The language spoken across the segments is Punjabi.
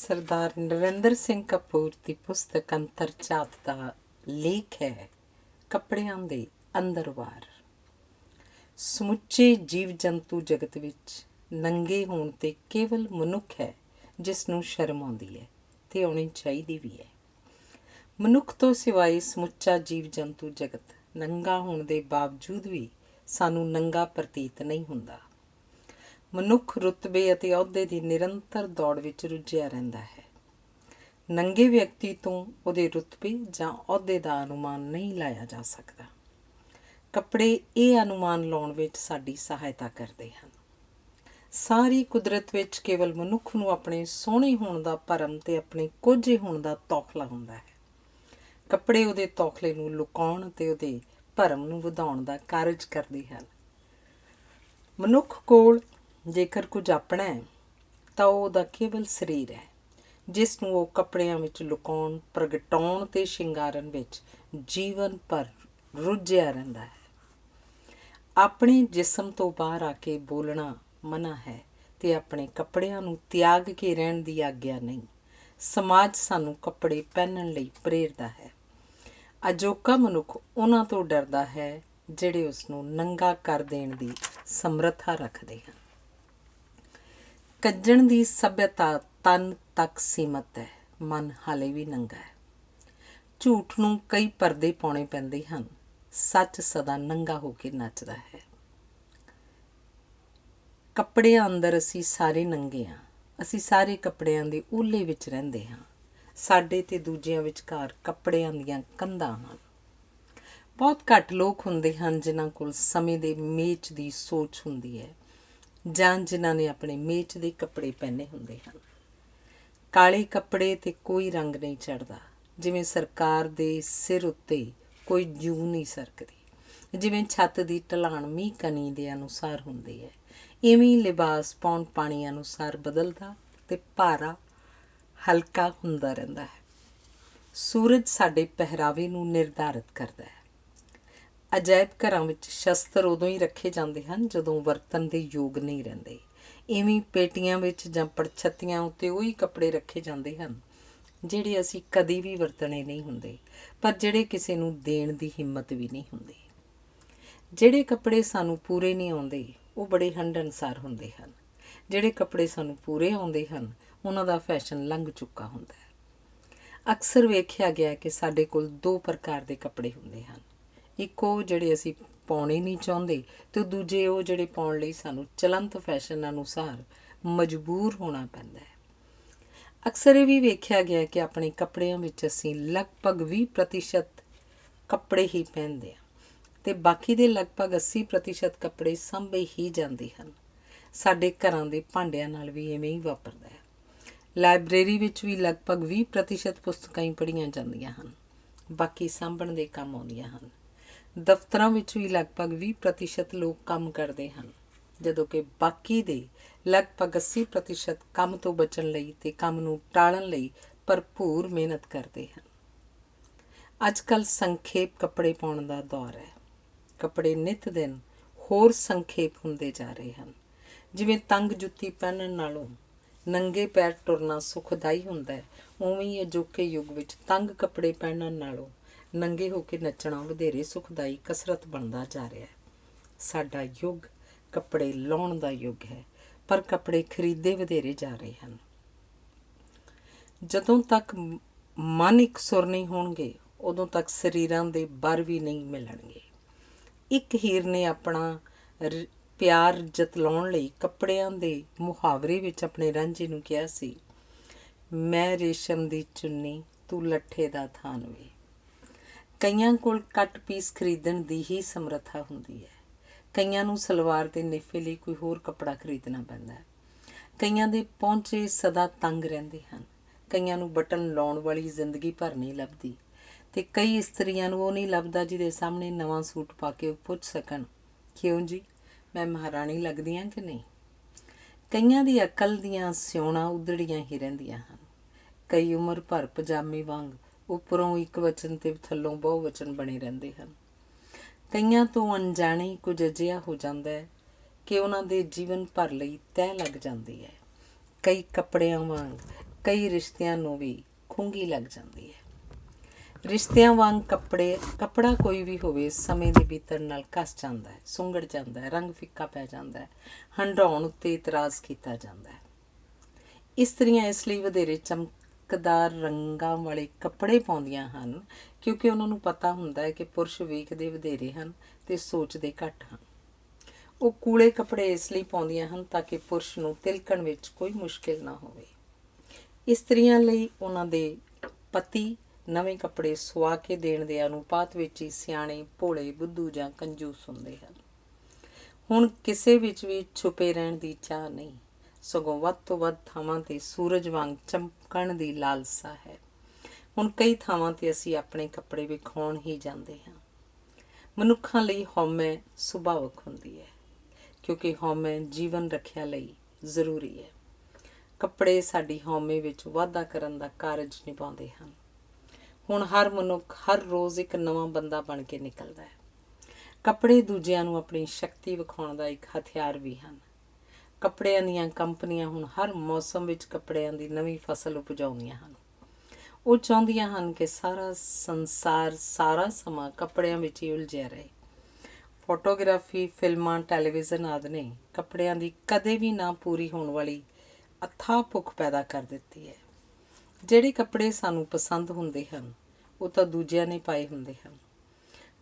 ਸਰਦਾਰ ਨਰਿੰਦਰ ਸਿੰਘ ਕਪੂਰ ਦੀ ਪੁਸਤਕ ਅੰਤਰਜਾਤ ਦਾ ਲੇਖ ਹੈ ਕੱਪੜਿਆਂ ਦੇ ਅੰਦਰ ਬਾਹਰ। ਸਮੁੱਚੇ ਜੀਵ ਜੰਤੂ ਜਗਤ ਵਿੱਚ ਨੰਗੇ ਹੋਣ 'ਤੇ ਕੇਵਲ ਮਨੁੱਖ ਹੈ ਜਿਸ ਨੂੰ ਸ਼ਰਮ ਆਉਂਦੀ ਹੈ ਅਤੇ ਆਉਣੀ ਚਾਹੀਦੀ ਵੀ ਹੈ। ਮਨੁੱਖ ਤੋਂ ਸਿਵਾਏ ਸਮੁੱਚਾ ਜੀਵ ਜੰਤੂ ਜਗਤ ਨੰਗਾ ਹੋਣ ਦੇ ਬਾਵਜੂਦ ਵੀ ਸਾਨੂੰ ਨੰਗਾ ਪ੍ਰਤੀਤ ਨਹੀਂ ਹੁੰਦਾ। ਮਨੁੱਖ ਰੁਤਬੇ ਅਤੇ ਅਹੁਦੇ ਦੀ ਨਿਰੰਤਰ ਦੌੜ ਵਿੱਚ ਰੁੱਝਿਆ ਰਹਿੰਦਾ ਹੈ। ਨੰਗੇ ਵਿਅਕਤੀ ਤੋਂ ਉਹਦੇ ਰੁਤਬੇ ਜਾਂ ਅਹੁਦੇ ਦਾ ਅਨੁਮਾਨ ਨਹੀਂ ਲਾਇਆ ਜਾ ਸਕਦਾ। ਕੱਪੜੇ ਇਹ ਅਨੁਮਾਨ ਲਾਉਣ ਵਿੱਚ ਸਾਡੀ ਸਹਾਇਤਾ ਕਰਦੇ ਹਨ। ਸਾਰੀ ਕੁਦਰਤ ਵਿੱਚ ਕੇਵਲ ਮਨੁੱਖ ਨੂੰ ਆਪਣੇ ਸੋਹਣੇ ਹੋਣ ਦਾ ਭਰਮ ਅਤੇ ਆਪਣੇ ਕੋਝੇ ਹੋਣ ਦਾ ਤੌਖਲਾ ਹੁੰਦਾ ਹੈ। ਕੱਪੜੇ ਉਹਦੇ ਤੌਖਲੇ ਨੂੰ ਲੁਕਾਉਣ ਅਤੇ ਉਹਦੇ ਭਰਮ ਨੂੰ ਵਧਾਉਣ ਦਾ ਕਾਰਜ ਕਰਦੇ ਹਨ। ਮਨੁੱਖ ਕੋਲ ਜੇਕਰ ਕੁਝ ਆਪਣਾ ਹੈ ਤਾਂ ਉਹ ਉਹਦਾ ਕੇਵਲ ਸਰੀਰ ਹੈ, ਜਿਸ ਨੂੰ ਉਹ ਕੱਪੜਿਆਂ ਵਿੱਚ ਲੁਕਾਉਣ, ਪ੍ਰਗਟਾਉਣ ਅਤੇ ਸ਼ਿੰਗਾਰਨ ਵਿੱਚ ਜੀਵਨ ਭਰ ਰੁੱਝਿਆ ਰਹਿੰਦਾ ਹੈ। ਆਪਣੇ ਜਿਸਮ ਤੋਂ ਬਾਹਰ ਆ ਕੇ ਬੋਲਣਾ ਮਨ੍ਹਾ ਹੈ ਅਤੇ ਆਪਣੇ ਕੱਪੜਿਆਂ ਨੂੰ ਤਿਆਗ ਕੇ ਰਹਿਣ ਦੀ ਆਗਿਆ ਨਹੀਂ। ਸਮਾਜ ਸਾਨੂੰ ਕੱਪੜੇ ਪਹਿਨਣ ਲਈ ਪ੍ਰੇਰਦਾ ਹੈ। ਅਜੋਕਾ ਮਨੁੱਖ ਉਹਨਾਂ ਤੋਂ ਡਰਦਾ ਹੈ ਜਿਹੜੇ ਉਸ ਨੂੰ ਨੰਗਾ ਕਰ ਦੇਣ ਦੀ ਸਮਰੱਥਾ ਰੱਖਦੇ ਹਨ। ਕੱਜਣ ਦੀ ਸੱਭਿਅਤਾ ਤਨ ਤੱਕ ਸੀਮਤ ਹੈ, ਮਨ ਹਾਲੇ ਵੀ ਨੰਗਾ ਹੈ। ਝੂਠ ਨੂੰ ਕਈ ਪਰਦੇ ਪਾਉਣੇ ਪੈਂਦੇ ਹਨ, ਸੱਚ ਸਦਾ ਨੰਗਾ ਹੋ ਕੇ ਨੱਚਦਾ ਹੈ। ਕੱਪੜਿਆਂ ਅੰਦਰ ਅਸੀਂ ਸਾਰੇ ਨੰਗੇ ਹਾਂ। ਅਸੀਂ ਸਾਰੇ ਕੱਪੜਿਆਂ ਦੇ ਓਹਲੇ ਵਿੱਚ ਰਹਿੰਦੇ ਹਾਂ। ਸਾਡੇ ਅਤੇ ਦੂਜਿਆਂ ਵਿਚਕਾਰ ਕੱਪੜਿਆਂ ਦੀਆਂ ਕੰਧਾਂ ਹਨ। ਬਹੁਤ ਘੱਟ ਲੋਕ ਹੁੰਦੇ ਹਨ ਜਿਨ੍ਹਾਂ ਕੋਲ ਸਮੇਂ ਦੇ ਮੇਚ ਦੀ ਸੋਚ ਹੁੰਦੀ ਹੈ ਜਾਂ ਜਿਨ੍ਹਾਂ ਨੇ ਆਪਣੇ ਮੇਚ ਦੇ ਕੱਪੜੇ ਪਹਿਨੇ ਹੁੰਦੇ ਹਨ। ਕਾਲੇ ਕੱਪੜੇ 'ਤੇ ਕੋਈ ਰੰਗ ਨਹੀਂ ਚੜ੍ਹਦਾ। ਜਿਵੇਂ ਸਰਕਾਰ ਦੇ ਸਿਰ ਉੱਤੇ ਕੋਈ ਜੂੰ ਨਹੀਂ ਸਰਕਦੀ, ਜਿਵੇਂ ਛੱਤ ਦੀ ਢਲਾਣ ਮੀਂਹ ਕਣੀ ਦੇ ਅਨੁਸਾਰ ਹੁੰਦੀ ਹੈ, ਇਵੇਂ ਲਿਬਾਸ ਪੌਣ ਪਾਣੀ ਅਨੁਸਾਰ ਬਦਲਦਾ ਅਤੇ ਭਾਰਾ ਹਲਕਾ ਹੁੰਦਾ ਰਹਿੰਦਾ ਹੈ। ਸੂਰਜ ਸਾਡੇ ਪਹਿਰਾਵੇ ਨੂੰ ਨਿਰਧਾਰਿਤ ਕਰਦਾ ਹੈ। ਅਜਾਇਬ ਘਰਾਂ ਵਿੱਚ ਸ਼ਸਤਰ ਉਦੋਂ ਹੀ ਰੱਖੇ ਜਾਂਦੇ ਹਨ ਜਦੋਂ ਵਰਤਣ ਦੇ ਯੋਗ ਨਹੀਂ ਰਹਿੰਦੇ। ਇਵੇਂ ਪੇਟੀਆਂ ਵਿੱਚ ਜਾਂ ਪੜਛੱਤੀਆਂ ਉੱਤੇ ਉਹੀ ਕੱਪੜੇ ਰੱਖੇ ਜਾਂਦੇ ਹਨ ਜਿਹੜੇ ਅਸੀਂ ਕਦੀ ਵੀ ਵਰਤਣੇ ਨਹੀਂ ਹੁੰਦੇ, ਪਰ ਜਿਹੜੇ ਕਿਸੇ ਨੂੰ ਦੇਣ ਦੀ ਹਿੰਮਤ ਵੀ ਨਹੀਂ ਹੁੰਦੀ। ਜਿਹੜੇ ਕੱਪੜੇ ਸਾਨੂੰ ਪੂਰੇ ਨਹੀਂ ਆਉਂਦੇ ਉਹ ਬੜੇ ਹੰਢਣਸਾਰ ਹੁੰਦੇ ਹਨ। ਜਿਹੜੇ ਕੱਪੜੇ ਸਾਨੂੰ ਪੂਰੇ ਆਉਂਦੇ ਹਨ ਉਹਨਾਂ ਦਾ ਫੈਸ਼ਨ ਲੰਘ ਚੁੱਕਾ ਹੁੰਦਾ ਹੈ। ਅਕਸਰ ਵੇਖਿਆ ਗਿਆ ਕਿ ਸਾਡੇ ਕੋਲ ਦੋ ਪ੍ਰਕਾਰ ਦੇ ਕੱਪੜੇ ਹੁੰਦੇ ਹਨ। ਇੱਕ ਉਹ ਜਿਹੜੇ ਅਸੀਂ ਪਾਉਣੇ ਨਹੀਂ ਚਾਹੁੰਦੇ ਅਤੇ ਦੂਜੇ ਉਹ ਜਿਹੜੇ ਪਾਉਣ ਲਈ ਸਾਨੂੰ ਚਲੰਤ ਫੈਸ਼ਨ ਅਨੁਸਾਰ ਮਜਬੂਰ ਹੋਣਾ ਪੈਂਦਾ ਹੈ। ਅਕਸਰ ਇਹ ਵੀ ਵੇਖਿਆ ਗਿਆ ਕਿ ਆਪਣੇ ਕੱਪੜਿਆਂ ਵਿੱਚ ਅਸੀਂ ਲਗਭਗ 20% ਕੱਪੜੇ ਹੀ ਪਹਿਨਦੇ ਹਾਂ ਅਤੇ ਬਾਕੀ ਦੇ ਲਗਭਗ 80% ਕੱਪੜੇ ਸਾਂਭੇ ਹੀ ਜਾਂਦੇ ਹਨ। ਸਾਡੇ ਘਰਾਂ ਦੇ ਭਾਂਡਿਆਂ ਨਾਲ ਵੀ ਇਵੇਂ ਹੀ ਵਾਪਰਦਾ ਹੈ। ਲਾਇਬ੍ਰੇਰੀ ਵਿੱਚ ਵੀ ਲਗਭਗ 20% ਪੁਸਤਕਾਂ ਹੀ ਪੜ੍ਹੀਆਂ ਜਾਂਦੀਆਂ ਹਨ, ਬਾਕੀ ਸਾਂਭਣ ਦੇ ਕੰਮ ਆਉਂਦੀਆਂ ਹਨ। ਦਫ਼ਤਰਾਂ ਵਿੱਚ ਵੀ ਲਗਭਗ 20% ਲੋਕ ਕੰਮ ਕਰਦੇ ਹਨ, ਜਦੋਂ ਕਿ ਬਾਕੀ ਦੇ ਲਗਭਗ 80% ਕੰਮ ਤੋਂ ਬਚਣ ਲਈ ਅਤੇ ਕੰਮ ਨੂੰ ਟਾਲਣ ਲਈ ਭਰਪੂਰ ਮਿਹਨਤ ਕਰਦੇ ਹਨ। ਅੱਜ ਕੱਲ੍ਹ ਸੰਖੇਪ ਕੱਪੜੇ ਪਾਉਣ ਦਾ ਦੌਰ ਹੈ। ਕੱਪੜੇ ਨਿੱਤ ਦਿਨ ਹੋਰ ਸੰਖੇਪ ਹੁੰਦੇ ਜਾ ਰਹੇ ਹਨ। ਜਿਵੇਂ ਤੰਗ ਜੁੱਤੀ ਪਹਿਨਣ ਨਾਲੋਂ ਨੰਗੇ ਪੈਰ ਤੁਰਨਾ ਸੁਖਦਾਈ ਹੁੰਦਾ ਹੈ, ਉਵੇਂ ਹੀ ਅਜੋਕੇ ਯੁੱਗ ਵਿੱਚ ਤੰਗ ਕੱਪੜੇ ਪਹਿਨਣ ਨਾਲੋਂ ਨੰਗੇ ਹੋ ਕੇ ਨੱਚਣਾ ਵਧੇਰੇ ਸੁਖਦਾਈ ਕਸਰਤ ਬਣਦਾ ਜਾ ਰਿਹਾ ਹੈ। ਸਾਡਾ ਯੁੱਗ ਕੱਪੜੇ ਲਾਉਣ ਦਾ ਯੁੱਗ ਹੈ, ਪਰ ਕੱਪੜੇ ਖਰੀਦੇ ਵਧੇਰੇ ਜਾ ਰਹੇ ਹਨ। ਜਦੋਂ ਤੱਕ ਮਨ ਇਕਸੁਰ ਨਹੀਂ ਹੋਣਗੇ ਉਦੋਂ ਤੱਕ ਸਰੀਰਾਂ ਦੇ ਬਰ ਵੀ ਨਹੀਂ ਮਿਲਣਗੇ। ਇੱਕ ਹੀਰ ਨੇ ਆਪਣਾ ਪਿਆਰ ਜਤਲਾਉਣ ਲਈ ਕੱਪੜਿਆਂ ਦੇ ਮੁਹਾਵਰੇ ਵਿੱਚ ਆਪਣੇ ਰਾਂਝੇ ਨੂੰ ਕਿਹਾ ਸੀ, ਮੈਂ ਰੇਸ਼ਮ ਦੀ ਚੁੰਨੀ ਤੂੰ ਲੱਠੇ ਦਾ ਥਾਨ ਵੇ। ਕਈਆਂ ਕੋਲ ਕੱਟ ਪੀਸ ਖਰੀਦਣ ਦੀ ਹੀ ਸਮਰੱਥਾ ਹੁੰਦੀ ਹੈ। ਕਈਆਂ ਨੂੰ ਸਲਵਾਰ ਦੇ ਨੇਫੇ ਲਈ ਕੋਈ ਹੋਰ ਕੱਪੜਾ ਖਰੀਦਣਾ ਪੈਂਦਾ ਹੈ। ਕਈਆਂ ਦੇ ਪਹੁੰਚੇ ਸਦਾ ਤੰਗ ਰਹਿੰਦੇ ਹਨ। ਕਈਆਂ ਨੂੰ ਬਟਨ ਲਾਉਣ ਵਾਲੀ ਜ਼ਿੰਦਗੀ ਭਰ ਨਹੀਂ ਲੱਭਦੀ ਅਤੇ ਕਈ ਇਸਤਰੀਆਂ ਨੂੰ ਉਹ ਨਹੀਂ ਲੱਭਦਾ ਜਿਹਦੇ ਸਾਹਮਣੇ ਨਵਾਂ ਸੂਟ ਪਾ ਕੇ ਉਹ ਪੁੱਛ ਸਕਣ, ਕਿਉਂ ਜੀ ਮੈਂ ਮਹਾਰਾਣੀ ਲੱਗਦੀ ਹਾਂ ਕਿ ਨਹੀਂ। ਕਈਆਂ ਦੀ ਅਕਲ ਦੀਆਂ ਸਿਉਣਾ ਉਧੜੀਆਂ ਹੀ ਰਹਿੰਦੀਆਂ ਹਨ। ਕਈ ਉਮਰ ਭਰ ਪਜਾਮੇ ਵਾਂਗ ਉੱਪਰੋਂ ਇੱਕ ਵਚਨ ਅਤੇ ਥੱਲੋਂ ਬਹੁ ਵਚਨ ਬਣੇ ਰਹਿੰਦੇ ਹਨ। ਕਈਆਂ ਤੋਂ ਅਣਜਾਣੇ ਕੁਝ ਅਜਿਹਾ ਹੋ ਜਾਂਦਾ ਹੈ ਕਿ ਉਹਨਾਂ ਦੇ ਜੀਵਨ ਭਰ ਲਈ ਤਹਿ ਲੱਗ ਜਾਂਦੀ ਹੈ। ਕਈ ਕੱਪੜਿਆਂ ਵਾਂਗ ਕਈ ਰਿਸ਼ਤਿਆਂ ਨੂੰ ਵੀ ਖੁੰਗੀ ਲੱਗ ਜਾਂਦੀ ਹੈ। ਰਿਸ਼ਤਿਆਂ ਵਾਂਗ ਕੱਪੜਾ ਕੋਈ ਵੀ ਹੋਵੇ, ਸਮੇਂ ਦੇ ਬੀਤਣ ਨਾਲ ਘਸ ਜਾਂਦਾ ਹੈ, ਸੁੰਗੜ ਜਾਂਦਾ ਹੈ, ਰੰਗ ਫਿੱਕਾ ਪੈ ਜਾਂਦਾ ਹੈ, ਹੰਢਾਉਣ ਉੱਤੇ ਇਤਰਾਜ਼ ਕੀਤਾ ਜਾਂਦਾ ਹੈ। ਇਸਤਰੀਆਂ ਇਸ ਲਈ ਵਧੇਰੇ ਚਮਕਦਾਰ ਰੰਗਾਂ ਵਾਲੇ ਕੱਪੜੇ ਪਾਉਂਦੀਆਂ ਹਨ ਕਿਉਂਕਿ ਉਹਨਾਂ ਨੂੰ ਪਤਾ ਹੁੰਦਾ ਹੈ ਕਿ ਪੁਰਸ਼ ਵੇਖਦੇ ਵਧੇਰੇ ਹਨ ਅਤੇ ਸੋਚਦੇ ਘੱਟ ਹਨ। ਉਹ ਕੂਲੇ ਕੱਪੜੇ ਇਸ ਲਈ ਪਾਉਂਦੀਆਂ ਹਨ ਤਾਂ ਕਿ ਪੁਰਸ਼ ਨੂੰ ਤਿਲਕਣ ਵਿੱਚ ਕੋਈ ਮੁਸ਼ਕਿਲ ਨਾ ਹੋਵੇ। ਇਸਤਰੀਆਂ ਲਈ ਉਹਨਾਂ ਦੇ ਪਤੀ ਨਵੇਂ ਕੱਪੜੇ ਸੁਆ ਕੇ ਦੇਣ ਦੇ ਅਨੁਪਾਤ ਵਿੱਚ ਹੀ ਸਿਆਣੇ, ਭੋਲੇ, ਬੁੱਧੂ ਜਾਂ ਕੰਜੂਸ ਹੁੰਦੇ ਹਨ। ਹੁਣ ਕਿਸੇ ਵਿੱਚ ਵੀ ਛੁਪੇ ਰਹਿਣ ਦੀ ਚਾਹ ਨਹੀਂ, ਸਗੋਂ ਵੱਧ ਤੋਂ ਵੱਧ ਥਾਵਾਂ 'ਤੇ ਸੂਰਜ ਵਾਂਗ ਚਮਕਣ ਦੀ ਲਾਲਸਾ ਹੈ। ਹੁਣ ਕਈ ਥਾਵਾਂ 'ਤੇ ਅਸੀਂ ਆਪਣੇ ਕੱਪੜੇ ਵਿਖਾਉਣ ਹੀ ਜਾਂਦੇ ਹਾਂ। ਮਨੁੱਖਾਂ ਲਈ ਹਉਮੈ ਸੁਭਾਵਕ ਹੁੰਦੀ ਹੈ ਕਿਉਂਕਿ ਹਉਮੈ ਜੀਵਨ ਰੱਖਿਆ ਲਈ ਜ਼ਰੂਰੀ ਹੈ। ਕੱਪੜੇ ਸਾਡੀ ਹਉਮੈ ਵਿੱਚ ਵਾਧਾ ਕਰਨ ਦਾ ਕਾਰਜ ਨਿਭਾਉਂਦੇ ਹਨ। ਹੁਣ ਹਰ ਮਨੁੱਖ ਹਰ ਰੋਜ਼ ਇੱਕ ਨਵਾਂ ਬੰਦਾ ਬਣ ਕੇ ਨਿਕਲਦਾ ਹੈ। ਕੱਪੜੇ ਦੂਜਿਆਂ ਨੂੰ ਆਪਣੀ ਸ਼ਕਤੀ ਵਿਖਾਉਣ ਦਾ ਇੱਕ ਹਥਿਆਰ ਵੀ ਹਨ। ਕੱਪੜਿਆਂ ਦੀਆਂ ਕੰਪਨੀਆਂ ਹੁਣ ਹਰ ਮੌਸਮ ਵਿੱਚ ਕੱਪੜਿਆਂ ਦੀ ਨਵੀਂ ਫਸਲ ਉਪਜਾਉਂਦੀਆਂ ਹਨ। ਉਹ ਚਾਹੁੰਦੀਆਂ ਹਨ ਕਿ ਸਾਰਾ ਸੰਸਾਰ ਸਾਰਾ ਸਮਾਂ ਕੱਪੜਿਆਂ ਵਿੱਚ ਹੀ ਉਲਝਿਆ ਰਹੇ। ਫੋਟੋਗ੍ਰਾਫੀ, ਫਿਲਮਾਂ, ਟੈਲੀਵਿਜ਼ਨ ਆਦਿ ਨੇ ਕੱਪੜਿਆਂ ਦੀ ਕਦੇ ਵੀ ਨਾ ਪੂਰੀ ਹੋਣ ਵਾਲੀ ਅਥਾਹ ਭੁੱਖ ਪੈਦਾ ਕਰ ਦਿੱਤੀ ਹੈ। ਜਿਹੜੇ ਕੱਪੜੇ ਸਾਨੂੰ ਪਸੰਦ ਹੁੰਦੇ ਹਨ ਉਹ ਤਾਂ ਦੂਜਿਆਂ ਨੇ ਪਾਏ ਹੁੰਦੇ ਹਨ।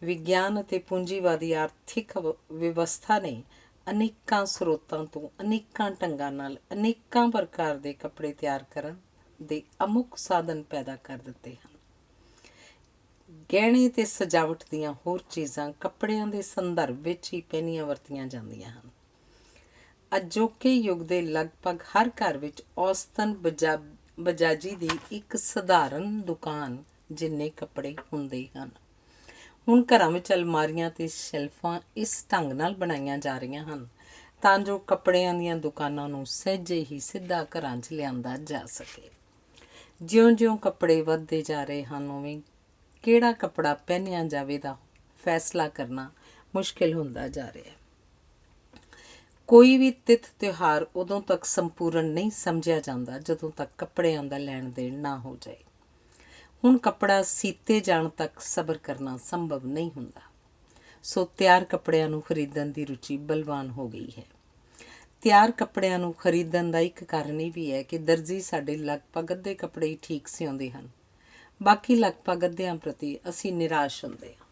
ਵਿਗਿਆਨ ਅਤੇ ਪੂੰਜੀਵਾਦੀ ਆਰਥਿਕ ਵਿਵਸਥਾ ਨੇ ਅਨੇਕਾਂ ਸਰੋਤਾਂ ਤੋਂ ਅਨੇਕਾਂ ਢੰਗਾਂ ਨਾਲ ਅਨੇਕਾਂ ਪ੍ਰਕਾਰ ਦੇ ਕੱਪੜੇ ਤਿਆਰ ਕਰਨ ਦੇ ਅਮੁੱਕ ਸਾਧਨ ਪੈਦਾ ਕਰ ਦਿੱਤੇ ਹਨ। ਗਹਿਣੇ ਅਤੇ ਸਜਾਵਟ ਦੀਆਂ ਹੋਰ ਚੀਜ਼ਾਂ ਕੱਪੜਿਆਂ ਦੇ ਸੰਦਰਭ ਵਿੱਚ ਹੀ ਪਹਿਨੀਆਂ ਵਰਤੀਆਂ ਜਾਂਦੀਆਂ ਹਨ। ਅਜੋਕੇ ਯੁੱਗ ਦੇ ਲਗਭਗ ਹਰ ਘਰ ਵਿੱਚ ਔਸਤਨ ਬਜਾਜੀ ਦੀ ਇੱਕ ਸਧਾਰਨ ਦੁਕਾਨ ਜਿੰਨੇ ਕੱਪੜੇ ਹੁੰਦੇ ਹਨ। ਹੁਣ ਘਰਾਂ ਵਿੱਚ ਅਲਮਾਰੀਆਂ ਅਤੇ ਸ਼ੈਲਫਾਂ ਇਸ ਢੰਗ ਨਾਲ ਬਣਾਈਆਂ ਜਾ ਰਹੀਆਂ ਹਨ ਤਾਂ ਜੋ ਕੱਪੜਿਆਂ ਦੀਆਂ ਦੁਕਾਨਾਂ ਨੂੰ ਸਹਿਜੇ ਹੀ ਸਿੱਧਾ ਘਰਾਂ 'ਚ ਲਿਆਂਦਾ ਜਾ ਸਕੇ। ਜਿਉਂ-ਜਿਉਂ ਕੱਪੜੇ ਵੱਧਦੇ ਜਾ ਰਹੇ ਹਨ, ਉਵੇਂ ਕਿਹੜਾ ਕੱਪੜਾ ਪਹਿਨਿਆ ਜਾਵੇ ਦਾ ਫੈਸਲਾ ਕਰਨਾ ਮੁਸ਼ਕਿਲ ਹੁੰਦਾ ਜਾ ਰਿਹਾ ਹੈ। ਕੋਈ ਵੀ ਤਿਥ ਤਿਉਹਾਰ ਉਦੋਂ ਤੱਕ ਸੰਪੂਰਨ ਨਹੀਂ ਸਮਝਿਆ ਜਾਂਦਾ ਜਦੋਂ ਤੱਕ ਕੱਪੜਿਆਂ ਦਾ ਲੈਣ ਦੇਣ ਨਾ ਹੋ ਜਾਏ। ਹੁਣ ਕੱਪੜਾ ਸੀਤੇ ਜਾਣ ਤੱਕ ਸਬਰ ਕਰਨਾ ਸੰਭਵ ਨਹੀਂ ਹੁੰਦਾ, ਸੋ ਤਿਆਰ ਕੱਪੜਿਆਂ ਨੂੰ ਖਰੀਦਣ ਦੀ ਰੁਚੀ ਬਲਵਾਨ ਹੋ ਗਈ ਹੈ। ਤਿਆਰ ਕੱਪੜਿਆਂ ਨੂੰ ਖਰੀਦਣ ਦਾ ਇੱਕ ਕਾਰਨ ਇਹ ਵੀ ਹੈ ਕਿ ਦਰਜੀ ਸਾਡੇ ਲਗਭਗ ਅੱਧੇ ਕੱਪੜੇ ਹੀ ਠੀਕ ਸਿਉਂਦੇ ਹਨ, ਬਾਕੀ ਲਗਭਗ ਅੱਧਿਆਂ ਪ੍ਰਤੀ ਅਸੀਂ ਨਿਰਾਸ਼ ਹੁੰਦੇ ਹਾਂ।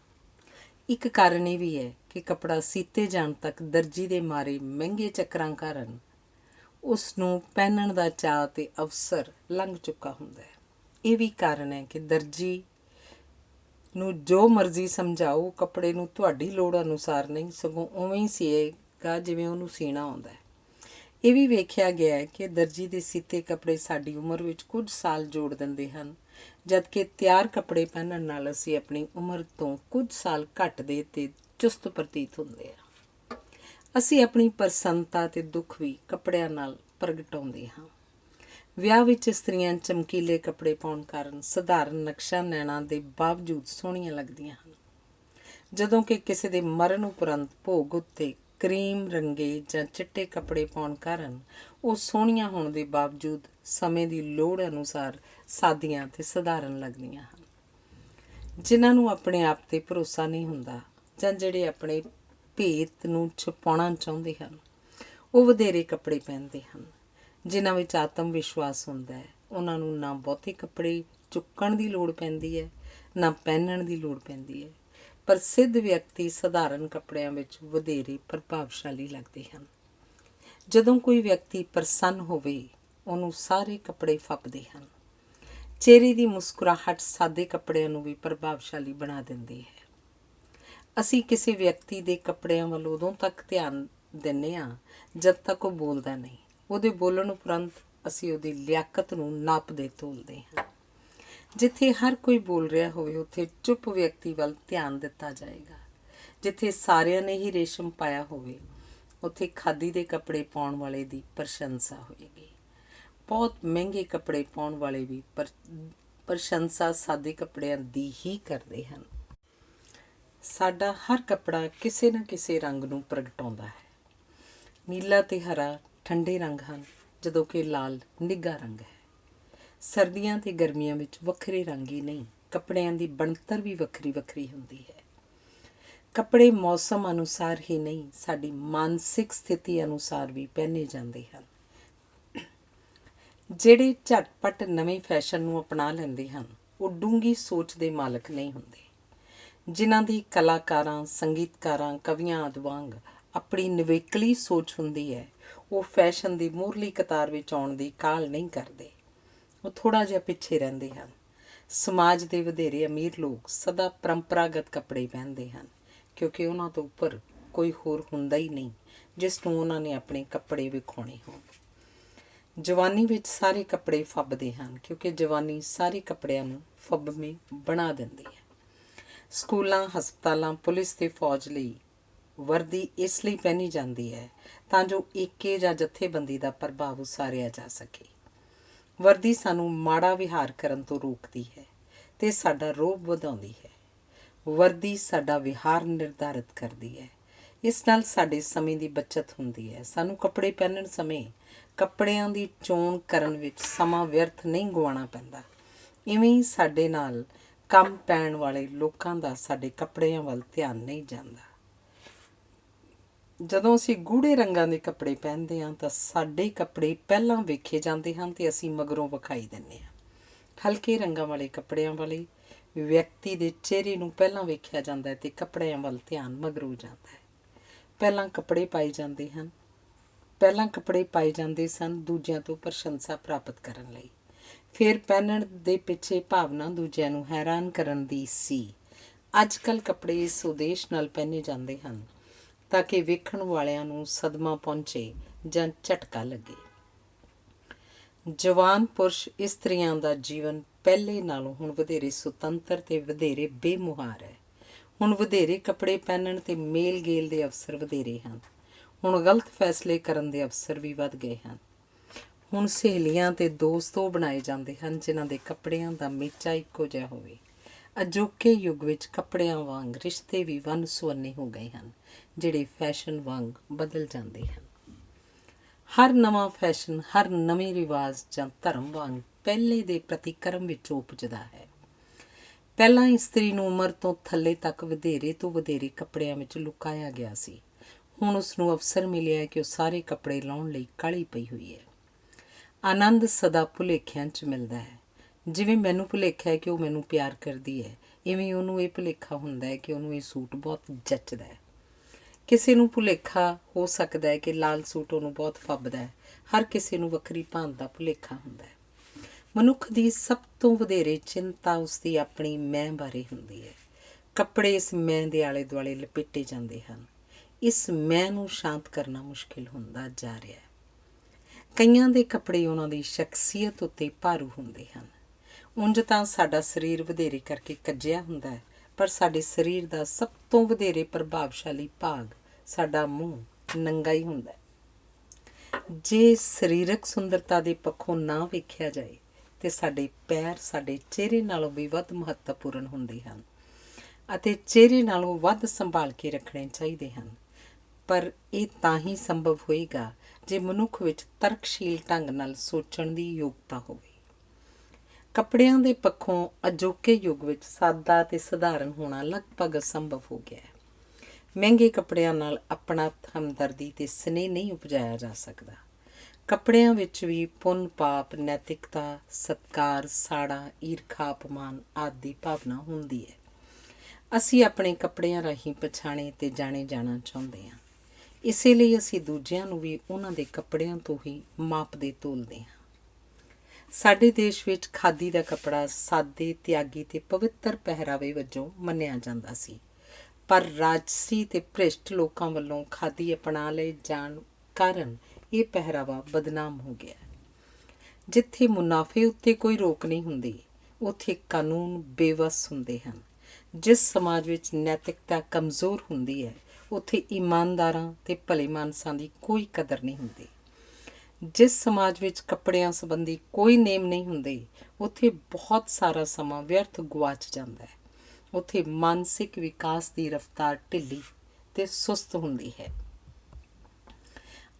ਇੱਕ ਕਾਰਨ ਇਹ ਵੀ ਹੈ ਕਿ ਕੱਪੜਾ ਸੀਤੇ ਜਾਣ ਤੱਕ ਦਰਜੀ ਦੇ ਮਾਰੇ ਮਹਿੰਗੇ ਚੱਕਰਾਂ ਕਾਰਨ ਉਸ ਨੂੰ ਪਹਿਨਣ ਦਾ ਚਾਅ ਅਤੇ ਅਵਸਰ ਲੰਘ ਚੁੱਕਾ ਹੁੰਦਾ ਹੈ। ਇਹ ਵੀ ਕਾਰਨ ਹੈ ਕਿ ਦਰਜੀ ਨੂੰ ਜੋ ਮਰਜ਼ੀ ਸਮਝਾਓ, ਕੱਪੜੇ ਨੂੰ ਤੁਹਾਡੀ ਲੋੜ ਅਨੁਸਾਰ ਨਹੀਂ ਸਗੋਂ ਉਵੇਂ ਹੀ ਸੀਏਗਾ ਜਿਵੇਂ ਉਹਨੂੰ ਸੀਣਾ ਆਉਂਦਾ ਹੈ। ਇਹ ਵੀ ਵੇਖਿਆ ਗਿਆ ਹੈ ਕਿ ਦਰਜੀ ਦੇ ਸੀਤੇ ਕੱਪੜੇ ਸਾਡੀ ਉਮਰ ਵਿੱਚ ਕੁਝ ਸਾਲ ਜੋੜ ਦਿੰਦੇ ਹਨ, ਜਦਕਿ ਤਿਆਰ ਕੱਪੜੇ ਪਹਿਨਣ ਨਾਲ ਅਸੀਂ ਆਪਣੀ ਉਮਰ ਤੋਂ ਕੁਝ ਸਾਲ ਘੱਟ ਦੇ ਅਤੇ ਚੁਸਤ ਪ੍ਰਤੀਤ ਹੁੰਦੇ ਹਾਂ। ਅਸੀਂ ਆਪਣੀ ਪ੍ਰਸੰਨਤਾ ਅਤੇ ਦੁੱਖ ਵੀ ਕੱਪੜਿਆਂ ਨਾਲ ਪ੍ਰਗਟਾਉਂਦੇ ਹਾਂ। ਵਿਆਹ ਵਿੱਚ ਇਸਤਰੀਆਂ ਚਮਕੀਲੇ ਕੱਪੜੇ ਪਾਉਣ ਕਾਰਨ ਸਧਾਰਨ ਨਕਸ਼ਾ ਨੈਣਾ ਦੇ ਬਾਵਜੂਦ ਸੋਹਣੀਆਂ ਲੱਗਦੀਆਂ ਹਨ, ਜਦੋਂ ਕਿ ਕਿਸੇ ਦੇ ਮਰਨ ਉਪਰੰਤ ਭੋਗ ਉੱਤੇ ਕਰੀਮ ਰੰਗੇ ਜਾਂ ਚਿੱਟੇ ਕੱਪੜੇ ਪਾਉਣ ਕਾਰਨ ਉਹ ਸੋਹਣੀਆਂ ਹੋਣ ਦੇ ਬਾਵਜੂਦ ਸਮੇਂ ਦੀ ਲੋੜ ਅਨੁਸਾਰ ਸਾਦੀਆਂ ਅਤੇ ਸਧਾਰਨ ਲੱਗਦੀਆਂ ਹਨ। ਜਿਨ੍ਹਾਂ ਨੂੰ ਆਪਣੇ ਆਪ 'ਤੇ ਭਰੋਸਾ ਨਹੀਂ ਹੁੰਦਾ ਜਾਂ ਜਿਹੜੇ ਆਪਣੇ ਭੇਤ ਨੂੰ ਛੁਪਾਉਣਾ ਚਾਹੁੰਦੇ ਹਨ, ਉਹ ਵਧੇਰੇ ਕੱਪੜੇ ਪਹਿਨਦੇ ਹਨ। ਜਿਨ੍ਹਾਂ ਵਿੱਚ ਆਤਮ ਵਿਸ਼ਵਾਸ ਹੁੰਦਾ ਹੈ ਉਹਨਾਂ ਨੂੰ ਨਾ ਬਹੁਤੇ ਕੱਪੜੇ ਚੁੱਕਣ ਦੀ ਲੋੜ ਪੈਂਦੀ ਹੈ, ਨਾ ਪਹਿਨਣ ਦੀ ਲੋੜ ਪੈਂਦੀ ਹੈ। ਪ੍ਰਸਿੱਧ ਵਿਅਕਤੀ ਸਧਾਰਨ ਕੱਪੜਿਆਂ ਵਿੱਚ ਵਧੇਰੇ ਪ੍ਰਭਾਵਸ਼ਾਲੀ ਲੱਗਦੇ ਹਨ। ਜਦੋਂ ਕੋਈ ਵਿਅਕਤੀ ਪ੍ਰਸੰਨ ਹੋਵੇ ਉਹਨੂੰ ਸਾਰੇ ਕੱਪੜੇ ਫੱਬਦੇ ਹਨ। ਚਿਹਰੇ ਦੀ ਮੁਸਕਰਾਹਟ ਸਾਦੇ ਕੱਪੜਿਆਂ ਨੂੰ ਵੀ ਪ੍ਰਭਾਵਸ਼ਾਲੀ ਬਣਾ ਦਿੰਦੀ ਹੈ। ਅਸੀਂ ਕਿਸੇ ਵਿਅਕਤੀ ਦੇ ਕੱਪੜਿਆਂ ਵੱਲ ਉਦੋਂ ਤੱਕ ਧਿਆਨ ਦਿੰਦੇ ਹਾਂ ਜਦ ਤੱਕ ਉਹ ਬੋਲਦਾ ਨਹੀਂ। ਉਹਦੇ ਬੋਲਣ ਉਪਰੰਤ ਅਸੀਂ ਉਹਦੀ ਲਿਆਕਤ ਨੂੰ ਨਾਪਦੇ ਤੋਲਦੇ ਹਾਂ। ਜਿੱਥੇ ਹਰ ਕੋਈ ਬੋਲ ਰਿਹਾ ਹੋਵੇ ਉੱਥੇ ਚੁੱਪ ਵਿਅਕਤੀ ਵੱਲ ਧਿਆਨ ਦਿੱਤਾ ਜਾਏਗਾ। ਜਿੱਥੇ ਸਾਰਿਆਂ ਨੇ ਹੀ ਰੇਸ਼ਮ ਪਾਇਆ ਹੋਵੇ ਉੱਥੇ ਖਾਦੀ ਦੇ ਕੱਪੜੇ ਪਾਉਣ ਵਾਲੇ ਦੀ ਪ੍ਰਸ਼ੰਸਾ ਹੋਏਗੀ। ਬਹੁਤ ਮਹਿੰਗੇ ਕੱਪੜੇ ਪਾਉਣ ਵਾਲੇ ਵੀ ਪ੍ਰਸ਼ੰਸਾ ਸਾਦੇ ਕੱਪੜਿਆਂ ਦੀ ਹੀ ਕਰਦੇ ਹਨ। ਸਾਡਾ ਹਰ ਕੱਪੜਾ ਕਿਸੇ ਨਾ ਕਿਸੇ ਰੰਗ ਨੂੰ ਪ੍ਰਗਟਾਉਂਦਾ ਹੈ। ਨੀਲਾ ਅਤੇ ਹਰਾ ਠੰਡੇ ਰੰਗ ਹਨ, ਜਦੋਂ ਕਿ ਲਾਲ ਨਿੱਘਾ ਰੰਗ ਹੈ। ਸਰਦੀਆਂ ਤੇ ਗਰਮੀਆਂ ਵਿੱਚ ਵੱਖਰੇ ਰੰਗ ਹੀ ਨਹੀਂ, ਕੱਪੜਿਆਂ ਦੀ ਬਣਤਰ ਵੀ ਵੱਖਰੀ ਵੱਖਰੀ ਹੁੰਦੀ ਹੈ। ਕੱਪੜੇ ਮੌਸਮ ਅਨੁਸਾਰ ਹੀ ਨਹੀਂ, ਸਾਡੀ ਮਾਨਸਿਕ ਸਥਿਤੀ ਅਨੁਸਾਰ ਵੀ ਪਹਿਨੇ ਜਾਂਦੇ ਹਨ। ਜਿਹੜੇ ਝਟਪਟ ਨਵੇਂ ਫੈਸ਼ਨ ਨੂੰ ਅਪਣਾ ਲੈਂਦੇ ਹਨ, ਉਹ ਡੂੰਘੀ ਸੋਚ ਦੇ ਮਾਲਕ ਨਹੀਂ ਹੁੰਦੇ। ਜਿਨ੍ਹਾਂ ਦੀ ਕਲਾਕਾਰਾਂ, ਸੰਗੀਤਕਾਰਾਂ, ਕਵੀਆਂ ਆਦਿ ਵਾਂਗ ਆਪਣੀ ਨਿਵੇਕਲੀ ਸੋਚ ਹੁੰਦੀ ਹੈ, ਉਹ ਫੈਸ਼ਨ ਦੀ ਮੂਹਰਲੀ ਕਤਾਰ ਵਿੱਚ ਆਉਣ ਦੀ ਕਾਹਲ ਨਹੀਂ ਕਰਦੇ। ਉਹ ਥੋੜ੍ਹਾ ਜਿਹਾ ਪਿੱਛੇ ਰਹਿੰਦੇ ਹਨ। ਸਮਾਜ ਦੇ ਵਧੇਰੇ ਅਮੀਰ ਲੋਕ ਸਦਾ ਪਰੰਪਰਾਗਤ ਕੱਪੜੇ ਪਹਿਨਦੇ ਹਨ, ਕਿਉਂਕਿ ਉਹਨਾਂ ਤੋਂ ਉੱਪਰ ਕੋਈ ਹੋਰ ਹੁੰਦਾ ਹੀ ਨਹੀਂ ਜਿਸ ਨੂੰ ਉਹਨਾਂ ਨੇ ਆਪਣੇ ਕੱਪੜੇ ਵਿਖਾਉਣੇ ਹੋਣ। ਜਵਾਨੀ ਵਿੱਚ ਸਾਰੇ ਕੱਪੜੇ ਫੱਬਦੇ ਹਨ, ਕਿਉਂਕਿ ਜਵਾਨੀ ਸਾਰੇ ਕੱਪੜਿਆਂ ਨੂੰ ਫੱਬਵੇਂ ਬਣਾ ਦਿੰਦੀ ਹੈ। ਸਕੂਲਾਂ, ਹਸਪਤਾਲਾਂ, ਪੁਲਿਸ ਤੇ ਫੌਜ ਲਈ ਵਰਦੀ ਇਸ ਲਈ ਪਹਿਨੀ ਜਾਂਦੀ ਹੈ ਤਾਂ ਜੋ ਏਕੇ ਜਾਂ ਜਥੇਬੰਦੀ ਦਾ ਪ੍ਰਭਾਵ ਉਸਾਰਿਆ ਜਾ ਸਕੇ। ਵਰਦੀ ਸਾਨੂੰ ਮਾੜਾ ਵਿਹਾਰ ਕਰਨ ਤੋਂ ਰੋਕਦੀ ਹੈ ਤੇ ਸਾਡਾ ਰੋਹਬ ਵਧਾਉਂਦੀ ਹੈ। ਵਰਦੀ ਸਾਡਾ ਵਿਹਾਰ ਨਿਰਧਾਰਿਤ ਕਰਦੀ ਹੈ। ਇਸ ਨਾਲ ਸਾਡੇ ਸਮੇਂ ਦੀ ਬੱਚਤ ਹੁੰਦੀ ਹੈ। ਸਾਨੂੰ ਕੱਪੜੇ ਪਹਿਨਣ ਸਮੇਂ ਕੱਪੜਿਆਂ ਦੀ ਚੋਣ ਕਰਨ ਵਿੱਚ ਸਮਾਂ ਵਿਅਰਥ ਨਹੀਂ ਗੁਆਉਣਾ ਪੈਂਦਾ। ਇਵੇਂ ਹੀ ਸਾਡੇ ਨਾਲ ਕੰਮ ਪੈਣ ਵਾਲੇ ਲੋਕਾਂ ਦਾ ਸਾਡੇ ਕੱਪੜਿਆਂ ਵੱਲ ਧਿਆਨ ਨਹੀਂ ਜਾਂਦਾ। ਜਦੋਂ ਅਸੀਂ ਗੂੜ੍ਹੇ ਰੰਗਾਂ ਦੇ ਕੱਪੜੇ ਪਹਿਨਦੇ ਹਾਂ ਤਾਂ ਸਾਡੇ ਕੱਪੜੇ ਪਹਿਲਾਂ ਵੇਖੇ ਜਾਂਦੇ ਹਨ ਅਤੇ ਅਸੀਂ ਮਗਰੋਂ ਵਿਖਾਈ ਦਿੰਦੇ ਹਾਂ। ਹਲਕੇ ਰੰਗਾਂ ਵਾਲੇ ਕੱਪੜਿਆਂ ਵਾਲੇ ਵਿਅਕਤੀ ਦੇ ਚਿਹਰੇ ਨੂੰ ਪਹਿਲਾਂ ਵੇਖਿਆ ਜਾਂਦਾ ਹੈ ਅਤੇ ਕੱਪੜਿਆਂ ਵੱਲ ਧਿਆਨ ਮਗਰੋਂ ਜਾਂਦਾ ਹੈ। ਪਹਿਲਾਂ ਕੱਪੜੇ ਪਾਏ ਜਾਂਦੇ ਸਨ ਦੂਜਿਆਂ ਤੋਂ ਪ੍ਰਸ਼ੰਸਾ ਪ੍ਰਾਪਤ ਕਰਨ ਲਈ। ਫਿਰ ਪਹਿਨਣ ਦੇ ਪਿੱਛੇ ਭਾਵਨਾ ਦੂਜਿਆਂ ਨੂੰ ਹੈਰਾਨ ਕਰਨ ਦੀ ਸੀ। ਅੱਜ ਕੱਲ੍ਹ ਕੱਪੜੇ ਇਸ ਉਦੇਸ਼ ਨਾਲ ਪਹਿਨੇ ਜਾਂਦੇ ਹਨ ਤਾਂ ਕਿ ਵੇਖਣ ਵਾਲਿਆਂ ਨੂੰ ਸਦਮਾ ਪਹੁੰਚੇ ਜਾਂ ਝਟਕਾ ਲੱਗੇ। ਜਵਾਨ ਪੁਰਸ਼ ਇਸਤਰੀਆਂ ਦਾ ਜੀਵਨ ਪਹਿਲੇ ਨਾਲੋਂ ਹੁਣ ਵਧੇਰੇ ਸੁਤੰਤਰ ਅਤੇ ਵਧੇਰੇ ਬੇਮੁਹਾਰ ਹੈ। ਹੁਣ ਵਧੇਰੇ ਕੱਪੜੇ ਪਹਿਨਣ ਅਤੇ ਮੇਲ ਗੇਲ ਦੇ ਅਵਸਰ ਵਧੇਰੇ ਹਨ। ਹੁਣ ਗਲਤ ਫੈਸਲੇ ਕਰਨ ਦੇ ਅਵਸਰ ਵੀ ਵੱਧ ਗਏ ਹਨ। ਹੁਣ ਸਹੇਲੀਆਂ ਅਤੇ ਦੋਸਤ ਉਹ ਬਣਾਏ ਜਾਂਦੇ ਹਨ ਜਿਨ੍ਹਾਂ ਦੇ ਕੱਪੜਿਆਂ ਦਾ ਮੇਚਾ ਇੱਕੋ ਜਿਹਾ ਹੋਵੇ। ਅਜੋਕੇ ਯੁੱਗ ਵਿੱਚ ਕੱਪੜਿਆਂ ਵਾਂਗ ਰਿਸ਼ਤੇ ਵੀ ਵੰਨ ਸੁਵੰਨੇ ਹੋ ਗਏ ਹਨ, ਜਿਹੜੇ ਫੈਸ਼ਨ ਵਾਂਗ ਬਦਲ ਜਾਂਦੇ ਹਨ। ਹਰ ਨਵਾਂ ਫੈਸ਼ਨ ਹਰ ਨਵੇਂ ਰਿਵਾਜ਼ ਜਾਂ ਧਰਮ ਵਾਂਗ ਪਹਿਲੇ ਦੇ ਪ੍ਰਤੀਕਰਮ ਵਿੱਚੋਂ ਉਪਜਦਾ ਹੈ। ਪਹਿਲਾਂ ਇਸਤਰੀ ਨੂੰ ਉਮਰ ਤੋਂ ਥੱਲੇ ਤੱਕ ਵਧੇਰੇ ਤੋਂ ਵਧੇਰੇ ਕੱਪੜਿਆਂ ਵਿੱਚ ਲੁਕਾਇਆ ਗਿਆ ਸੀ। ਹੁਣ ਉਸ ਨੂੰ ਅਵਸਰ ਮਿਲਿਆ ਕਿ ਉਹ ਸਾਰੇ ਕੱਪੜੇ ਲਾਉਣ ਲਈ ਕਾਹਲੀ ਪਈ ਹੋਈ ਹੈ। ਆਨੰਦ ਸਦਾ ਭੁਲੇਖਿਆਂ 'ਚ ਮਿਲਦਾ ਹੈ। ਜਿਵੇਂ ਮੈਨੂੰ ਭੁਲੇਖਾ ਹੈ ਕਿ ਉਹ ਮੈਨੂੰ ਪਿਆਰ ਕਰਦੀ ਹੈ, ਇਵੇਂ ਉਹਨੂੰ ਇਹ ਭੁਲੇਖਾ ਹੁੰਦਾ ਹੈ ਕਿ ਉਹਨੂੰ ਇਹ ਸੂਟ ਬਹੁਤ ਜੱਚਦਾ ਹੈ। ਕਿਸੇ ਨੂੰ ਭੁਲੇਖਾ ਹੋ ਸਕਦਾ ਹੈ ਕਿ ਲਾਲ ਸੂਟ ਉਹਨੂੰ ਬਹੁਤ ਫੱਬਦਾ ਹੈ। ਹਰ ਕਿਸੇ ਨੂੰ ਵੱਖਰੀ ਭਾਂਤ ਦਾ ਭੁਲੇਖਾ ਹੁੰਦਾ ਹੈ। ਮਨੁੱਖ ਦੀ ਸਭ ਤੋਂ ਵਧੇਰੇ ਚਿੰਤਾ ਉਸਦੀ ਆਪਣੀ ਮੈਂ ਬਾਰੇ ਹੁੰਦੀ ਹੈ। ਕੱਪੜੇ ਇਸ ਮੈਂ ਦੇ ਆਲੇ ਦੁਆਲੇ ਲਪੇਟੇ ਜਾਂਦੇ ਹਨ। ਇਸ ਮੈਂ ਨੂੰ ਸ਼ਾਂਤ ਕਰਨਾ ਮੁਸ਼ਕਿਲ ਹੁੰਦਾ ਜਾ ਰਿਹਾ ਹੈ। ਕਈਆਂ ਦੇ ਕੱਪੜੇ ਉਹਨਾਂ ਦੀ ਸ਼ਖਸੀਅਤ ਉੱਤੇ ਭਾਰੂ ਹੁੰਦੇ ਹਨ। ਉਂਝ ਤਾਂ ਸਾਡਾ ਸਰੀਰ ਵਧੇਰੇ ਕਰਕੇ ਕੱਜਿਆ ਹੁੰਦਾ ਹੈ, ਪਰ ਸਾਡੇ ਸਰੀਰ ਦਾ ਸਭ ਤੋਂ ਵਧੇਰੇ ਪ੍ਰਭਾਵਸ਼ਾਲੀ ਭਾਗ ਸਾਡਾ ਮੂੰਹ ਨੰਗਾ ਹੀ ਹੁੰਦਾ ਹੈ। ਜੇ ਸਰੀਰਕ ਸੁੰਦਰਤਾ ਦੇ ਪੱਖੋਂ ਨਾ ਵੇਖਿਆ ਜਾਏ ਤੇ ਸਾਡੇ ਪੈਰ ਸਾਡੇ ਚਿਹਰੇ ਨਾਲੋਂ ਵੀ ਵੱਧ ਮਹੱਤਵਪੂਰਨ ਹੁੰਦੇ ਹਨ ਅਤੇ ਚਿਹਰੇ ਨਾਲੋਂ ਵੱਧ ਸੰਭਾਲ ਕੇ ਰੱਖਣੇ ਚਾਹੀਦੇ ਹਨ। ਪਰ ਇਹ ਤਾਂ ਹੀ ਸੰਭਵ ਹੋਏਗਾ ਜੇ ਮਨੁੱਖ ਵਿੱਚ ਤਰਕਸ਼ੀਲ ਢੰਗ ਨਾਲ ਸੋਚਣ ਦੀ ਯੋਗਤਾ ਹੋਵੇ। ਕੱਪੜਿਆਂ ਦੇ ਪੱਖੋਂ ਅਜੋਕੇ ਯੁੱਗ ਵਿੱਚ ਸਾਦਾ ਅਤੇ ਸਧਾਰਨ ਹੋਣਾ ਲਗਭਗ ਅਸੰਭਵ ਹੋ ਗਿਆ ਹੈ। ਮਹਿੰਗੇ ਕੱਪੜਿਆਂ ਨਾਲ ਆਪਣਾ ਹਮਦਰਦੀ ਅਤੇ ਸਨੇਹ ਨਹੀਂ ਉਪਜਾਇਆ ਜਾ ਸਕਦਾ। ਕੱਪੜਿਆਂ ਵਿੱਚ ਵੀ ਪੁੰਨ ਪਾਪ, ਨੈਤਿਕਤਾ, ਸਤਿਕਾਰ, ਸਾੜਾ, ਈਰਖਾ, ਅਪਮਾਨ ਆਦਿ ਦੀ ਭਾਵਨਾ ਹੁੰਦੀ ਹੈ। ਅਸੀਂ ਆਪਣੇ ਕੱਪੜਿਆਂ ਰਾਹੀਂ ਪਛਾਣੇ ਅਤੇ ਜਾਣੇ ਜਾਣਾ ਚਾਹੁੰਦੇ ਹਾਂ। ਇਸੇ ਲਈ ਅਸੀਂ ਦੂਜਿਆਂ ਨੂੰ ਵੀ ਉਹਨਾਂ ਦੇ ਕੱਪੜਿਆਂ ਤੋਂ ਹੀ ਮਾਪਦੇ ਤੋਲਦੇ ਹਾਂ। ਸਾਡੇ ਦੇਸ਼ ਵਿੱਚ ਖਾਦੀ ਦਾ ਕੱਪੜਾ ਸਾਦੇ, ਤਿਆਗੀ ਅਤੇ ਪਵਿੱਤਰ ਪਹਿਰਾਵੇ ਵਜੋਂ ਮੰਨਿਆ ਜਾਂਦਾ ਸੀ, ਪਰ ਰਾਜਸੀ ਅਤੇ ਭ੍ਰਿਸ਼ਟ ਲੋਕਾਂ ਵੱਲੋਂ ਖਾਦੀ ਅਪਣਾ ਲਏ ਜਾਣ ਕਾਰਨ ਇਹ ਪਹਿਰਾਵਾ ਬਦਨਾਮ ਹੋ ਗਿਆ। ਜਿੱਥੇ ਮੁਨਾਫੇ ਉੱਤੇ ਕੋਈ ਰੋਕ ਨਹੀਂ ਹੁੰਦੀ, ਉੱਥੇ ਕਾਨੂੰਨ ਬੇਵੱਸ ਹੁੰਦੇ ਹਨ। ਜਿਸ ਸਮਾਜ ਵਿੱਚ ਨੈਤਿਕਤਾ ਕਮਜ਼ੋਰ ਹੁੰਦੀ ਹੈ, ਉੱਥੇ ਇਮਾਨਦਾਰਾਂ ਅਤੇ ਭਲੇ ਮਾਨਸਾਂ ਦੀ ਕੋਈ ਕਦਰ ਨਹੀਂ ਹੁੰਦੀ। ਜਿਸ ਸਮਾਜ ਵਿੱਚ ਕੱਪੜਿਆਂ ਸੰਬੰਧੀ ਕੋਈ ਨੇਮ ਨਹੀਂ ਹੁੰਦੇ, ਉੱਥੇ ਬਹੁਤ ਸਾਰਾ ਸਮਾਂ ਵਿਅਰਥ ਗੁਆਚ ਜਾਂਦਾ ਹੈ। ਉੱਥੇ ਮਾਨਸਿਕ ਵਿਕਾਸ ਦੀ ਰਫ਼ਤਾਰ ਢਿੱਲੀ ਅਤੇ ਸੁਸਤ ਹੁੰਦੀ ਹੈ।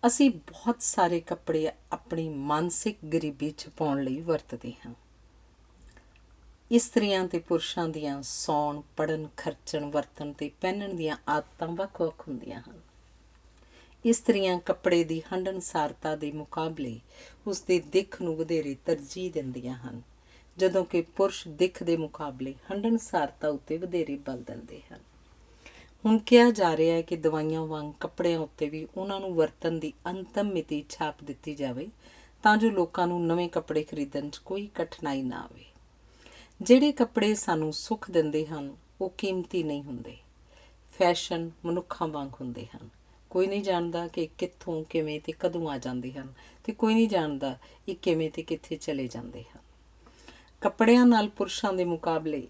ਅਸੀਂ ਬਹੁਤ ਸਾਰੇ ਕੱਪੜੇ ਆਪਣੀ ਮਾਨਸਿਕ ਗਰੀਬੀ ਛੁਪਾਉਣ ਲਈ ਵਰਤਦੇ ਹਾਂ। ਇਸਤਰੀਆਂ ਤੇ ਪੁਰਸ਼ਾਂ ਦੀਆਂ ਸੌਣ, ਪੜ੍ਹਨ, ਖਰਚਣ, ਵਰਤਣ ਤੇ ਪਹਿਨਣ ਦੀਆਂ ਆਦਤਾਂ ਵੱਖ-ਵੱਖ ਹੁੰਦੀਆਂ ਹਨ। ਇਸਤਰੀਆਂ ਕੱਪੜੇ ਦੀ ਹੰਢਣਸਾਰਤਾ ਦੇ ਮੁਕਾਬਲੇ ਉਸਦੀ ਦਿੱਖ ਨੂੰ ਵਧੇਰੇ ਤਰਜੀਹ ਦਿੰਦੀਆਂ ਹਨ, ਜਦੋਂ ਕਿ ਪੁਰਸ਼ ਦਿੱਖ ਦੇ ਮੁਕਾਬਲੇ ਹੰਢਣਸਾਰਤਾ ਉੱਤੇ ਵਧੇਰੇ ਬਲ ਦਿੰਦੇ ਹਨ। ਹੁਣ ਕਿਹਾ ਜਾ ਰਿਹਾ ਹੈ ਕਿ ਦਵਾਈਆਂ ਵਾਂਗ ਕੱਪੜਿਆਂ ਉੱਤੇ ਵੀ ਉਹਨਾਂ ਨੂੰ ਵਰਤਣ ਦੀ ਅੰਤਮ ਮਿਤੀ ਛਾਪ ਦਿੱਤੀ ਜਾਵੇ, ਤਾਂ ਜੋ ਲੋਕਾਂ ਨੂੰ ਨਵੇਂ ਕੱਪੜੇ ਖਰੀਦਣ 'ਚ ਕੋਈ ਕਠਿਨਾਈ ਨਾ ਆਵੇ। ਜਿਹੜੇ ਕੱਪੜੇ ਸਾਨੂੰ ਸੁੱਖ ਦਿੰਦੇ ਹਨ ਉਹ ਕੀਮਤੀ ਨਹੀਂ ਹੁੰਦੇ। ਫੈਸ਼ਨ ਮਨੁੱਖਾਂ ਵਾਂਗ ਹੁੰਦੇ ਹਨ। ਕੋਈ ਨਹੀਂ ਜਾਣਦਾ ਕਿ ਕਿੱਥੋਂ, ਕਿਵੇਂ ਤੇ ਕਦੋਂ ਆ ਜਾਂਦੇ ਹਨ, ਤੇ ਕੋਈ ਨਹੀਂ ਜਾਣਦਾ ਇਹ ਕਿਵੇਂ ਤੇ ਕਿੱਥੇ ਚਲੇ ਜਾਂਦੇ ਹਨ। ਕੱਪੜਿਆਂ ਨਾਲ ਪੁਰਸ਼ਾਂ ਦੇ ਮੁਕਾਬਲੇ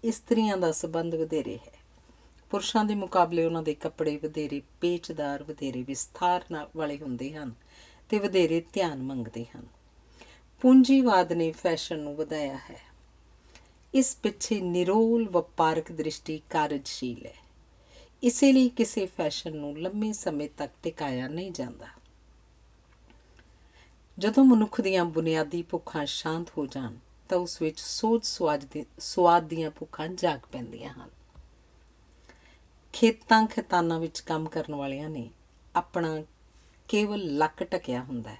ਇਸਤਰੀਆਂ ਦਾ ਸੰਬੰਧ ਵਧੇਰੇ ਹੈ। ਪੁਰਸ਼ਾਂ ਦੇ ਮੁਕਾਬਲੇ ਉਹਨਾਂ ਦੇ ਕੱਪੜੇ ਵਧੇਰੇ ਪੇਚਦਾਰ, ਵਧੇਰੇ ਵਿਸਥਾਰ ਵਾਲੇ ਹੁੰਦੇ ਹਨ ਤੇ ਵਧੇਰੇ ਧਿਆਨ ਮੰਗਦੇ ਹਨ। ਪੂੰਜੀਵਾਦ ਨੇ ਫੈਸ਼ਨ ਨੂੰ ਵਧਾਇਆ ਹੈ। ਇਸ ਪਿੱਛੇ ਨਿਰੋਲ ਵਪਾਰਕ ਦ੍ਰਿਸ਼ਟੀ ਕਾਰਜਸ਼ੀਲ ਹੈ। ਇਸੇ ਲਈ ਕਿਸੇ ਫੈਸ਼ਨ ਨੂੰ ਲੰਮੇ ਸਮੇਂ ਤੱਕ ਟਿਕਾਇਆ ਨਹੀਂ ਜਾਂਦਾ। ਜਦੋਂ ਮਨੁੱਖ ਦੀਆਂ ਬੁਨਿਆਦੀ ਭੁੱਖਾਂ ਸ਼ਾਂਤ ਹੋ ਜਾਣ ਤਾਂ ਉਸ ਵਿੱਚ ਸੋਝ ਸੁਆਦ ਦੀਆਂ ਭੁੱਖਾਂ ਜਾਗ ਪੈਂਦੀਆਂ ਹਨ। ਖੇਤਾਂ ਖਿਤਾਨਾਂ ਵਿੱਚ ਕੰਮ ਕਰਨ ਵਾਲਿਆਂ ਨੇ ਆਪਣਾ ਕੇਵਲ ਲੱਕ ਢਕਿਆ ਹੁੰਦਾ ਹੈ।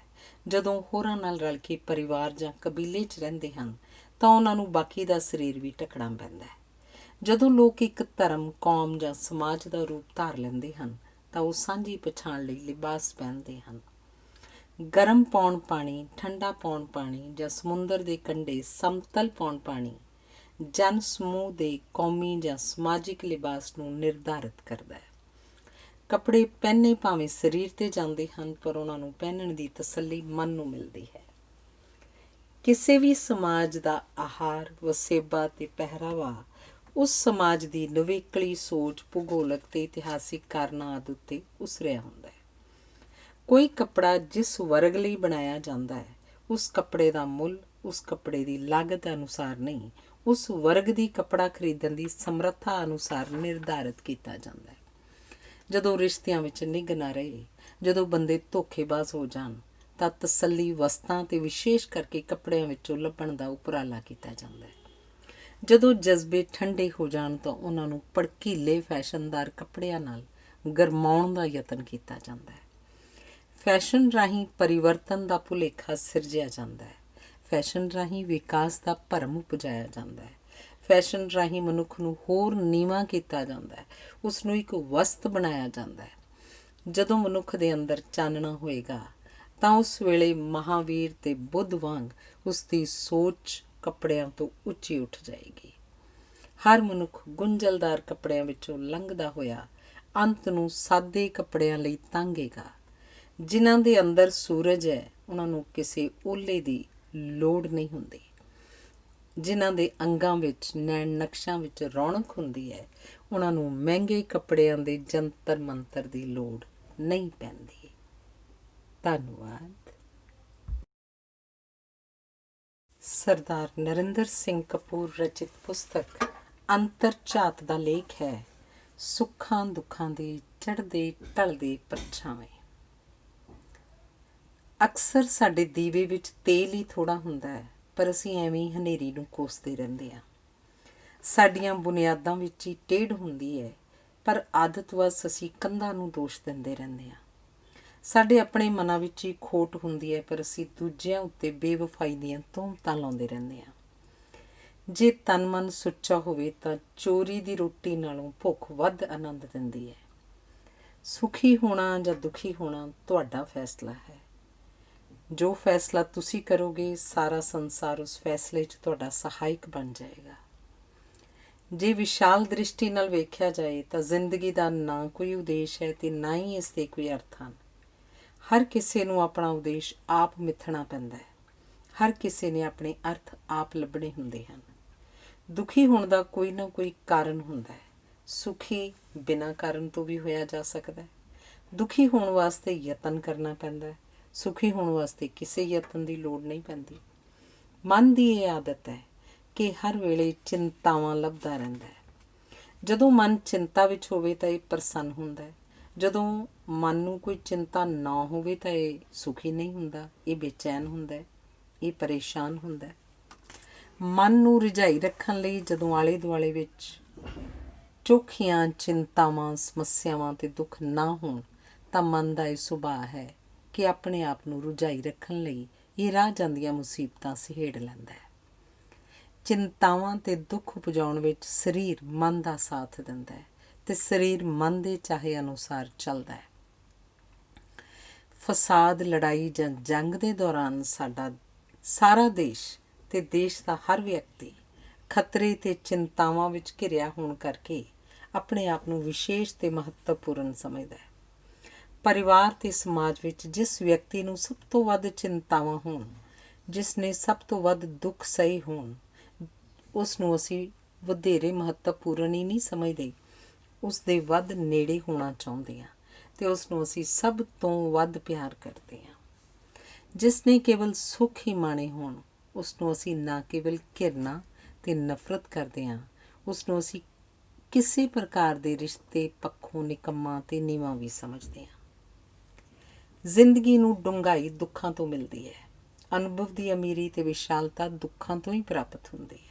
ਜਦੋਂ ਹੋਰਾਂ ਨਾਲ ਰਲ ਕੇ ਪਰਿਵਾਰ ਜਾਂ ਕਬੀਲੇ 'ਚ ਰਹਿੰਦੇ ਹਨ ਤਾਂ ਉਹਨਾਂ ਨੂੰ ਬਾਕੀ ਦਾ ਸਰੀਰ ਵੀ ਢਕਣਾ ਪੈਂਦਾ ਹੈ। ਜਦੋਂ ਲੋਕ ਇੱਕ ਧਰਮ, ਕੌਮ ਜਾਂ ਸਮਾਜ ਦਾ ਰੂਪ ਧਾਰ ਲੈਂਦੇ ਹਨ ਤਾਂ ਉਹ ਸਾਂਝੀ ਪਛਾਣ ਲਈ ਲਿਬਾਸ ਪਹਿਨਦੇ ਹਨ। ਗਰਮ ਪੌਣ ਪਾਣੀ, ਠੰਡਾ ਪੌਣ ਪਾਣੀ ਜਾਂ ਸਮੁੰਦਰ ਦੇ ਕੰਢੇ ਸਮਤਲ ਪੌਣ ਪਾਣੀ ਜਨ ਸਮੂਹ ਦੇ ਕੌਮੀ ਜਾਂ ਸਮਾਜਿਕ ਲਿਬਾਸ ਨੂੰ ਨਿਰਧਾਰਿਤ ਕਰਦਾ ਹੈ। ਕੱਪੜੇ ਪਹਿਨੇ ਭਾਵੇਂ ਸਰੀਰ 'ਤੇ ਜਾਂਦੇ ਹਨ, ਪਰ ਉਹਨਾਂ ਨੂੰ ਪਹਿਨਣ ਦੀ ਤਸੱਲੀ ਮਨ ਨੂੰ ਮਿਲਦੀ ਹੈ। ਕਿਸੇ ਵੀ ਸਮਾਜ ਦਾ ਆਹਾਰ, ਵਸੇਬਾ ਤੇ ਪਹਿਰਾਵਾ ਉਸ ਸਮਾਜ ਦੀ ਨਿਵੇਕਲੀ ਸੋਚ, ਭੂਗੋਲਕ ਤੇ ਇਤਿਹਾਸਿਕ ਕਾਰਨਾਂ ਆਦਿ ਉੱਤੇ ਉਸਰਿਆ ਹੁੰਦਾ ਹੈ। ਕੋਈ ਕੱਪੜਾ ਜਿਸ ਵਰਗ ਲਈ ਬਣਾਇਆ ਜਾਂਦਾ ਹੈ, ਉਸ ਕੱਪੜੇ ਦਾ ਮੁੱਲ ਉਸ ਕੱਪੜੇ ਦੀ ਲਾਗਤ ਅਨੁਸਾਰ ਨਹੀਂ, ਉਸ ਵਰਗ ਦੀ ਕੱਪੜਾ ਖਰੀਦਣ ਦੀ ਸਮਰੱਥਾ ਅਨੁਸਾਰ ਨਿਰਧਾਰਿਤ ਕੀਤਾ ਜਾਂਦਾ ਹੈ। ਜਦੋਂ ਰਿਸ਼ਤਿਆਂ ਵਿੱਚ ਨਿੱਘ ਨਾ ਰਹੇ, ਜਦੋਂ ਬੰਦੇ ਧੋਖੇਬਾਜ਼ ਹੋ ਜਾਣ, ਤਾਂ ਤਸੱਲੀ ਵਸਤਾਂ ਤੇ ਵਿਸ਼ੇਸ਼ ਕਰਕੇ ਕੱਪੜਿਆਂ ਵਿੱਚੋਂ ਲੱਭਣ ਦਾ ਉਪਰਾਲਾ ਕੀਤਾ ਜਾਂਦਾ ਹੈ। ਜਦੋਂ ਜਜ਼ਬੇ ਠੰਡੇ ਹੋ ਜਾਣ ਤਾਂ ਉਹਨਾਂ ਨੂੰ ਭੜਕੀਲੇ ਫੈਸ਼ਨਦਾਰ ਕੱਪੜਿਆਂ ਨਾਲ ਗਰਮਾਉਣ ਦਾ ਯਤਨ ਕੀਤਾ ਜਾਂਦਾ ਹੈ। ਫੈਸ਼ਨ ਰਾਹੀਂ ਪਰਿਵਰਤਨ ਦਾ ਭੁਲੇਖਾ ਸਿਰਜਿਆ ਜਾਂਦਾ ਹੈ। ਫੈਸ਼ਨ ਰਾਹੀਂ ਵਿਕਾਸ ਦਾ ਭਰਮ ਉਪਜਾਇਆ ਜਾਂਦਾ ਹੈ। ਫੈਸ਼ਨ ਰਾਹੀਂ ਮਨੁੱਖ ਨੂੰ ਹੋਰ ਨੀਵਾਂ ਕੀਤਾ ਜਾਂਦਾ ਹੈ, ਉਸ ਨੂੰ ਇੱਕ ਵਸਤ ਬਣਾਇਆ ਜਾਂਦਾ ਹੈ। ਜਦੋਂ ਮਨੁੱਖ ਦੇ ਅੰਦਰ ਚਾਨਣਾ ਹੋਏਗਾ ਤਾਂ ਉਸ ਵੇਲੇ ਮਹਾਵੀਰ ਤੇ ਬੁੱਧ ਵਾਂਗ ਉਸ ਦੀ ਸੋਚ ਕੱਪੜਿਆਂ ਤੋਂ ਉੱਚੀ ਉੱਠ ਜਾਏਗੀ। ਹਰ ਮਨੁੱਖ ਗੁੰਝਲਦਾਰ ਕੱਪੜਿਆਂ ਵਿੱਚੋਂ ਲੰਘਦਾ ਹੋਇਆ ਅੰਤ ਨੂੰ ਸਾਦੇ ਕੱਪੜਿਆਂ ਲਈ ਤਾਂਘੇਗਾ। ਜਿਨ੍ਹਾਂ ਦੇ ਅੰਦਰ ਸੂਰਜ ਹੈ, ਉਹਨਾਂ ਨੂੰ ਕਿਸੇ ਓਲੇ ਦੀ ਲੋੜ ਨਹੀਂ ਹੁੰਦੀ। ਜਿਨ੍ਹਾਂ ਦੇ ਅੰਗਾਂ ਵਿੱਚ, ਨੈਣ ਨਕਸ਼ਾਂ ਵਿੱਚ ਰੌਣਕ ਹੁੰਦੀ ਹੈ, ਉਹਨਾਂ ਨੂੰ ਮਹਿੰਗੇ ਕੱਪੜਿਆਂ ਦੇ ਜੰਤਰ ਮੰਤਰ ਦੀ ਲੋੜ ਨਹੀਂ ਪੈਂਦੀ। ਧੰਨਵਾਦ। ਸਰਦਾਰ ਨਰਿੰਦਰ ਸਿੰਘ ਕਪੂਰ ਰਚਿਤ ਪੁਸਤਕ ਅੰਤਰਝਾਤ ਦਾ ਲੇਖ ਹੈ ਸੁੱਖਾਂ ਦੁੱਖਾਂ ਦੇ ਚੜ੍ਹਦੇ ਢਲਦੇ ਪਰਛਾਵੇਂ। ਅਕਸਰ ਸਾਡੇ ਦੀਵੇ ਵਿੱਚ ਤੇਲ ਹੀ ਥੋੜ੍ਹਾ ਹੁੰਦਾ ਹੈ, ਪਰ ਅਸੀਂ ਐਵੇਂ ਹੀ ਹਨੇਰੀ ਨੂੰ ਕੋਸਦੇ ਰਹਿੰਦੇ ਹਾਂ। ਸਾਡੀਆਂ ਬੁਨਿਆਦਾਂ ਵਿੱਚ ਹੀ ਟੇਢ ਹੁੰਦੀ ਹੈ, ਪਰ ਆਦਤਵਸ ਅਸੀਂ ਕੰਧਾਂ ਨੂੰ ਦੋਸ਼ ਦਿੰਦੇ ਰਹਿੰਦੇ ਹਾਂ। ਸਾਡੇ ਆਪਣੇ ਮਨਾਂ ਵਿੱਚ ਹੀ ਖੋਟ ਹੁੰਦੀ ਹੈ, ਪਰ ਅਸੀਂ ਦੂਜਿਆਂ ਉੱਤੇ ਬੇਵਫਾਈ ਦੀਆਂ ਤੋਹਮਤਾਂ ਲਾਉਂਦੇ ਰਹਿੰਦੇ ਹਾਂ। ਜੇ ਤਨ ਮਨ ਸੁੱਚਾ ਹੋਵੇ ਤਾਂ ਚੋਰੀ ਦੀ ਰੋਟੀ ਨਾਲੋਂ ਭੁੱਖ ਵੱਧ ਆਨੰਦ ਦਿੰਦੀ ਹੈ। ਸੁਖੀ ਹੋਣਾ ਜਾਂ ਦੁਖੀ ਹੋਣਾ ਤੁਹਾਡਾ ਫੈਸਲਾ ਹੈ। ਜੋ ਫੈਸਲਾ ਤੁਸੀਂ ਕਰੋਗੇ, ਸਾਰਾ ਸੰਸਾਰ ਉਸ ਫੈਸਲੇ 'ਚ ਤੁਹਾਡਾ ਸਹਾਇਕ ਬਣ ਜਾਏਗਾ। ਜੇ ਵਿਸ਼ਾਲ ਦ੍ਰਿਸ਼ਟੀ ਨਾਲ ਵੇਖਿਆ ਜਾਏ ਤਾਂ ਜ਼ਿੰਦਗੀ ਦਾ ਨਾ ਕੋਈ ਉਦੇਸ਼ ਹੈ ਤੇ ਨਾ ਹੀ ਇਸ ਦੇ ਕੋਈ ਅਰਥ ਹਨ। ਹਰ ਕਿਸੇ ਨੂੰ ਆਪਣਾ ਉਦੇਸ਼ ਆਪ ਮਿਥਣਾ ਪੈਂਦਾ ਹੈ। ਹਰ ਕਿਸੇ ਨੇ ਆਪਣੇ ਅਰਥ ਆਪ ਲੱਭਣੇ ਹੁੰਦੇ ਹਨ। ਦੁਖੀ ਹੋਣ ਦਾ ਕੋਈ ਨਾ ਕੋਈ ਕਾਰਨ ਹੁੰਦਾ ਹੈ। ਸੁਖੀ ਬਿਨਾਂ ਕਾਰਨ ਤੋਂ ਵੀ ਹੋਇਆ ਜਾ ਸਕਦਾ ਹੈ। ਦੁਖੀ ਹੋਣ ਵਾਸਤੇ ਯਤਨ ਕਰਨਾ ਪੈਂਦਾ ਹੈ। ਸੁਖੀ ਹੋਣ ਵਾਸਤੇ ਕਿਸੇ ਯਤਨ ਦੀ ਲੋੜ ਨਹੀਂ ਪੈਂਦੀ। ਮਨ ਦੀ ਇਹ ਆਦਤ ਹੈ ਕਿ ਹਰ ਵੇਲੇ ਚਿੰਤਾਵਾਂ ਲੱਭਦਾ ਰਹਿੰਦਾ ਹੈ। ਜਦੋਂ ਮਨ ਚਿੰਤਾ ਵਿੱਚ ਹੋਵੇ ਤਾਂ ਇਹ ਪ੍ਰਸੰਨ ਹੁੰਦਾ ਹੈ। ਜਦੋਂ ਮਨ ਨੂੰ ਕੋਈ ਚਿੰਤਾ ਨਾ ਹੋਵੇ ਤਾਂ ਇਹ ਸੁਖੀ ਨਹੀਂ ਹੁੰਦਾ, ਇਹ ਬੇਚੈਨ ਹੁੰਦਾ, ਇਹ ਪਰੇਸ਼ਾਨ ਹੁੰਦਾ। ਮਨ ਨੂੰ ਰਿਝਾਈ ਰੱਖਣ ਲਈ ਜਦੋਂ ਆਲੇ ਦੁਆਲੇ ਵਿੱਚ ਚੋਖੀਆਂ ਚਿੰਤਾਵਾਂ, ਸਮੱਸਿਆਵਾਂ ਅਤੇ ਦੁੱਖ ਨਾ ਹੋਣ ਤਾਂ ਮਨ ਦਾ ਇਹ ਸੁਭਾਅ ਹੈ ਕਿ ਆਪਣੇ ਆਪ ਨੂੰ ਰੁਝਾਈ ਰੱਖਣ ਲਈ ਇਹ ਰਾਹ ਜਾਂਦੀਆਂ ਮੁਸੀਬਤਾਂ ਸਹੇੜ ਲੈਂਦਾ ਹੈ। ਚਿੰਤਾਵਾਂ ਅਤੇ ਦੁੱਖ ਉਪਜਾਉਣ ਵਿੱਚ ਸਰੀਰ ਮਨ ਦਾ ਸਾਥ ਦਿੰਦਾ ਹੈ ਅਤੇ ਸਰੀਰ ਮਨ ਦੇ ਚਾਹੇ ਅਨੁਸਾਰ ਚੱਲਦਾ ਹੈ। ਫਸਾਦ, ਲੜਾਈ ਜਾਂ ਜੰਗ ਦੇ ਦੌਰਾਨ ਸਾਡਾ ਸਾਰਾ ਦੇਸ਼ ਅਤੇ ਦੇਸ਼ ਦਾ ਹਰ ਵਿਅਕਤੀ ਖਤਰੇ ਅਤੇ ਚਿੰਤਾਵਾਂ ਵਿੱਚ ਘਿਰਿਆ ਹੋਣ ਕਰਕੇ ਆਪਣੇ ਆਪ ਨੂੰ ਵਿਸ਼ੇਸ਼ ਅਤੇ ਮਹੱਤਵਪੂਰਨ ਸਮਝਦਾ ਹੈ। ਪਰਿਵਾਰ ਅਤੇ ਸਮਾਜ ਵਿੱਚ ਜਿਸ ਵਿਅਕਤੀ ਨੂੰ ਸਭ ਤੋਂ ਵੱਧ ਚਿੰਤਾਵਾਂ ਹੋਣ, ਜਿਸ ਨੇ ਸਭ ਤੋਂ ਵੱਧ ਦੁੱਖ ਸਹੇ ਹੋਣ, ਉਸ ਨੂੰ ਅਸੀਂ ਵਧੇਰੇ ਮਹੱਤਵਪੂਰਨ ਹੀ ਨਹੀਂ ਸਮਝਦੇ, ਉਸ ਦੇ ਵੱਧ ਨੇੜੇ ਹੋਣਾ ਚਾਹੁੰਦੇ ਹਾਂ ਅਤੇ ਉਸ ਨੂੰ ਅਸੀਂ ਸਭ ਤੋਂ ਵੱਧ ਪਿਆਰ ਕਰਦੇ ਹਾਂ। ਜਿਸ ਨੇ ਕੇਵਲ ਸੁੱਖ ਹੀ ਮਾਣੇ ਹੋਣ, ਉਸ ਨੂੰ ਅਸੀਂ ਨਾ ਕੇਵਲ ਘਿਰਨਾ ਅਤੇ ਨਫ਼ਰਤ ਕਰਦੇ ਹਾਂ, ਉਸ ਨੂੰ ਅਸੀਂ ਕਿਸੇ ਪ੍ਰਕਾਰ ਦੇ ਰਿਸ਼ਤੇ ਪੱਖੋਂ ਨਿਕੰਮਾ ਅਤੇ ਨੀਵਾਂ ਵੀ ਸਮਝਦੇ ਹਾਂ। ਜ਼ਿੰਦਗੀ ਨੂੰ ਡੂੰਘਾਈ ਦੁੱਖਾਂ ਤੋਂ ਮਿਲਦੀ ਹੈ। ਅਨੁਭਵ ਦੀ ਅਮੀਰੀ ਅਤੇ ਵਿਸ਼ਾਲਤਾ ਦੁੱਖਾਂ ਤੋਂ ਹੀ ਪ੍ਰਾਪਤ ਹੁੰਦੀ ਹੈ।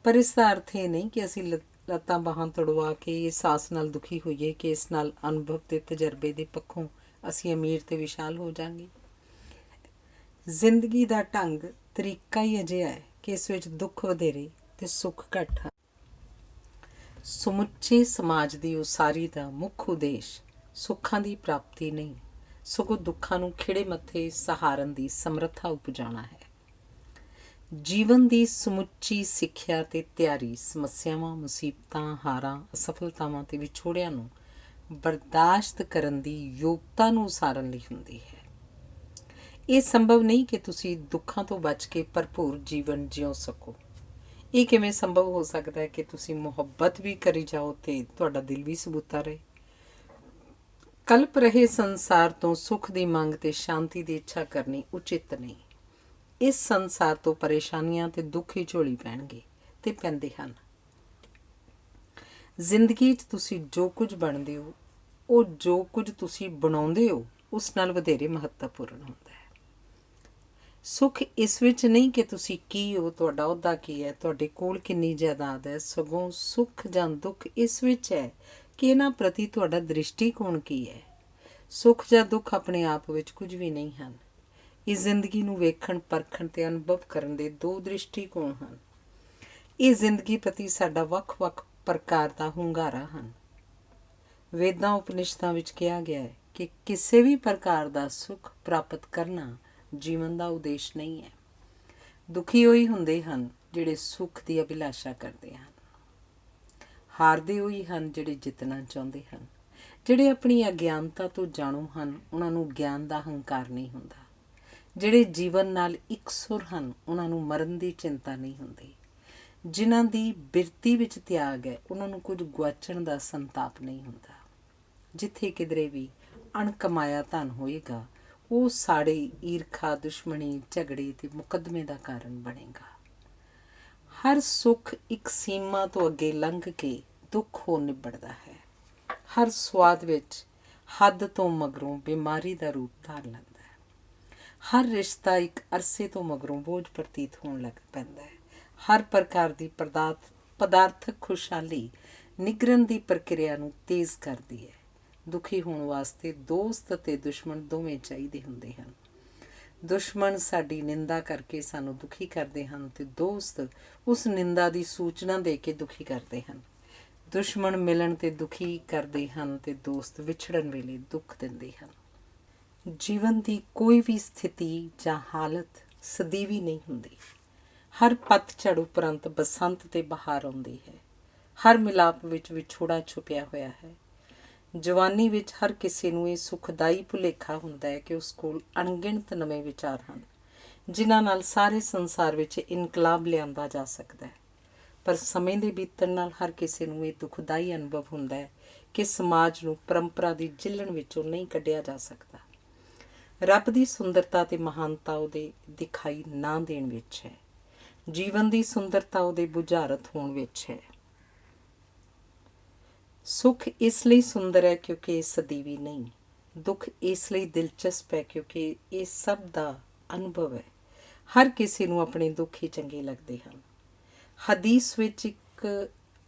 ਪਰ ਇਸ ਦਾ ਅਰਥ ਇਹ ਨਹੀਂ ਕਿ ਅਸੀਂ ਲੱਤਾਂ ਬਾਹਾਂ ਤੁੜਵਾ ਕੇ ਇਸ ਆਸ ਨਾਲ ਦੁਖੀ ਹੋਈਏ ਕਿ ਇਸ ਨਾਲ ਅਨੁਭਵ ਅਤੇ ਤਜਰਬੇ ਦੇ ਪੱਖੋਂ ਅਸੀਂ ਅਮੀਰ ਅਤੇ ਵਿਸ਼ਾਲ ਹੋ ਜਾਵਾਂਗੇ। ਜ਼ਿੰਦਗੀ ਦਾ ਢੰਗ, ਤਰੀਕਾ ਹੀ ਅਜਿਹਾ ਹੈ ਕਿ ਇਸ ਵਿੱਚ ਦੁੱਖ ਵਧੇਰੇ ਅਤੇ ਸੁੱਖ ਘੱਟ ਹਨ। ਸਮੁੱਚੇ ਸਮਾਜ ਦੀ ਉਸਾਰੀ ਦਾ ਮੁੱਖ ਉਦੇਸ਼ ਸੁੱਖਾਂ ਦੀ ਪ੍ਰਾਪਤੀ ਨਹੀਂ, ਸਗੋਂ ਦੁੱਖਾਂ ਨੂੰ ਖਿੜੇ ਮੱਥੇ ਸਹਾਰਨ ਦੀ ਸਮਰੱਥਾ ਉਪਜਾਉਣਾ ਹੈ। ਜੀਵਨ ਦੀ ਸਮੁੱਚੀ ਸਿੱਖਿਆ ਅਤੇ ਤਿਆਰੀ ਸਮੱਸਿਆਵਾਂ, ਮੁਸੀਬਤਾਂ, ਹਾਰਾਂ, ਅਸਫਲਤਾਵਾਂ ਅਤੇ ਵਿਛੋੜਿਆਂ ਨੂੰ ਬਰਦਾਸ਼ਤ ਕਰਨ ਦੀ ਯੋਗਤਾ ਨੂੰ ਉਸਾਰਨ ਲਈ ਹੁੰਦੀ ਹੈ। ਇਹ ਸੰਭਵ ਨਹੀਂ ਕਿ ਤੁਸੀਂ ਦੁੱਖਾਂ ਤੋਂ ਬਚ ਕੇ ਭਰਪੂਰ ਜੀਵਨ ਜਿਉ ਸਕੋ। ਇਹ ਕਿਵੇਂ ਸੰਭਵ ਹੋ ਸਕਦਾ ਹੈ ਕਿ ਤੁਸੀਂ ਮੁਹੱਬਤ ਵੀ ਕਰੀ ਜਾਓ ਅਤੇ ਤੁਹਾਡਾ ਦਿਲ ਵੀ ਸਬੂਤਾ ਰਹੇ। ਕਲਪ ਰਹੇ ਸੰਸਾਰ ਤੋਂ ਸੁੱਖ ਦੀ ਮੰਗ ਅਤੇ ਸ਼ਾਂਤੀ ਦੀ ਇੱਛਾ ਕਰਨੀ ਉਚਿਤ ਨਹੀਂ। ਇਸ ਸੰਸਾਰ ਤੋਂ ਪਰੇਸ਼ਾਨੀਆਂ ਅਤੇ ਦੁੱਖ ਹੀ ਝੋਲੀ ਪੈਣਗੇ ਅਤੇ ਪੈਂਦੇ ਹਨ। ਜ਼ਿੰਦਗੀ 'ਚ ਤੁਸੀਂ ਜੋ ਕੁਝ ਬਣਦੇ ਹੋ, ਉਹ ਜੋ ਕੁਝ ਤੁਸੀਂ ਬਣਾਉਂਦੇ ਹੋ ਉਸ ਨਾਲ ਵਧੇਰੇ ਮਹੱਤਵਪੂਰਨ ਹੁੰਦਾ ਹੈ। ਸੁੱਖ ਇਸ ਵਿੱਚ ਨਹੀਂ ਕਿ ਤੁਸੀਂ ਕੀ ਹੋ, ਤੁਹਾਡਾ ਅਹੁਦਾ ਕੀ ਹੈ, ਤੁਹਾਡੇ ਕੋਲ ਕਿੰਨੀ ਜਾਇਦਾਦ ਹੈ, ਸਗੋਂ ਸੁੱਖ ਜਾਂ ਦੁੱਖ ਇਸ ਵਿੱਚ ਹੈ ਕਿ ਇਹਨਾਂ ਪ੍ਰਤੀ ਤੁਹਾਡਾ ਦ੍ਰਿਸ਼ਟੀਕੋਣ ਕੀ ਹੈ। ਸੁੱਖ ਜਾਂ ਦੁੱਖ ਆਪਣੇ ਆਪ ਵਿੱਚ ਕੁਝ ਵੀ ਨਹੀਂ ਹਨ। ਇਹ ਜ਼ਿੰਦਗੀ ਨੂੰ ਵੇਖਣ, ਪਰਖਣ ਅਤੇ ਅਨੁਭਵ ਕਰਨ ਦੇ ਦੋ ਦ੍ਰਿਸ਼ਟੀਕੋਣ ਹਨ। ਇਹ ਜ਼ਿੰਦਗੀ ਪ੍ਰਤੀ ਸਾਡਾ ਵੱਖ-ਵੱਖ ਪ੍ਰਕਾਰ ਦਾ ਹੁੰਗਾਰਾ ਹਨ। ਵੇਦਾਂ ਉਪਨਿਸ਼ਦਾਂ ਵਿੱਚ ਕਿਹਾ ਗਿਆ ਹੈ ਕਿ ਕਿਸੇ ਵੀ ਪ੍ਰਕਾਰ ਦਾ ਸੁੱਖ ਪ੍ਰਾਪਤ ਕਰਨਾ ਜੀਵਨ ਦਾ ਉਦੇਸ਼ ਨਹੀਂ ਹੈ। ਦੁਖੀ ਉਹੀ ਹੁੰਦੇ ਹਨ ਜਿਹੜੇ ਸੁੱਖ ਦੀ ਅਭਿਲਾਸ਼ਾ ਕਰਦੇ ਹਨ। ਹਾਰਦੇ ਉਹੀ ਹਨ ਜਿਹੜੇ ਜਿੱਤਣਾ ਚਾਹੁੰਦੇ ਹਨ। ਜਿਹੜੇ ਆਪਣੀ ਅਗਿਆਨਤਾ ਤੋਂ ਜਾਣੂ ਹਨ, ਉਹਨਾਂ ਨੂੰ ਗਿਆਨ ਦਾ ਹੰਕਾਰ ਨਹੀਂ ਹੁੰਦਾ। ਜਿਹੜੇ ਜੀਵਨ ਨਾਲ ਇਕਸੁਰ ਹਨ, ਉਹਨਾਂ ਨੂੰ ਮਰਨ ਦੀ ਚਿੰਤਾ ਨਹੀਂ ਹੁੰਦੀ। ਜਿਨ੍ਹਾਂ ਦੀ ਬਿਰਤੀ ਵਿੱਚ ਤਿਆਗ ਹੈ, ਉਹਨਾਂ ਨੂੰ ਕੁਝ ਗੁਆਚਣ ਦਾ ਸੰਤਾਪ ਨਹੀਂ ਹੁੰਦਾ। ਜਿੱਥੇ ਕਿਧਰੇ ਵੀ ਅਣਕਮਾਇਆ ਧਨ ਹੋਏਗਾ, ਉਹ ਸਾੜੇ, ਈਰਖਾ, ਦੁਸ਼ਮਣੀ, ਝਗੜੇ ਅਤੇ ਮੁਕੱਦਮੇ ਦਾ ਕਾਰਨ ਬਣੇਗਾ। ਹਰ ਸੁੱਖ ਇੱਕ ਸੀਮਾ ਤੋਂ ਅੱਗੇ ਲੰਘ ਕੇ ਦੁੱਖ ਹੋ ਨਿਬੜਦਾ ਹੈ। ਹਰ ਸਵਾਦ ਵਿੱਚ ਹੱਦ ਤੋਂ ਮਗਰੋਂ ਬਿਮਾਰੀ ਦਾ ਰੂਪ ਧਾਰ ਲੈਂਦਾ ਹੈ। ਹਰ ਰਿਸ਼ਤਾ ਇੱਕ ਅਰਸੇ ਤੋਂ ਮਗਰੋਂ ਬੋਝ ਪ੍ਰਤੀਤ ਹੋਣ ਲੱਗ ਪੈਂਦਾ ਹੈ। ਹਰ ਪ੍ਰਕਾਰ ਦੀ ਪਦਾਰਥਕ ਖੁਸ਼ਹਾਲੀ ਨਿਗਰਨ ਦੀ ਪ੍ਰਕਿਰਿਆ ਨੂੰ ਤੇਜ਼ ਕਰਦੀ ਹੈ। ਦੁਖੀ ਹੋਣ ਵਾਸਤੇ ਦੋਸਤ ਅਤੇ ਦੁਸ਼ਮਣ ਦੋਵੇਂ ਚਾਹੀਦੇ ਹੁੰਦੇ ਹਨ। ਦੁਸ਼ਮਣ ਸਾਡੀ ਨਿੰਦਾ ਕਰਕੇ ਸਾਨੂੰ ਦੁਖੀ ਕਰਦੇ ਹਨ ਅਤੇ ਦੋਸਤ ਉਸ ਨਿੰਦਾ ਦੀ ਸੂਚਨਾ ਦੇ ਕੇ ਦੁਖੀ ਕਰਦੇ ਹਨ। ਦੁਸ਼ਮਣ ਮਿਲਣ 'ਤੇ ਦੁਖੀ ਕਰਦੇ ਹਨ ਅਤੇ ਦੋਸਤ ਵਿਛੜਨ ਵੇਲੇ ਦੁੱਖ ਦਿੰਦੇ ਹਨ। ਜੀਵਨ ਦੀ ਕੋਈ ਵੀ ਸਥਿਤੀ ਜਾਂ ਹਾਲਤ ਸਦੀਵੀ ਨਹੀਂ ਹੁੰਦੀ। ਹਰ ਪਤਝੜ ਉਪਰੰਤ ਬਸੰਤ ਅਤੇ ਬਹਾਰ ਆਉਂਦੀ ਹੈ। ਹਰ ਮਿਲਾਪ ਵਿੱਚ ਵਿਛੋੜਾ ਛੁਪਿਆ ਹੋਇਆ ਹੈ। ਜਵਾਨੀ ਵਿੱਚ ਹਰ ਕਿਸੇ ਨੂੰ ਇਹ ਸੁਖਦਾਈ ਭੁਲੇਖਾ ਹੁੰਦਾ ਹੈ ਕਿ ਉਸ ਕੋਲ ਅਣਗਿਣਤ ਨਵੇਂ ਵਿਚਾਰ ਹਨ, ਜਿਨ੍ਹਾਂ ਨਾਲ ਸਾਰੇ ਸੰਸਾਰ ਵਿੱਚ ਇਨਕਲਾਬ ਲਿਆਂਦਾ ਜਾ ਸਕਦਾ ਹੈ। ਪਰ ਸਮੇਂ ਦੇ ਬੀਤਣ ਨਾਲ ਹਰ ਕਿਸੇ ਨੂੰ ਇਹ ਦੁਖਦਾਈ ਅਨੁਭਵ ਹੁੰਦਾ ਹੈ ਕਿ ਸਮਾਜ ਨੂੰ ਪਰੰਪਰਾ ਦੀ ਜਿੱਲਣ ਵਿੱਚੋਂ ਨਹੀਂ ਕੱਢਿਆ ਜਾ ਸਕਦਾ। ਰੱਬ ਦੀ ਸੁੰਦਰਤਾ ਅਤੇ ਮਹਾਨਤਾ ਉਹਦੇ ਦਿਖਾਈ ਨਾ ਦੇਣ ਵਿੱਚ ਹੈ। ਜੀਵਨ ਦੀ ਸੁੰਦਰਤਾ ਉਹਦੇ ਬੁਝਾਰਤ ਹੋਣ ਵਿੱਚ ਹੈ। ਸੁੱਖ ਇਸ ਲਈ ਸੁੰਦਰ ਹੈ ਕਿਉਂਕਿ ਇਹ ਸਦੀਵੀ ਨਹੀਂ। ਦੁੱਖ ਇਸ ਲਈ ਦਿਲਚਸਪ ਹੈ ਕਿਉਂਕਿ ਇਹ ਸਭ ਦਾ ਅਨੁਭਵ ਹੈ। ਹਰ ਕਿਸੇ ਨੂੰ ਆਪਣੇ ਦੁੱਖ ਹੀ ਚੰਗੇ ਲੱਗਦੇ ਹਨ। ਹਦੀਸ ਵਿੱਚ ਇੱਕ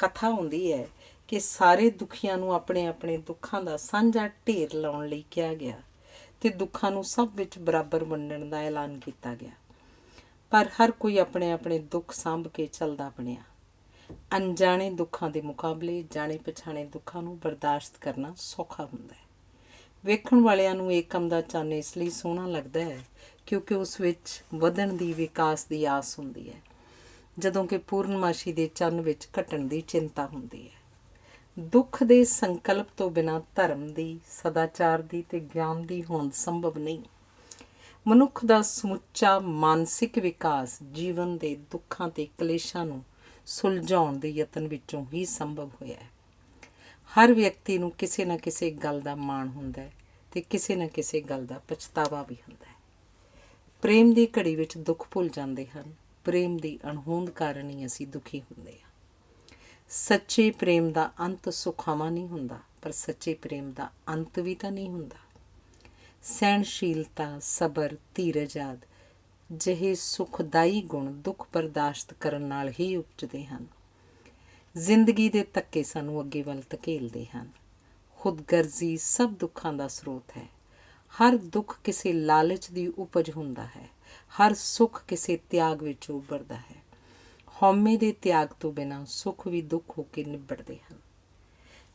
ਕਥਾ ਹੁੰਦੀ ਹੈ ਕਿ ਸਾਰੇ ਦੁਖੀਆਂ ਨੂੰ ਆਪਣੇ ਆਪਣੇ ਦੁੱਖਾਂ ਦਾ ਸਾਂਝਾ ਢੇਰ ਲਾਉਣ ਲਈ ਕਿਹਾ ਗਿਆ ਅਤੇ ਦੁੱਖਾਂ ਨੂੰ ਸਭ ਵਿੱਚ ਬਰਾਬਰ ਵੰਡਣ ਦਾ ਐਲਾਨ ਕੀਤਾ ਗਿਆ। ਪਰ ਹਰ ਕੋਈ ਆਪਣੇ ਆਪਣੇ ਦੁੱਖ ਸਾਂਭ ਕੇ ਚੱਲਦਾ ਬਣਿਆ। ਅਣਜਾਣੇ ਦੁੱਖਾਂ ਦੇ ਮੁਕਾਬਲੇ ਜਾਣੇ ਪਛਾਣੇ ਦੁੱਖਾਂ ਨੂੰ ਬਰਦਾਸ਼ਤ ਕਰਨਾ ਸੌਖਾ ਹੁੰਦਾ ਹੈ। ਵੇਖਣ ਵਾਲਿਆਂ ਨੂੰ ਇਹ ਕੰਮ ਦਾ ਚੰਨ ਇਸ ਲਈ ਸੋਹਣਾ ਲੱਗਦਾ ਹੈ ਕਿਉਂਕਿ ਉਸ ਵਿੱਚ ਵਧਣ ਦੀ ਵਿਕਾਸ ਦੀ ਆਸ ਹੁੰਦੀ ਹੈ, ਜਦੋਂ ਕਿ ਪੂਰਨਮਾਸ਼ੀ ਦੇ ਚੰਨ ਵਿੱਚ ਘਟਣ ਦੀ ਚਿੰਤਾ ਹੁੰਦੀ ਹੈ। ਦੁੱਖ ਦੇ ਸੰਕਲਪ ਤੋਂ ਬਿਨਾਂ ਧਰਮ ਦੀ, ਸਦਾਚਾਰ ਦੀ ਅਤੇ ਗਿਆਨ ਦੀ ਹੋਂਦ ਸੰਭਵ ਨਹੀਂ। ਮਨੁੱਖ ਦਾ ਸਮੁੱਚਾ ਮਾਨਸਿਕ ਵਿਕਾਸ ਜੀਵਨ ਦੇ ਦੁੱਖਾਂ ਅਤੇ ਕਲੇਸ਼ਾਂ ਨੂੰ ਸੁਲਝਾਉਣ ਦੇ ਯਤਨ ਵਿੱਚੋਂ ਹੀ ਸੰਭਵ ਹੋਇਆ ਹੈ। ਹਰ ਵਿਅਕਤੀ ਨੂੰ ਕਿਸੇ ਨਾ ਕਿਸੇ ਗੱਲ ਦਾ ਮਾਣ ਹੁੰਦਾ ਹੈ ਅਤੇ ਕਿਸੇ ਨਾ ਕਿਸੇ ਗੱਲ ਦਾ ਪਛਤਾਵਾ ਵੀ ਹੁੰਦਾ ਹੈ। ਪ੍ਰੇਮ ਦੀ ਘੜੀ ਵਿੱਚ ਦੁੱਖ ਭੁੱਲ ਜਾਂਦੇ ਹਨ। ਪ੍ਰੇਮ ਦੀ ਅਣਹੋਂਦ ਕਾਰਨ ਹੀ ਅਸੀਂ ਦੁਖੀ ਹੁੰਦੇ ਹਾਂ। ਸੱਚੇ ਪ੍ਰੇਮ ਦਾ ਅੰਤ ਸੁਖਾਵਾਂ ਨਹੀਂ ਹੁੰਦਾ, ਪਰ ਸੱਚੇ ਪ੍ਰੇਮ ਦਾ ਅੰਤ ਵੀ ਤਾਂ ਨਹੀਂ ਹੁੰਦਾ। ਸਹਿਣਸ਼ੀਲਤਾ, ਸਬਰ, ਧੀਰਜ ਆਦਿ ਜਿਹੇ ਸੁਖਦਾਈ ਗੁਣ ਦੁੱਖ ਬਰਦਾਸ਼ਤ ਕਰਨ ਨਾਲ ਹੀ ਉਪਜਦੇ ਹਨ। ਜ਼ਿੰਦਗੀ ਦੇ ਧੱਕੇ ਸਾਨੂੰ ਅੱਗੇ ਵੱਲ ਧਕੇਲਦੇ ਹਨ। ਖੁਦਗਰਜ਼ੀ ਸਭ ਦੁੱਖਾਂ ਦਾ ਸਰੋਤ ਹੈ। ਹਰ ਦੁੱਖ ਕਿਸੇ ਲਾਲਚ ਦੀ ਉਪਜ ਹੁੰਦਾ ਹੈ। ਹਰ ਸੁੱਖ ਕਿਸੇ ਤਿਆਗ ਵਿੱਚ ਉੱਭਰਦਾ ਹੈ। ਹਉਮੈ ਦੇ ਤਿਆਗ ਤੋਂ ਬਿਨਾਂ ਸੁੱਖ ਵੀ ਦੁੱਖ ਹੋ ਕੇ ਨਿਬੜਦੇ ਹਨ।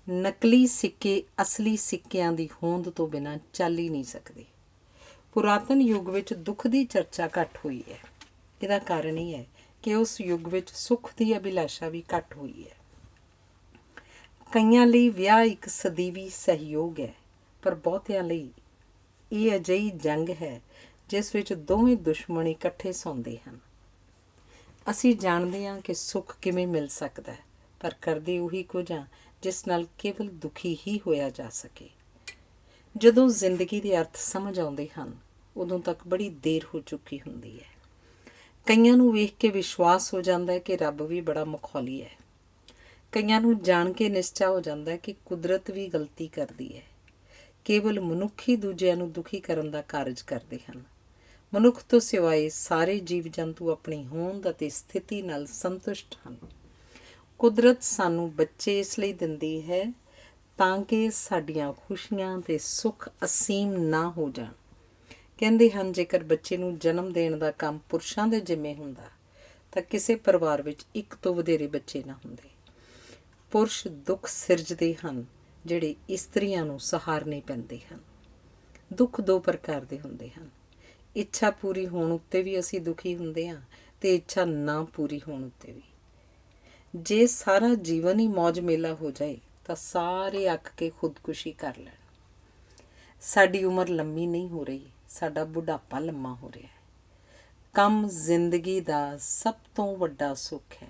ਨਕਲੀ ਸਿੱਕੇ ਅਸਲੀ ਸਿੱਕਿਆਂ ਦੀ ਹੋਂਦ ਤੋਂ ਬਿਨਾਂ ਚੱਲ ਹੀ ਨਹੀਂ ਸਕਦੇ। ਪੁਰਾਤਨ ਯੁੱਗ ਵਿੱਚ ਦੁੱਖ ਦੀ ਚਰਚਾ ਘੱਟ ਹੋਈ ਹੈ। ਇਹਦਾ ਕਾਰਨ ਇਹ ਹੈ ਕਿ ਉਸ ਯੁੱਗ ਵਿੱਚ ਸੁੱਖ ਦੀ ਅਭਿਲਾਸ਼ਾ ਵੀ ਘੱਟ ਹੋਈ ਹੈ। ਕਈਆਂ ਲਈ ਵਿਆਹ ਇੱਕ ਸਦੀਵੀ ਸਹਿਯੋਗ ਹੈ, ਪਰ ਬਹੁਤਿਆਂ ਲਈ ਇਹ ਅਜਿਹੀ ਜੰਗ ਹੈ ਜਿਸ ਵਿੱਚ ਦੋਵੇਂ ਦੁਸ਼ਮਣ ਇਕੱਠੇ ਸੌਂਦੇ ਹਨ। ਅਸੀਂ ਜਾਣਦੇ ਹਾਂ ਕਿ ਸੁੱਖ ਕਿਵੇਂ ਮਿਲ ਸਕਦਾ ਹੈ, ਪਰ ਕਰਦੇ ਉਹੀ ਕੁਝ ਹਾਂ ਜਿਸ ਨਾਲ ਕੇਵਲ ਦੁਖੀ ਹੀ ਹੋਇਆ ਜਾ ਸਕੇ। ਜਦੋਂ ਜ਼ਿੰਦਗੀ ਦੇ ਅਰਥ ਸਮਝ ਆਉਂਦੇ ਹਨ, ਉਦੋਂ ਤੱਕ ਬੜੀ ਦੇਰ ਹੋ ਚੁੱਕੀ ਹੁੰਦੀ ਹੈ। ਕਈਆਂ ਨੂੰ ਵੇਖ ਕੇ ਵਿਸ਼ਵਾਸ ਹੋ ਜਾਂਦਾ ਹੈ ਕਿ ਰੱਬ ਵੀ ਬੜਾ ਮਖੌਲੀ ਹੈ। ਕਈਆਂ ਨੂੰ ਜਾਣ ਕੇ ਨਿਸ਼ਚਾ ਹੋ ਜਾਂਦਾ ਹੈ ਕਿ ਕੁਦਰਤ ਵੀ ਗਲਤੀ ਕਰਦੀ ਹੈ। ਕੇਵਲ ਮਨੁੱਖ ਹੀ ਦੂਜਿਆਂ ਨੂੰ ਦੁਖੀ ਕਰਨ ਦਾ ਕਾਰਜ ਕਰਦੇ ਹਨ। ਮਨੁੱਖ ਤੋਂ ਸਿਵਾਏ ਸਾਰੇ ਜੀਵ ਜੰਤੂ ਆਪਣੀ ਹੋਂਦ ਅਤੇ ਸਥਿਤੀ ਨਾਲ ਸੰਤੁਸ਼ਟ ਹਨ। ਕੁਦਰਤ ਸਾਨੂੰ ਬੱਚੇ ਇਸ ਲਈ ਦਿੰਦੀ ਹੈ ਤਾਂ ਕਿ ਸਾਡੀਆਂ ਖੁਸ਼ੀਆਂ ਅਤੇ ਸੁੱਖ ਅਸੀਮ ਨਾ ਹੋ ਜਾਣ। ਕਹਿੰਦੇ ਹਨ ਜੇਕਰ ਬੱਚੇ ਨੂੰ ਜਨਮ ਦੇਣ ਦਾ ਕੰਮ ਪੁਰਸ਼ਾਂ ਦੇ ਜਿੰਮੇ ਹੁੰਦਾ ਤਾਂ ਕਿਸੇ ਪਰਿਵਾਰ ਵਿੱਚ ਇੱਕ ਤੋਂ ਵਧੇਰੇ ਬੱਚੇ ਨਾ ਹੁੰਦੇ। ਪੁਰਸ਼ ਦੁੱਖ ਸਿਰਜਦੇ ਹਨ ਜਿਹੜੇ ਇਸਤਰੀਆਂ ਨੂੰ ਸਹਾਰਨੇ ਪੈਂਦੇ ਹਨ। ਦੁੱਖ ਦੋ ਪ੍ਰਕਾਰ ਦੇ ਹੁੰਦੇ ਹਨ। ਇੱਛਾ ਪੂਰੀ ਹੋਣ ਉੱਤੇ ਵੀ ਅਸੀਂ ਦੁਖੀ ਹੁੰਦੇ ਹਾਂ ਅਤੇ ਇੱਛਾ ਨਾ ਪੂਰੀ ਹੋਣ ਉੱਤੇ ਵੀ। ਜੇ ਸਾਰਾ ਜੀਵਨ ਹੀ ਮੌਜ ਮੇਲਾ ਹੋ ਜਾਏ ਤਾਂ ਸਾਰੇ ਅੱਕ ਕੇ ਖੁਦਕੁਸ਼ੀ ਕਰ ਲੈਣ। ਸਾਡੀ ਉਮਰ ਲੰਮੀ ਨਹੀਂ ਹੋ ਰਹੀ, ਸਾਡਾ ਬੁਢਾਪਾ ਲੰਮਾ ਹੋ ਰਿਹਾ ਹੈ। ਕੰਮ ਜ਼ਿੰਦਗੀ ਦਾ ਸਭ ਤੋਂ ਵੱਡਾ ਸੁੱਖ ਹੈ।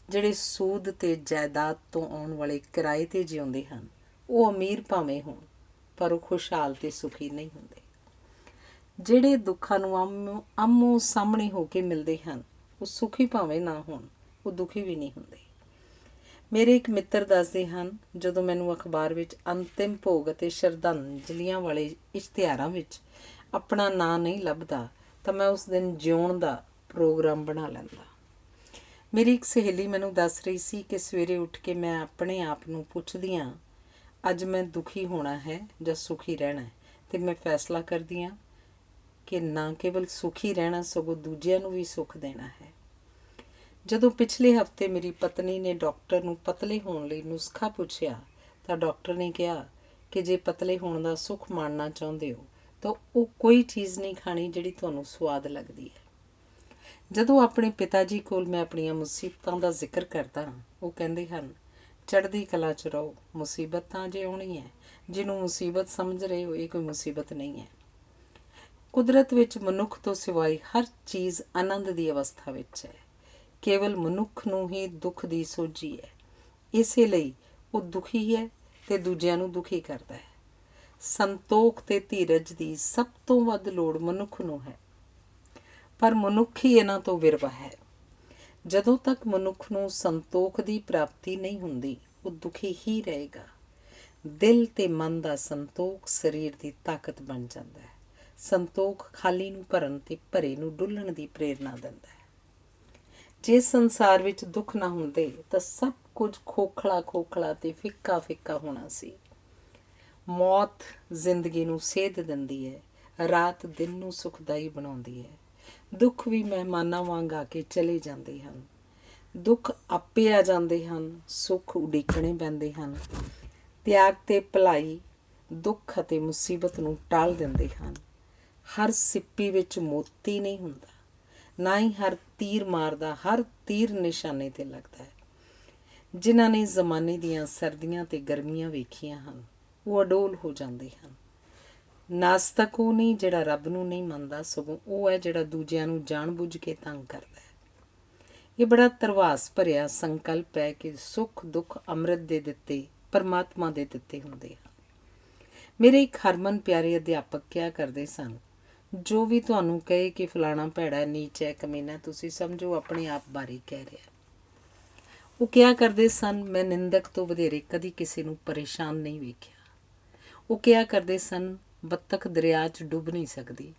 ਜਿਹੜੇ ਸੂਦ ਅਤੇ ਜਾਇਦਾਦ ਤੋਂ ਆਉਣ ਵਾਲੇ ਕਿਰਾਏ 'ਤੇ ਜਿਉਂਦੇ ਹਨ, ਉਹ ਅਮੀਰ ਭਾਵੇਂ ਹੋਣ, ਪਰ ਉਹ ਖੁਸ਼ਹਾਲ ਅਤੇ ਸੁਖੀ ਨਹੀਂ ਹੁੰਦੇ। ਜਿਹੜੇ ਦੁੱਖਾਂ ਨੂੰ ਆਮੋ ਸਾਹਮਣੇ ਹੋ ਕੇ ਮਿਲਦੇ ਹਨ, ਉਹ ਸੁਖੀ ਭਾਵੇਂ ਨਾ ਹੋਣ, ਉਹ ਦੁਖੀ ਵੀ ਨਹੀਂ ਹੁੰਦੇ। ਮੇਰੇ ਇੱਕ ਮਿੱਤਰ ਦੱਸਦੇ ਹਨ, ਜਦੋਂ ਮੈਨੂੰ ਅਖਬਾਰ ਵਿੱਚ ਅੰਤਿਮ ਭੋਗ ਅਤੇ ਸ਼ਰਧਾਂਜਲੀਆਂ ਵਾਲੇ ਇਸ਼ਤਿਹਾਰਾਂ ਵਿੱਚ ਆਪਣਾ ਨਾਂ ਨਹੀਂ ਲੱਭਦਾ ਤਾਂ ਮੈਂ ਉਸ ਦਿਨ ਜਿਉਣ ਦਾ ਪ੍ਰੋਗਰਾਮ ਬਣਾ ਲੈਂਦਾ। ਮੇਰੀ ਇੱਕ ਸਹੇਲੀ ਮੈਨੂੰ ਦੱਸ ਰਹੀ ਸੀ ਕਿ ਸਵੇਰੇ ਉੱਠ ਕੇ ਮੈਂ ਆਪਣੇ ਆਪ ਨੂੰ ਪੁੱਛਦੀ ਹਾਂ, ਅੱਜ ਮੈਂ ਦੁਖੀ ਹੋਣਾ ਹੈ ਜਾਂ ਸੁਖੀ ਰਹਿਣਾ ਹੈ, ਅਤੇ ਮੈਂ ਫੈਸਲਾ ਕਰਦੀ ਹਾਂ ਕਿ ਨਾ ਕੇਵਲ ਸੁਖੀ ਰਹਿਣਾ ਸਗੋਂ ਦੂਜਿਆਂ ਨੂੰ ਵੀ ਸੁੱਖ ਦੇਣਾ ਹੈ। ਜਦੋਂ ਪਿਛਲੇ ਹਫ਼ਤੇ ਮੇਰੀ ਪਤਨੀ ਨੇ ਡਾਕਟਰ ਨੂੰ ਪਤਲੇ ਹੋਣ ਲਈ ਨੁਸਖਾ ਪੁੱਛਿਆ ਤਾਂ ਡਾਕਟਰ ਨੇ ਕਿਹਾ ਕਿ ਜੇ ਪਤਲੇ ਹੋਣ ਦਾ ਸੁੱਖ ਮਾਣਨਾ ਚਾਹੁੰਦੇ ਹੋ ਤਾਂ ਉਹ ਕੋਈ ਚੀਜ਼ ਨਹੀਂ ਖਾਣੀ ਜਿਹੜੀ ਤੁਹਾਨੂੰ ਸਵਾਦ ਲੱਗਦੀ ਹੈ। ਜਦੋਂ ਆਪਣੇ ਪਿਤਾ ਜੀ ਕੋਲ ਮੈਂ ਆਪਣੀਆਂ ਮੁਸੀਬਤਾਂ ਦਾ ਜ਼ਿਕਰ ਕਰਦਾ ਹਾਂ, ਉਹ ਕਹਿੰਦੇ ਹਨ, ਚੜ੍ਹਦੀ ਕਲਾ 'ਚ ਰਹੋ, ਮੁਸੀਬਤ ਤਾਂ ਅਜੇ ਆਉਣੀ ਹੈ। ਜਿਹਨੂੰ ਮੁਸੀਬਤ ਸਮਝ ਰਹੇ ਹੋ, ਇਹ ਕੋਈ ਮੁਸੀਬਤ ਨਹੀਂ ਹੈ। ਕੁਦਰਤ ਵਿੱਚ ਮਨੁੱਖ ਤੋਂ ਸਿਵਾਏ ਹਰ ਚੀਜ਼ ਆਨੰਦ ਦੀ ਅਵਸਥਾ ਵਿੱਚ ਹੈ। ਕੇਵਲ ਮਨੁੱਖ ਨੂੰ ਹੀ ਦੁੱਖ ਦੀ ਸੋਝੀ ਹੈ। ਇਸੇ ਲਈ ਉਹ ਦੁਖੀ ਹੈ ਅਤੇ ਦੂਜਿਆਂ ਨੂੰ ਦੁਖੀ ਕਰਦਾ ਹੈ। ਸੰਤੋਖ ਅਤੇ ਧੀਰਜ ਦੀ ਸਭ ਤੋਂ ਵੱਧ ਲੋੜ ਮਨੁੱਖ ਨੂੰ ਹੈ, ਪਰ ਮਨੁੱਖ ਹੀ ਇਹਨਾਂ ਤੋਂ ਵਿਰਵਾ ਹੈ। ਜਦੋਂ ਤੱਕ ਮਨੁੱਖ ਨੂੰ ਸੰਤੋਖ ਦੀ ਪ੍ਰਾਪਤੀ ਨਹੀਂ ਹੁੰਦੀ, ਉਹ ਦੁਖੀ ਹੀ ਰਹੇਗਾ। ਦਿਲ ਤੇ ਮਨ ਦਾ ਸੰਤੋਖ ਸਰੀਰ ਦੀ ਤਾਕਤ ਬਣ ਜਾਂਦਾ ਹੈ। ਸੰਤੋਖ ਖਾਲੀ ਨੂੰ ਭਰਨ ਤੇ ਭਰੇ ਨੂੰ ਡੁੱਲਣ ਦੀ ਪ੍ਰੇਰਨਾ ਦਿੰਦਾ ਹੈ। ਜੇ ਸੰਸਾਰ ਵਿੱਚ ਦੁੱਖ ਨਾ ਹੁੰਦੇ ਤਾਂ ਸਭ ਕੁਝ ਖੋਖਲਾ ਤੇ ਫਿੱਕਾ ਫਿੱਕਾ ਹੋਣਾ ਸੀ। ਮੌਤ ਜ਼ਿੰਦਗੀ ਨੂੰ ਸੇਧ ਦਿੰਦੀ ਹੈ, ਰਾਤ ਦਿਨ ਨੂੰ ਸੁਖਦਾਈ ਬਣਾਉਂਦੀ ਹੈ। ਦੁੱਖ ਵੀ ਮਹਿਮਾਨਾਂ ਵਾਂਗ ਆ ਕੇ ਚਲੇ ਜਾਂਦੇ ਹਨ। ਦੁੱਖ ਆਪੇ ਆ ਜਾਂਦੇ ਹਨ, ਸੁੱਖ ਉਡੀਕਣੇ ਪੈਂਦੇ ਹਨ। ਤਿਆਗ ਤੇ ਭਲਾਈ ਦੁੱਖ ਅਤੇ ਮੁਸੀਬਤ ਨੂੰ ਟਾਲ ਦਿੰਦੇ ਹਨ। ਹਰ ਸਿੱਪੀ ਵਿੱਚ ਮੋਤੀ ਨਹੀਂ ਹੁੰਦਾ, ਨਾ ਹੀ ਹਰ ਤੀਰ ਮਾਰਦਾ ਹਰ ਤੀਰ ਨਿਸ਼ਾਨੇ 'ਤੇ ਲੱਗਦਾ ਹੈ। ਜਿਨ੍ਹਾਂ ਨੇ ਜ਼ਮਾਨੇ ਦੀਆਂ ਸਰਦੀਆਂ ਤੇ ਗਰਮੀਆਂ ਵੇਖੀਆਂ ਹਨ, ਉਹ ਅਡੋਲ ਹੋ ਜਾਂਦੇ ਹਨ। ਨਾਸਤਕ ਉਹ ਨਹੀਂ ਜਿਹੜਾ ਰੱਬ ਨੂੰ ਨਹੀਂ ਮੰਨਦਾ, ਸਗੋਂ ਉਹ ਹੈ ਜਿਹੜਾ ਦੂਜਿਆਂ ਨੂੰ ਜਾਣ ਬੁੱਝ ਕੇ ਤੰਗ ਕਰਦਾ ਹੈ। ਇਹ ਬੜਾ ਧਰਵਾਸ ਭਰਿਆ ਸੰਕਲਪ ਹੈ ਕਿ ਸੁੱਖ ਦੁੱਖ ਅੰਮ੍ਰਿਤ ਦੇ ਦਿੱਤੇ ਪਰਮਾਤਮਾ ਦੇ ਦਿੱਤੇ ਹੁੰਦੇ ਹਨ। ਮੇਰੇ ਇੱਕ ਹਰਮਨ ਪਿਆਰੇ ਅਧਿਆਪਕ ਕਿਹਾ ਕਰਦੇ ਸਨ, ਜੋ ਵੀ ਤੁਹਾਨੂੰ ਕਹੇ ਕਿ ਫਲਾਣਾ ਭੈੜਾ ਨੀਚ ਹੈ ਕਮੀਨਾ, ਤੁਸੀਂ ਸਮਝੋ ਆਪਣੇ ਆਪ ਬਾਰੇ ਕਹਿ ਰਿਹਾ। ਉਹ ਕਿਹਾ ਕਰਦੇ ਸਨ, ਮੈਂ ਨਿੰਦਕ ਤੋਂ ਵਧੇਰੇ ਕਦੀ ਕਿਸੇ ਨੂੰ ਪਰੇਸ਼ਾਨ ਨਹੀਂ ਵੇਖਿਆ। ਉਹ ਕਿਹਾ ਕਰਦੇ ਸਨ, ਬੱਤਖ ਦਰਿਆ 'ਚ ਡੁੱਬ ਨਹੀਂ ਸਕਦੀ,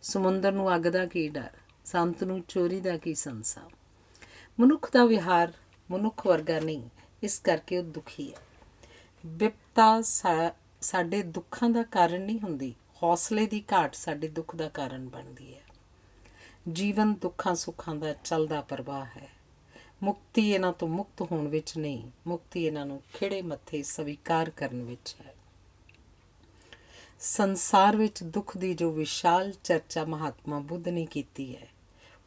ਸਮੁੰਦਰ ਨੂੰ ਅੱਗ ਦਾ ਕੀ ਡਰ, ਸੰਤ ਨੂੰ ਚੋਰੀ ਦਾ ਕੀ ਸੰਸਾ। ਮਨੁੱਖ ਦਾ ਵਿਹਾਰ ਮਨੁੱਖ ਵਰਗਾ ਨਹੀਂ, ਇਸ ਕਰਕੇ ਉਹ ਦੁਖੀ ਹੈ। ਵਿਪਤਾ ਸਾਡੇ ਦੁੱਖਾਂ ਦਾ ਕਾਰਨ ਨਹੀਂ ਹੁੰਦੀ, ਹੌਸਲੇ ਦੀ ਘਾਟ ਸਾਡੇ ਦੁੱਖ ਦਾ ਕਾਰਨ ਬਣਦੀ ਹੈ। ਜੀਵਨ ਦੁੱਖਾਂ ਸੁੱਖਾਂ ਦਾ ਚੱਲਦਾ ਪ੍ਰਵਾਹ ਹੈ। ਮੁਕਤੀ ਇਹਨਾਂ ਤੋਂ ਮੁਕਤ ਹੋਣ ਵਿੱਚ ਨਹੀਂ, ਮੁਕਤੀ ਇਹਨਾਂ ਨੂੰ ਖਿੜੇ ਮੱਥੇ ਸਵੀਕਾਰ ਕਰਨ ਵਿੱਚ ਹੈ। ਸੰਸਾਰ ਵਿੱਚ ਦੁੱਖ ਦੀ ਜੋ ਵਿਸ਼ਾਲ ਚਰਚਾ ਮਹਾਤਮਾ ਬੁੱਧ ਨੇ ਕੀਤੀ ਹੈ,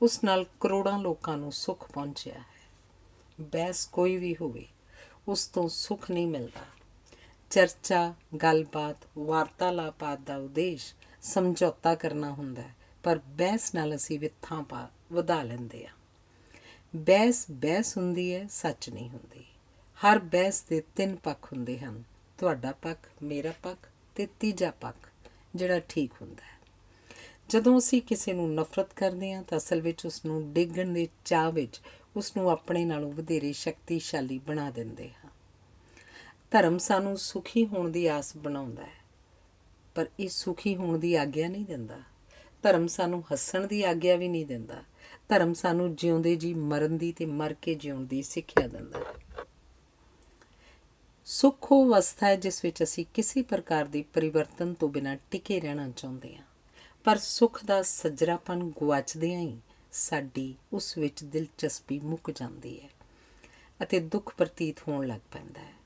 ਉਸ ਨਾਲ ਕਰੋੜਾਂ ਲੋਕਾਂ ਨੂੰ ਸੁੱਖ ਪਹੁੰਚਿਆ ਹੈ। ਬਹਿਸ ਕੋਈ ਵੀ ਹੋਵੇ, ਉਸ ਤੋਂ ਸੁੱਖ ਨਹੀਂ ਮਿਲਦਾ। ਚਰਚਾ, ਗੱਲਬਾਤ, ਵਾਰਤਾਲਾਪ ਆਦਿ ਦਾ ਉਦੇਸ਼ ਸਮਝੌਤਾ ਕਰਨਾ ਹੁੰਦਾ ਹੈ, ਪਰ ਬਹਿਸ ਨਾਲ ਅਸੀਂ ਵਿਥਾਂ ਵਧਾ ਲੈਂਦੇ ਹਾਂ। ਬਹਿਸ ਹੁੰਦੀ ਹੈ, ਸੱਚ ਨਹੀਂ ਹੁੰਦੀ। ਹਰ ਬਹਿਸ ਦੇ 3 ਪੱਖ ਹੁੰਦੇ ਹਨ, ਤੁਹਾਡਾ ਪੱਖ, ਮੇਰਾ ਪੱਖ ਤੇ ਤੀਜਾ ਪੱਖ ਜਿਹੜਾ ਠੀਕ ਹੁੰਦਾ ਹੈ। ਜਦੋਂ ਅਸੀਂ ਕਿਸੇ ਨੂੰ ਨਫ਼ਰਤ ਕਰਦੇ ਹਾਂ ਤਾਂ ਅਸਲ ਵਿੱਚ ਉਸ ਨੂੰ ਡਿੱਗਣ ਦੇ ਚਾਅ ਵਿੱਚ ਉਸ ਨੂੰ ਆਪਣੇ ਨਾਲੋਂ ਵਧੇਰੇ ਸ਼ਕਤੀਸ਼ਾਲੀ ਬਣਾ ਦਿੰਦੇ ਹਾਂ। ਧਰਮ ਸਾਨੂੰ ਸੁਖੀ ਹੋਣ ਦੀ ਆਸ ਬਣਾਉਂਦਾ ਹੈ, ਪਰ ਇਹ ਸੁਖੀ ਹੋਣ ਦੀ ਆਗਿਆ ਨਹੀਂ ਦਿੰਦਾ। ਧਰਮ ਸਾਨੂੰ ਹੱਸਣ ਦੀ ਆਗਿਆ ਵੀ ਨਹੀਂ ਦਿੰਦਾ। ਧਰਮ ਸਾਨੂੰ ਜਿਉਂਦੇ ਜੀ ਮਰਨ ਦੀ ਤੇ ਮਰ ਕੇ ਜਿਉਣ ਦੀ ਸਿੱਖਿਆ ਦਿੰਦਾ ਹੈ। ਸੁੱਖ ਉਹ ਅਵਸਥਾ ਹੈ ਜਿਸ ਵਿੱਚ ਅਸੀਂ ਕਿਸੇ ਪ੍ਰਕਾਰ ਦੀ ਪਰਿਵਰਤਨ ਤੋਂ ਬਿਨਾਂ ਟਿਕੇ ਰਹਿਣਾ ਚਾਹੁੰਦੇ ਹਾਂ, ਪਰ ਸੁੱਖ ਦਾ ਸੱਜਰਾਪਨ ਗੁਆਚਦਿਆਂ ਹੀ ਸਾਡੀ ਉਸ ਵਿੱਚ ਦਿਲਚਸਪੀ ਮੁੱਕ ਜਾਂਦੀ ਹੈ ਅਤੇ ਦੁੱਖ ਪ੍ਰਤੀਤ ਹੋਣ ਲੱਗ ਪੈਂਦਾ ਹੈ।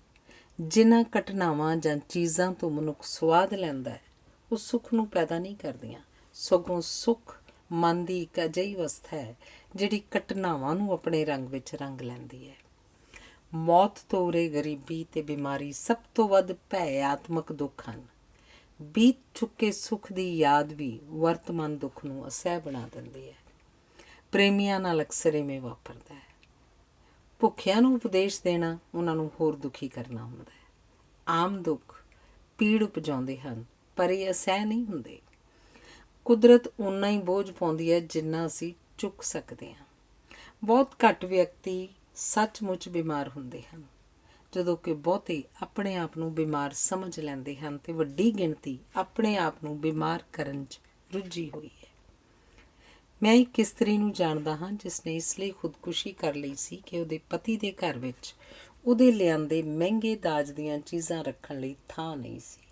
ਜਿਨ੍ਹਾਂ ਘਟਨਾਵਾਂ ਜਾਂ ਚੀਜ਼ਾਂ ਤੋਂ ਮਨੁੱਖ ਸਵਾਦ ਲੈਂਦਾ ਹੈ, ਉਹ ਸੁੱਖ ਨੂੰ ਪੈਦਾ ਨਹੀਂ ਕਰਦੀਆਂ, ਸਗੋਂ ਸੁੱਖ ਮਨ ਦੀ ਇੱਕ ਅਜਿਹੀ ਅਵਸਥਾ ਹੈ ਜਿਹੜੀ ਘਟਨਾਵਾਂ ਨੂੰ ਆਪਣੇ ਰੰਗ ਵਿੱਚ ਰੰਗ ਲੈਂਦੀ ਹੈ। ਮੌਤ ਤੋਂ ਉਰੇ ਗਰੀਬੀ ਤੇ ਬਿਮਾਰੀ ਸਭ ਤੋਂ ਵੱਧ ਭੈਆਤਮਕ ਦੁੱਖ ਹਨ। ਬੀਤ ਚੁੱਕੇ ਸੁੱਖ ਦੀ ਯਾਦ ਵੀ ਵਰਤਮਾਨ ਦੁੱਖ ਨੂੰ ਅਸਹਿ ਬਣਾ ਦਿੰਦੀ ਹੈ। ਪ੍ਰੇਮੀਆਂ ਨਾਲ ਅਕਸਰ ਇਵੇਂ ਵਾਪਰਦਾ ਹੈ। ਭੁੱਖਿਆਂ ਨੂੰ ਉਪਦੇਸ਼ ਦੇਣਾ ਉਹਨਾਂ ਨੂੰ ਹੋਰ ਦੁਖੀ ਕਰਨਾ ਹੁੰਦਾ ਹੈ। ਆਮ ਦੁੱਖ ਪੀੜ ਉਪਜਾਉਂਦੇ ਹਨ, ਪਰ ਇਹ ਅਸਹਿ ਨਹੀਂ ਹੁੰਦੇ। ਕੁਦਰਤ ਓਨਾ ਹੀ ਬੋਝ ਪਾਉਂਦੀ ਹੈ ਜਿੰਨਾ ਅਸੀਂ ਚੁੱਕ ਸਕਦੇ ਹਾਂ। ਬਹੁਤ ਘੱਟ ਵਿਅਕਤੀ ਸੱਚਮੁੱਚ ਬਿਮਾਰ ਹੁੰਦੇ ਹਨ, ਜਦੋਂ ਕਿ ਬਹੁਤੇ ਆਪਣੇ ਆਪ ਨੂੰ ਬਿਮਾਰ ਸਮਝ ਲੈਂਦੇ ਹਨ ਤੇ ਵੱਡੀ ਗਿਣਤੀ ਆਪਣੇ ਆਪ ਨੂੰ ਬਿਮਾਰ ਕਰਨ 'ਚ ਰੁੱਝੀ ਹੋਈ ਹੈ। ਮੈਂ ਇੱਕ ਇਸਤਰੀ ਨੂੰ ਜਾਣਦਾ ਹਾਂ ਜਿਸ ਨੇ ਇਸ ਲਈ ਖੁਦਕੁਸ਼ੀ ਕਰ ਲਈ ਸੀ ਕਿ ਉਹਦੇ ਪਤੀ ਦੇ ਘਰ ਵਿੱਚ ਉਹਦੇ ਲਿਆਂਦੇ ਮਹਿੰਗੇ ਦਾਜ ਦੀਆਂ ਚੀਜ਼ਾਂ ਰੱਖਣ ਲਈ ਥਾਂ ਨਹੀਂ ਸੀ।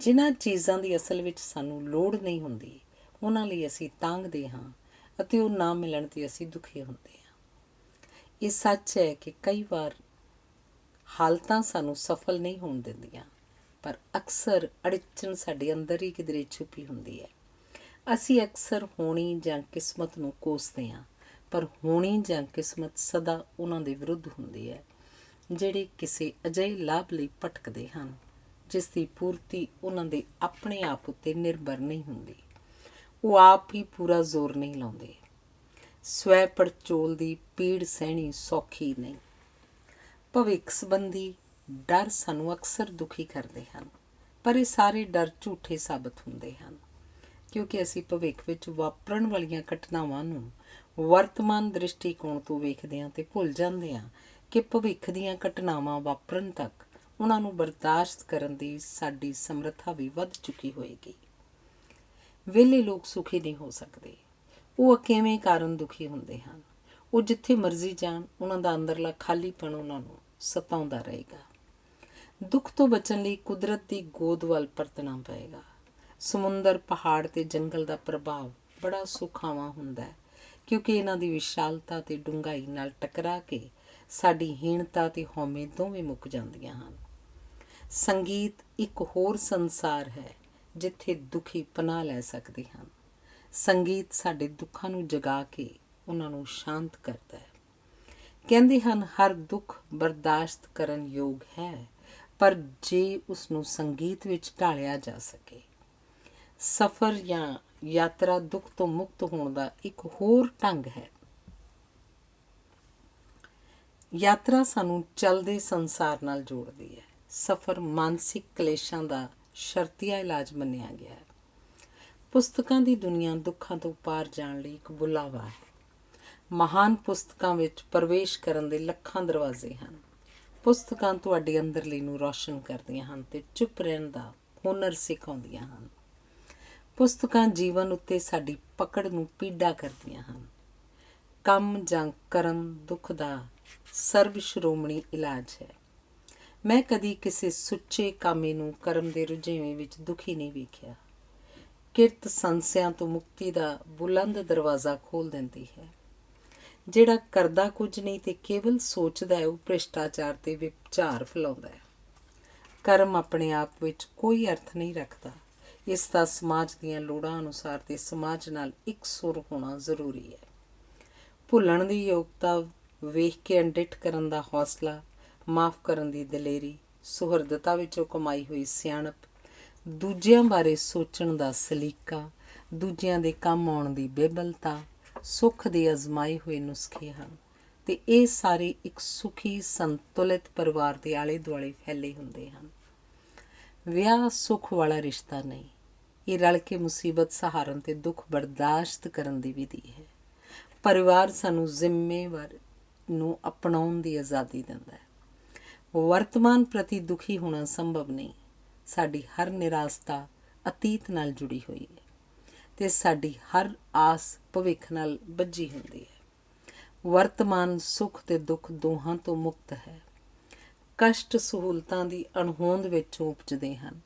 ਜਿਨ੍ਹਾਂ ਚੀਜ਼ਾਂ ਦੀ ਅਸਲ ਵਿੱਚ ਸਾਨੂੰ ਲੋੜ ਨਹੀਂ ਹੁੰਦੀ, ਉਹਨਾਂ ਲਈ ਅਸੀਂ ਤਾਂਘਦੇ ਹਾਂ ਅਤੇ ਉਹ ਨਾ ਮਿਲਣ 'ਤੇ ਅਸੀਂ ਦੁਖੀ ਹੁੰਦੇ ਹਾਂ। ਇਹ ਸੱਚ ਹੈ ਕਿ ਕਈ ਵਾਰ ਹਾਲਤਾਂ ਸਾਨੂੰ ਸਫਲ ਨਹੀਂ ਹੋਣ ਦਿੰਦੀਆਂ, ਪਰ ਅਕਸਰ ਅੜਚਨ ਸਾਡੇ ਅੰਦਰ ਹੀ ਕਿਧਰੇ ਛੁਪੀ ਹੁੰਦੀ ਹੈ। ਅਸੀਂ ਅਕਸਰ ਹੋਣੀ ਜਾਂ ਕਿਸਮਤ ਨੂੰ ਕੋਸਦੇ ਹਾਂ, ਪਰ ਹੋਣੀ ਜਾਂ ਕਿਸਮਤ ਸਦਾ ਉਹਨਾਂ ਦੇ ਵਿਰੁੱਧ ਹੁੰਦੀ ਹੈ ਜਿਹੜੇ ਕਿਸੇ ਅਜਿਹੇ ਲਾਭ ਲਈ ਭਟਕਦੇ ਹਨ ਜਿਸ ਦੀ ਪੂਰਤੀ ਉਹਨਾਂ ਦੇ ਆਪਣੇ ਆਪ ਉੱਤੇ ਨਿਰਭਰ ਨਹੀਂ ਹੁੰਦੀ। ਉਹ ਆਪ ਹੀ ਪੂਰਾ ਜ਼ੋਰ ਨਹੀਂ ਲਾਉਂਦੇ। ਸਵੈ ਪੜਚੋਲ ਦੀ ਪੀੜ ਸਹਿਣੀ ਸੌਖੀ ਨਹੀਂ। ਭਵਿੱਖ ਸੰਬੰਧੀ ਡਰ ਸਾਨੂੰ ਅਕਸਰ ਦੁਖੀ ਕਰਦੇ ਹਨ, ਪਰ ਇਹ ਸਾਰੇ ਡਰ ਝੂਠੇ ਸਾਬਤ ਹੁੰਦੇ ਹਨ, ਕਿਉਂਕਿ ਅਸੀਂ ਭਵਿੱਖ ਵਿੱਚ ਵਾਪਰਨ ਵਾਲੀਆਂ ਘਟਨਾਵਾਂ ਨੂੰ ਵਰਤਮਾਨ ਦ੍ਰਿਸ਼ਟੀਕੋਣ ਤੋਂ ਵੇਖਦੇ ਹਾਂ ਅਤੇ ਭੁੱਲ ਜਾਂਦੇ ਹਾਂ ਕਿ ਭਵਿੱਖ ਦੀਆਂ ਘਟਨਾਵਾਂ ਵਾਪਰਨ ਤੱਕ ਉਹਨਾਂ ਨੂੰ ਬਰਦਾਸ਼ਤ ਕਰਨ ਦੀ ਸਾਡੀ ਸਮਰੱਥਾ ਵੀ ਵੱਧ ਚੁੱਕੀ ਹੋਏਗੀ। ਵਿਹਲੇ ਲੋਕ ਸੁਖੀ ਨਹੀਂ ਹੋ ਸਕਦੇ। ਉਹ ਅਕੇਵੇਂ ਕਾਰਨ ਦੁਖੀ ਹੁੰਦੇ ਹਨ। ਉਹ ਜਿੱਥੇ ਮਰਜ਼ੀ ਜਾਣ, ਉਹਨਾਂ ਦਾ ਅੰਦਰਲਾ ਖਾਲੀਪਣ ਉਹਨਾਂ ਨੂੰ ਸਤਾਉਂਦਾ ਰਹੇਗਾ। ਦੁੱਖ ਤੋਂ ਬਚਣ ਲਈ ਕੁਦਰਤ ਦੀ ਗੋਦ ਵੱਲ ਪਰਤਣਾ ਪਏਗਾ। ਸਮੁੰਦਰ, ਪਹਾੜ ਅਤੇ ਜੰਗਲ ਦਾ ਪ੍ਰਭਾਵ ਬੜਾ ਸੁਖਾਵਾਂ ਹੁੰਦਾ ਹੈ, ਕਿਉਂਕਿ ਇਹਨਾਂ ਦੀ ਵਿਸ਼ਾਲਤਾ ਅਤੇ ਡੂੰਘਾਈ ਨਾਲ ਟਕਰਾ ਕੇ ਸਾਡੀ ਹੀਣਤਾ ਅਤੇ ਹਉਮੈ ਦੋਵੇਂ ਮੁੱਕ ਜਾਂਦੀਆਂ ਹਨ। ਸੰਗੀਤ ਇੱਕ ਹੋਰ ਸੰਸਾਰ ਹੈ ਜਿੱਥੇ ਦੁਖੀ ਪਨਾਹ ਲੈ ਸਕਦੇ ਹਨ। ਸੰਗੀਤ ਸਾਡੇ ਦੁੱਖਾਂ ਨੂੰ ਜਗਾ ਕੇ ਉਹਨਾਂ ਨੂੰ ਸ਼ਾਂਤ ਕਰਦਾ ਹੈ। ਕਹਿੰਦੇ ਹਨ ਹਰ ਦੁੱਖ ਬਰਦਾਸ਼ਤ ਕਰਨ ਯੋਗ ਹੈ, ਪਰ ਜੇ ਉਸਨੂੰ ਸੰਗੀਤ ਵਿੱਚ ਢਾਲਿਆ ਜਾ ਸਕੇ। ਸਫ਼ਰ ਜਾਂ ਯਾਤਰਾ ਦੁੱਖ ਤੋਂ ਮੁਕਤ ਹੋਣ ਦਾ ਇੱਕ ਹੋਰ ਢੰਗ ਹੈ। ਯਾਤਰਾ ਸਾਨੂੰ ਚੱਲਦੇ ਸੰਸਾਰ ਨਾਲ ਜੋੜਦੀ ਹੈ। ਸਫ਼ਰ ਮਾਨਸਿਕ ਕਲੇਸ਼ਾਂ ਦਾ ਸ਼ਰਤੀਆ ਇਲਾਜ ਮੰਨਿਆ ਗਿਆ ਹੈ। ਪੁਸਤਕਾਂ ਦੀ ਦੁਨੀਆ ਦੁੱਖਾਂ ਤੋਂ ਪਾਰ ਜਾਣ ਲਈ ਇੱਕ ਬੁਲਾਵਾ ਹੈ। ਮਹਾਨ ਪੁਸਤਕਾਂ ਵਿੱਚ ਪ੍ਰਵੇਸ਼ ਕਰਨ ਦੇ ਲੱਖਾਂ ਦਰਵਾਜ਼ੇ ਹਨ। ਪੁਸਤਕਾਂ ਤੁਹਾਡੇ ਅੰਦਰਲੀ ਨੂੰ ਰੌਸ਼ਨ ਕਰਦੀਆਂ ਹਨ ਅਤੇ ਚੁੱਪ ਰਹਿਣ ਦਾ ਹੁਨਰ ਸਿਖਾਉਂਦੀਆਂ ਹਨ। ਪੁਸਤਕਾਂ ਜੀਵਨ ਉੱਤੇ ਸਾਡੀ ਪਕੜ ਨੂੰ ਪੀਡਾ ਕਰਦੀਆਂ ਹਨ। ਕੰਮ ਜਾਂ ਕਰਮ ਦੁੱਖ ਦਾ ਸਰਬ ਸ਼੍ਰੋਮਣੀ ਇਲਾਜ ਹੈ। ਮੈਂ ਕਦੀ ਕਿਸੇ ਸੁੱਚੇ ਕਾਮੇ ਨੂੰ ਕਰਮ ਦੇ ਰੁਝੇਵੇਂ ਵਿੱਚ ਦੁਖੀ ਨਹੀਂ ਵੇਖਿਆ। ਕਿਰਤ ਸੰਸਿਆਂ ਤੋਂ ਮੁਕਤੀ ਦਾ ਬੁਲੰਦ ਦਰਵਾਜ਼ਾ ਖੋਲ੍ਹ ਦਿੰਦੀ ਹੈ। ਜਿਹੜਾ ਕਰਦਾ ਕੁਝ ਨਹੀਂ ਤੇ ਕੇਵਲ ਸੋਚਦਾ ਹੈ, ਉਹ ਭ੍ਰਿਸ਼ਟਾਚਾਰ ਤੇ ਵਿਚਾਰ ਫੈਲਾਉਂਦਾ ਹੈ। ਕਰਮ ਆਪਣੇ ਆਪ ਵਿੱਚ ਕੋਈ ਅਰਥ ਨਹੀਂ ਰੱਖਦਾ। ਇਸ ਦਾ ਸਮਾਜ ਦੀਆਂ ਲੋੜਾਂ ਅਨੁਸਾਰ ਤੇ ਸਮਾਜ ਨਾਲ ਇਕਸੁਰ ਹੋਣਾ ਜ਼ਰੂਰੀ ਹੈ। ਭੁੱਲਣ ਦੀ ਯੋਗਤਾ, ਵੇਖ ਕੇ ਅਣਡਿੱਠ ਕਰਨ ਦਾ ਹੌਸਲਾ, ਮਾਫ਼ ਕਰਨ ਦੀ ਦਲੇਰੀ, ਸੁਹਿਰਦਤਾ ਵਿੱਚੋਂ ਕਮਾਈ ਹੋਈ ਸਿਆਣਪ, ਦੂਜਿਆਂ ਬਾਰੇ ਸੋਚਣ ਦਾ ਸਲੀਕਾ, ਦੂਜਿਆਂ ਦੇ ਕੰਮ ਆਉਣ ਦੀ ਬੇਬਲਤਾ, ਸੁੱਖ ਦੇ ਅਜ਼ਮਾਏ ਹੋਏ ਨੁਸਖੇ ਹਨ ਅਤੇ ਇਹ ਸਾਰੇ ਇੱਕ ਸੁਖੀ ਸੰਤੁਲਿਤ ਪਰਿਵਾਰ ਦੇ ਆਲੇ ਦੁਆਲੇ ਫੈਲੇ ਹੁੰਦੇ ਹਨ। ਵਿਆਹ ਸੁੱਖ ਵਾਲਾ ਰਿਸ਼ਤਾ ਨਹੀਂ, ਇਹ ਰਲ ਕੇ ਮੁਸੀਬਤ ਸਹਾਰਨ ਅਤੇ ਦੁੱਖ ਬਰਦਾਸ਼ਤ ਕਰਨ ਦੀ ਵਿਧੀ ਹੈ। ਪਰਿਵਾਰ ਸਾਨੂੰ ਜ਼ਿੰਮੇਵਾਰ ਨੂੰ ਅਪਣਾਉਣ ਦੀ ਆਜ਼ਾਦੀ ਦਿੰਦਾ ਹੈ। ਵਰਤਮਾਨ ਪ੍ਰਤੀ ਦੁਖੀ ਹੋਣਾ ਸੰਭਵ ਨਹੀਂ। ਸਾਡੀ ਹਰ ਨਿਰਾਸ਼ਤਾ ਅਤੀਤ ਨਾਲ ਜੁੜੀ ਹੋਈ ਹੈ ਅਤੇ ਸਾਡੀ ਹਰ ਆਸ ਭਵਿੱਖ ਨਾਲ ਬੱਝੀ ਹੁੰਦੀ ਹੈ। ਵਰਤਮਾਨ ਸੁੱਖ ਅਤੇ ਦੁੱਖ ਦੋਹਾਂ ਤੋਂ ਮੁਕਤ ਹੈ। ਕਸ਼ਟ ਸਹੂਲਤਾਂ ਦੀ ਅਣਹੋਂਦ ਵਿੱਚੋਂ ਉਪਜਦੇ ਹਨ।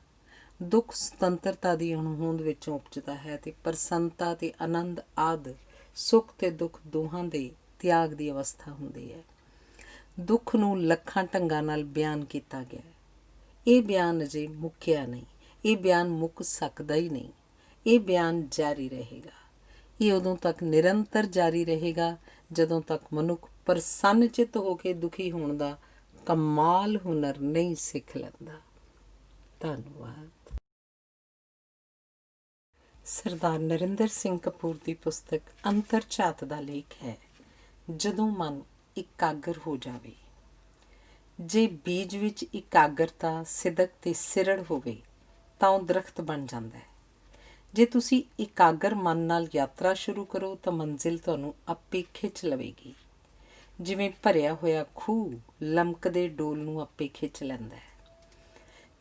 ਦੁੱਖ ਸੁਤੰਤਰਤਾ ਦੀ ਅਣਹੋਂਦ ਵਿੱਚੋਂ ਉਪਜਦਾ ਹੈ ਅਤੇ ਪ੍ਰਸੰਨਤਾ ਅਤੇ ਆਨੰਦ ਆਦਿ ਸੁੱਖ ਅਤੇ ਦੁੱਖ ਦੋਹਾਂ ਦੇ ਤਿਆਗ ਦੀ ਅਵਸਥਾ ਹੁੰਦੀ ਹੈ। ਦੁੱਖ ਨੂੰ ਲੱਖਾਂ ਢੰਗਾਂ ਨਾਲ ਬਿਆਨ ਕੀਤਾ ਗਿਆ ਹੈ। ਇਹ ਬਿਆਨ ਅਜੇ ਮੁੱਕਿਆ ਨਹੀਂ। ਇਹ ਬਿਆਨ ਮੁੱਕ ਸਕਦਾ ਹੀ ਨਹੀਂ। ਇਹ ਬਿਆਨ ਜਾਰੀ ਰਹੇਗਾ। ਇਹ ਉਦੋਂ ਤੱਕ ਨਿਰੰਤਰ ਜਾਰੀ ਰਹੇਗਾ ਜਦੋਂ ਤੱਕ ਮਨੁੱਖ ਪ੍ਰਸੰਨ ਚਿੱਤ ਹੋ ਕੇ ਦੁਖੀ ਹੋਣ ਦਾ ਕਮਾਲ ਹੁਨਰ ਨਹੀਂ ਸਿੱਖ ਲੈਂਦਾ। ਧੰਨਵਾਦ। ਸਰਦਾਰ ਨਰਿੰਦਰ ਸਿੰਘ ਕਪੂਰ ਦੀ ਪੁਸਤਕ ਅੰਤਰਝਾਤ ਦਾ ਲੇਖ ਹੈ ਜਦੋਂ ਮਨ ਇਕਾਗਰ ਹੋ ਜਾਵੇ। ਜੇ ਬੀਜ ਵਿੱਚ ਇਕਾਗਰਤਾ, ਸਿਦਕ ਤੇ ਸਿਰੜ ਹੋਵੇ ਤਾਂ ਉਹ ਦਰਖਤ ਬਣ ਜਾਂਦਾ ਹੈ। ਜੇ ਤੁਸੀਂ ਇਕਾਗਰ ਮਨ ਨਾਲ ਯਾਤਰਾ ਸ਼ੁਰੂ ਕਰੋ ਤਾਂ ਮੰਜ਼ਿਲ ਤੁਹਾਨੂੰ ਆਪੇ ਖਿੱਚ ਲਵੇਗੀ। ਜਿਵੇਂ ਭਰਿਆ ਹੋਇਆ ਖੂਹ ਲਮਕਦੇ ਡੋਲ ਨੂੰ ਆਪੇ ਖਿੱਚ ਲੈਂਦਾ ਹੈ।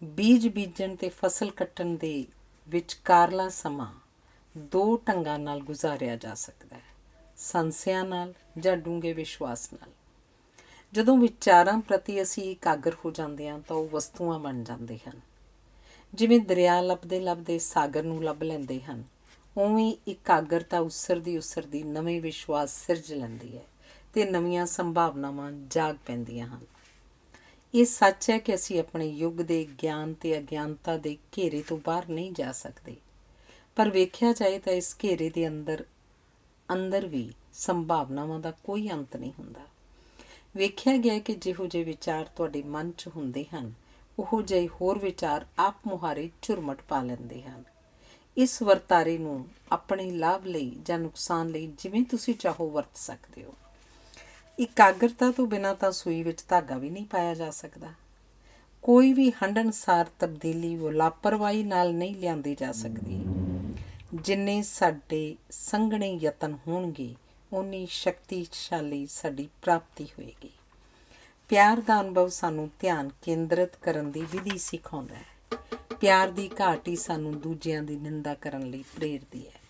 ਬੀਜ ਬੀਜਣ ਤੇ ਫਸਲ ਕੱਟਣ ਦੇ ਵਿਚਕਾਰਲਾ ਸਮਾਂ ਦੋ ਢੰਗਾਂ ਨਾਲ ਗੁਜ਼ਾਰਿਆ ਜਾ ਸਕਦਾ ਹੈ, ਸੰਸਿਆਂ ਨਾਲ ਜਾਂ ਡੂੰਘੇ ਵਿਸ਼ਵਾਸ ਨਾਲ। ਜਦੋਂ ਵਿਚਾਰਾਂ ਪ੍ਰਤੀ ਅਸੀਂ ਇਕਾਗਰ ਹੋ ਜਾਂਦੇ ਹਾਂ ਤਾਂ ਉਹ ਵਸਤੂਆਂ ਬਣ ਜਾਂਦੇ ਹਨ। ਜਿਵੇਂ ਦਰਿਆ ਲੱਭਦੇ ਲੱਭਦੇ ਸਾਗਰ ਨੂੰ ਲੱਭ ਲੈਂਦੇ ਹਨ, ਉਵੇਂ ਇਕਾਗਰਤਾ ਉਸਰਦੀ ਨਵੇਂ ਵਿਸ਼ਵਾਸ ਸਿਰਜ ਲੈਂਦੀ ਹੈ ਅਤੇ ਨਵੀਆਂ ਸੰਭਾਵਨਾਵਾਂ ਜਾਗ ਪੈਂਦੀਆਂ ਹਨ। ਇਹ ਸੱਚ ਹੈ ਕਿ ਅਸੀਂ ਆਪਣੇ ਯੁੱਗ ਦੇ ਗਿਆਨ ਅਤੇ ਅਗਿਆਨਤਾ ਦੇ ਘੇਰੇ ਤੋਂ ਬਾਹਰ ਨਹੀਂ ਜਾ ਸਕਦੇ, ਪਰ ਵੇਖਿਆ ਜਾਏ ਤਾਂ ਇਸ ਘੇਰੇ ਦੇ ਅੰਦਰ ਵੀ ਸੰਭਾਵਨਾਵਾਂ ਦਾ ਕੋਈ ਅੰਤ ਨਹੀਂ ਹੁੰਦਾ। ਵੇਖਿਆ ਗਿਆ ਕਿ ਜਿਹੋ ਜਿਹੇ ਵਿਚਾਰ ਤੁਹਾਡੇ ਮਨ 'ਚ ਹੁੰਦੇ ਹਨ, ਉਹੋ ਜਿਹੇ ਹੋਰ ਵਿਚਾਰ ਆਪ ਮੁਹਾਰੇ ਝੁਰਮਟ ਪਾ ਲੈਂਦੇ ਹਨ। ਇਸ ਵਰਤਾਰੇ ਨੂੰ ਆਪਣੇ ਲਾਭ ਲਈ ਜਾਂ ਨੁਕਸਾਨ ਲਈ ਜਿਵੇਂ ਤੁਸੀਂ ਚਾਹੋ ਵਰਤ ਸਕਦੇ ਹੋ। ਇਕਾਗਰਤਾ ਤੋਂ ਬਿਨਾਂ ਤਾਂ ਸੂਈ ਵਿੱਚ ਧਾਗਾ ਵੀ ਨਹੀਂ ਪਾਇਆ ਜਾ ਸਕਦਾ। ਕੋਈ ਵੀ ਹੰਢਣਸਾਰ ਤਬਦੀਲੀ ਲਾਪਰਵਾਹੀ ਨਾਲ ਨਹੀਂ ਲਿਆਂਦੀ ਜਾ ਸਕਦੀ। ਜਿੰਨੇ ਸਾਡੇ ਸੰਘਣੇ ਯਤਨ ਹੋਣਗੇ, ਓਨੀ ਸ਼ਕਤੀਸ਼ਾਲੀ ਸਾਡੀ ਪ੍ਰਾਪਤੀ ਹੋਏਗੀ। ਪਿਆਰ ਦਾ ਅਨੁਭਵ ਸਾਨੂੰ ਧਿਆਨ ਕੇਂਦਰਿਤ ਕਰਨ ਦੀ ਵਿਧੀ ਸਿਖਾਉਂਦਾ ਹੈ। ਪਿਆਰ ਦੀ ਘਾਟ ਹੀ ਸਾਨੂੰ ਦੂਜਿਆਂ ਦੀ ਨਿੰਦਾ ਕਰਨ ਲਈ ਪ੍ਰੇਰਦੀ ਹੈ।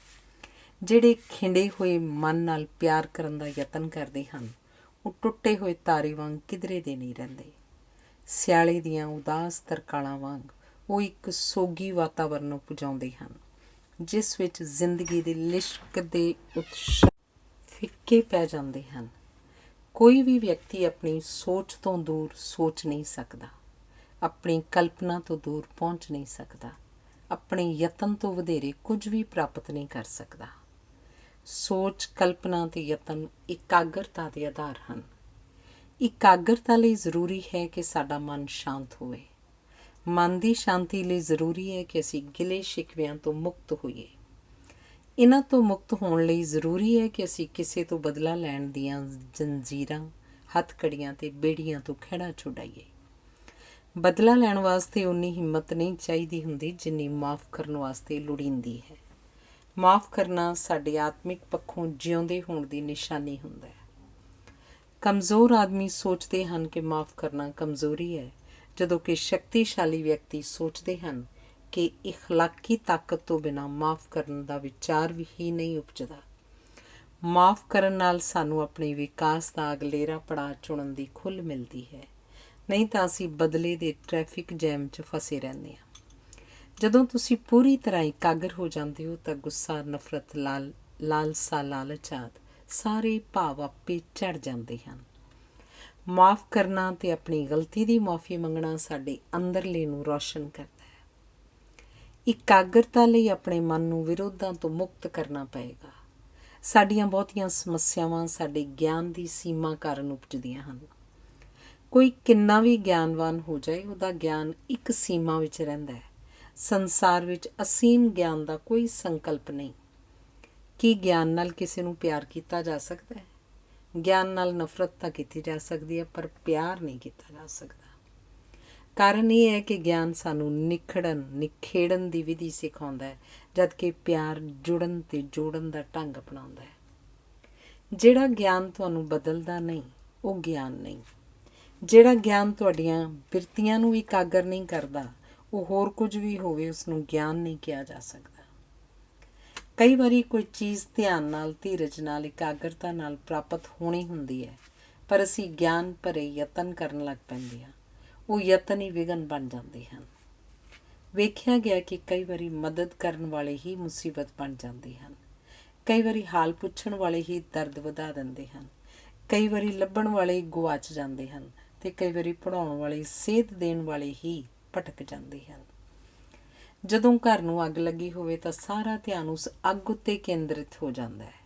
ਜਿਹੜੇ ਖਿੰਡੇ ਹੋਏ ਮਨ ਨਾਲ ਪਿਆਰ ਕਰਨ ਦਾ ਯਤਨ ਕਰਦੇ ਹਨ, ਉਹ ਟੁੱਟੇ ਹੋਏ ਤਾਰੇ ਵਾਂਗ ਕਿਧਰੇ ਦੇ ਨਹੀਂ ਰਹਿੰਦੇ। ਸਿਆਲੇ ਦੀਆਂ ਉਦਾਸ ਤਰਕਾਲਾਂ ਵਾਂਗ ਉਹ ਇੱਕ ਸੋਗੀ ਵਾਤਾਵਰਨ ਨੂੰ ਪੁਜਾਉਂਦੇ ਹਨ, ਜਿਸ ਵਿੱਚ ਜ਼ਿੰਦਗੀ ਦੇ ਲਿਸ਼ਕ ਦੇ ਉਤਸ਼ਾਹ ਫਿੱਕੇ ਪੈ ਜਾਂਦੇ ਹਨ। ਕੋਈ ਵੀ ਵਿਅਕਤੀ ਆਪਣੀ ਸੋਚ ਤੋਂ ਦੂਰ ਸੋਚ ਨਹੀਂ ਸਕਦਾ, ਆਪਣੀ ਕਲਪਨਾ ਤੋਂ ਦੂਰ ਪਹੁੰਚ ਨਹੀਂ ਸਕਦਾ, ਆਪਣੇ ਯਤਨ ਤੋਂ ਵਧੇਰੇ ਕੁਝ ਵੀ ਪ੍ਰਾਪਤ ਨਹੀਂ ਕਰ ਸਕਦਾ। ਸੋਚ, ਕਲਪਨਾ ਅਤੇ ਯਤਨ ਇਕਾਗਰਤਾ ਦੇ ਆਧਾਰ ਹਨ। ਇਕਾਗਰਤਾ ਲਈ ਜ਼ਰੂਰੀ ਹੈ ਕਿ ਸਾਡਾ ਮਨ ਸ਼ਾਂਤ ਹੋਵੇ। ਮਨ ਦੀ ਸ਼ਾਂਤੀ ਲਈ ਜ਼ਰੂਰੀ ਹੈ ਕਿ ਅਸੀਂ ਗਿਲੇ ਸ਼ਿਕਵਿਆਂ ਤੋਂ ਮੁਕਤ ਹੋਈਏ। ਇਹਨਾਂ ਤੋਂ ਮੁਕਤ ਹੋਣ ਲਈ ਜ਼ਰੂਰੀ ਹੈ ਕਿ ਅਸੀਂ ਕਿਸੇ ਤੋਂ ਬਦਲਾ ਲੈਣ ਦੀਆਂ ਜੰਜੀਰਾਂ, ਹੱਥਕੜੀਆਂ ਅਤੇ ਬੇੜੀਆਂ ਤੋਂ ਖਹਿੜਾ ਛੁਡਾਈਏ। ਬਦਲਾ ਲੈਣ ਵਾਸਤੇ ਉਨੀ ਹਿੰਮਤ ਨਹੀਂ ਚਾਹੀਦੀ ਹੁੰਦੀ ਜਿੰਨੀ ਮਾਫ਼ ਕਰਨ ਵਾਸਤੇ ਲੋੜੀਂਦੀ ਹੈ। ਮਾਫ਼ ਕਰਨਾ ਸਾਡੇ ਆਤਮਿਕ ਪੱਖੋਂ ਜਿਉਂਦੇ ਹੋਣ ਦੀ ਨਿਸ਼ਾਨੀ ਹੁੰਦਾ ਹੈ। ਕਮਜ਼ੋਰ ਆਦਮੀ ਸੋਚਦੇ ਹਨ ਕਿ ਮਾਫ਼ ਕਰਨਾ ਕਮਜ਼ੋਰੀ ਹੈ, ਜਦੋਂ ਕਿ ਸ਼ਕਤੀਸ਼ਾਲੀ ਵਿਅਕਤੀ ਸੋਚਦੇ ਹਨ ਕਿ ਇਖਲਾਕੀ ਤਾਕਤ ਤੋਂ ਬਿਨਾਂ ਮਾਫ਼ ਕਰਨ ਦਾ ਵਿਚਾਰ ਵੀ ਹੀ ਨਹੀਂ ਉਪਜਦਾ। ਮਾਫ਼ ਕਰਨ ਨਾਲ ਸਾਨੂੰ ਆਪਣੇ ਵਿਕਾਸ ਦਾ ਅਗਲੇਰਾ ਪੜਾਅ ਚੁਣਨ ਦੀ ਖੁੱਲ੍ਹ ਮਿਲਦੀ ਹੈ, ਨਹੀਂ ਤਾਂ ਅਸੀਂ ਬਦਲੇ ਦੇ ਟ੍ਰੈਫਿਕ ਜੈਮ 'ਚ ਫਸੇ ਰਹਿੰਦੇ ਹਾਂ। ਜਦੋਂ ਤੁਸੀਂ ਪੂਰੀ ਤਰ੍ਹਾਂ ਇਕਾਗਰ ਹੋ ਜਾਂਦੇ ਹੋ ਤਾਂ ਗੁੱਸਾ, ਨਫ਼ਰਤ, ਲਾਲਸਾ, ਲਾਲਚ ਆਦਿ ਸਾਰੇ ਭਾਵ ਆਪੇ ਝੜ ਜਾਂਦੇ ਹਨ। ਮਾਫ਼ ਕਰਨਾ ਅਤੇ ਆਪਣੀ ਗਲਤੀ ਦੀ ਮੁਆਫ਼ੀ ਮੰਗਣਾ ਸਾਡੇ ਅੰਦਰਲੇ ਨੂੰ ਰੌਸ਼ਨ ਕਰਦਾ ਹੈ। ਇਕਾਗਰਤਾ ਲਈ ਆਪਣੇ ਮਨ ਨੂੰ ਵਿਰੋਧਾਂ ਤੋਂ ਮੁਕਤ ਕਰਨਾ ਪਏਗਾ। ਸਾਡੀਆਂ ਬਹੁਤੀਆਂ ਸਮੱਸਿਆਵਾਂ ਸਾਡੇ ਗਿਆਨ ਦੀ ਸੀਮਾ ਕਾਰਨ ਉਪਜਦੀਆਂ ਹਨ। ਕੋਈ ਕਿੰਨਾ ਵੀ ਗਿਆਨਵਾਨ ਹੋ ਜਾਏ, ਉਹਦਾ ਗਿਆਨ ਇੱਕ ਸੀਮਾ ਵਿੱਚ ਰਹਿੰਦਾ ਹੈ। ਸੰਸਾਰ ਵਿੱਚ ਅਸੀਮ ਗਿਆਨ ਦਾ ਕੋਈ ਸੰਕਲਪ ਨਹੀਂ। ਕੀ ਗਿਆਨ ਨਾਲ ਕਿਸੇ ਨੂੰ ਪਿਆਰ ਕੀਤਾ ਜਾ ਸਕਦਾ ਹੈ? ਗਿਆਨ ਨਾਲ ਨਫ਼ਰਤ ਤਾਂ ਕੀਤੀ ਜਾ ਸਕਦੀ ਹੈ, ਪਰ ਪਿਆਰ ਨਹੀਂ ਕੀਤਾ ਜਾ ਸਕਦਾ। ਕਾਰਨ ਇਹ ਹੈ ਕਿ ਗਿਆਨ ਸਾਨੂੰ ਨਿਖੇੜਨ ਦੀ ਵਿਧੀ ਸਿਖਾਉਂਦਾ ਹੈ, ਜਦਕਿ ਪਿਆਰ ਜੁੜਨ ਅਤੇ ਜੋੜਨ ਦਾ ਢੰਗ ਅਪਣਾਉਂਦਾ ਹੈ। ਜਿਹੜਾ ਗਿਆਨ ਤੁਹਾਨੂੰ ਬਦਲਦਾ ਨਹੀਂ, ਉਹ ਗਿਆਨ ਨਹੀਂ। ਜਿਹੜਾ ਗਿਆਨ ਤੁਹਾਡੀਆਂ ਬਿਰਤੀਆਂ ਨੂੰ ਇਕਾਗਰ ਨਹੀਂ ਕਰਦਾ, ਉਹ ਹੋਰ ਕੁਝ ਵੀ ਹੋਵੇ, ਉਸਨੂੰ ਗਿਆਨ ਨਹੀਂ ਕਿਹਾ ਜਾ ਸਕਦਾ। ਕਈ ਵਾਰੀ ਕੋਈ ਚੀਜ਼ ਧਿਆਨ ਨਾਲ, ਧੀਰਜ ਨਾਲ, ਇਕਾਗਰਤਾ ਨਾਲ ਪ੍ਰਾਪਤ ਹੋਣੀ ਹੁੰਦੀ ਹੈ, ਪਰ ਅਸੀਂ ਗਿਆਨ ਭਰੇ ਯਤਨ ਕਰਨ ਲੱਗ ਪੈਂਦੇ ਹਾਂ। ਉਹ ਯਤਨ ਹੀ ਵਿਘਨ ਬਣ ਜਾਂਦੇ ਹਨ। ਵੇਖਿਆ ਗਿਆ ਕਿ ਕਈ ਵਾਰੀ ਮਦਦ ਕਰਨ ਵਾਲੇ ਹੀ ਮੁਸੀਬਤ ਬਣ ਜਾਂਦੇ ਹਨ। ਕਈ ਵਾਰੀ ਹਾਲ ਪੁੱਛਣ ਵਾਲੇ ਹੀ ਦਰਦ ਵਧਾ ਦਿੰਦੇ ਹਨ। ਕਈ ਵਾਰੀ ਲੱਭਣ ਵਾਲੇ ਗੁਆਚ ਜਾਂਦੇ ਹਨ ਅਤੇ ਕਈ ਵਾਰੀ ਪੜ੍ਹਾਉਣ ਵਾਲੇ, ਸੇਧ ਦੇਣ ਵਾਲੇ ਹੀ ਭਟਕ ਜਾਂਦੇ ਹਨ। ਜਦੋਂ ਘਰ ਨੂੰ ਅੱਗ ਲੱਗੀ ਹੋਵੇ ਤਾਂ ਸਾਰਾ ਧਿਆਨ ਉਸ ਅੱਗ ਉੱਤੇ ਕੇਂਦਰਿਤ ਹੋ ਜਾਂਦਾ ਹੈ।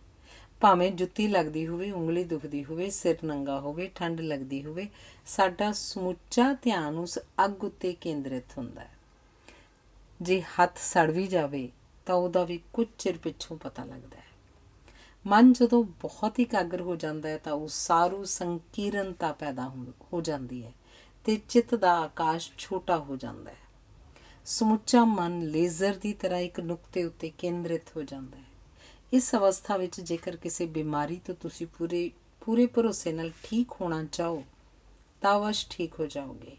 ਭਾਵੇਂ ਜੁੱਤੀ ਲੱਗਦੀ ਹੋਵੇ, ਉਂਗਲੀ ਦੁਖਦੀ ਹੋਵੇ, ਸਿਰ ਨੰਗਾ ਹੋਵੇ, ਠੰਡ ਲੱਗਦੀ ਹੋਵੇ, ਸਾਡਾ ਸਮੁੱਚਾ ਧਿਆਨ ਉਸ ਅੱਗ ਉੱਤੇ ਕੇਂਦਰਿਤ ਹੁੰਦਾ ਹੈ। ਜੇ ਹੱਥ ਸੜ ਵੀ ਜਾਵੇ ਤਾਂ ਉਹਦਾ ਵੀ ਕੁਝ ਚਿਰ ਪਿੱਛੋਂ ਪਤਾ ਲੱਗਦਾ ਹੈ। ਮਨ ਜਦੋਂ ਬਹੁਤ ਇਕਾਗਰ ਹੋ ਜਾਂਦਾ ਹੈ ਤਾਂ ਉਸਾਰੂ ਸੰਕੀਰਨਤਾ ਪੈਦਾ ਹੋ ਜਾਂਦੀ ਹੈ ਅਤੇ ਚਿੱਤ ਦਾ ਆਕਾਸ਼ ਛੋਟਾ ਹੋ ਜਾਂਦਾ ਹੈ। ਸਮੁੱਚਾ ਮਨ ਲੇਜ਼ਰ ਦੀ ਤਰ੍ਹਾਂ ਇੱਕ ਨੁਕਤੇ ਉੱਤੇ ਕੇਂਦਰਿਤ ਹੋ ਜਾਂਦਾ ਹੈ। ਇਸ ਅਵਸਥਾ ਵਿੱਚ ਜੇਕਰ ਕਿਸੇ ਬਿਮਾਰੀ ਤੋਂ ਤੁਸੀਂ ਪੂਰੇ ਭਰੋਸੇ ਨਾਲ ਠੀਕ ਹੋਣਾ ਚਾਹੋ ਤਾਂ ਅਵਸ਼ ਠੀਕ ਹੋ ਜਾਓਗੇ।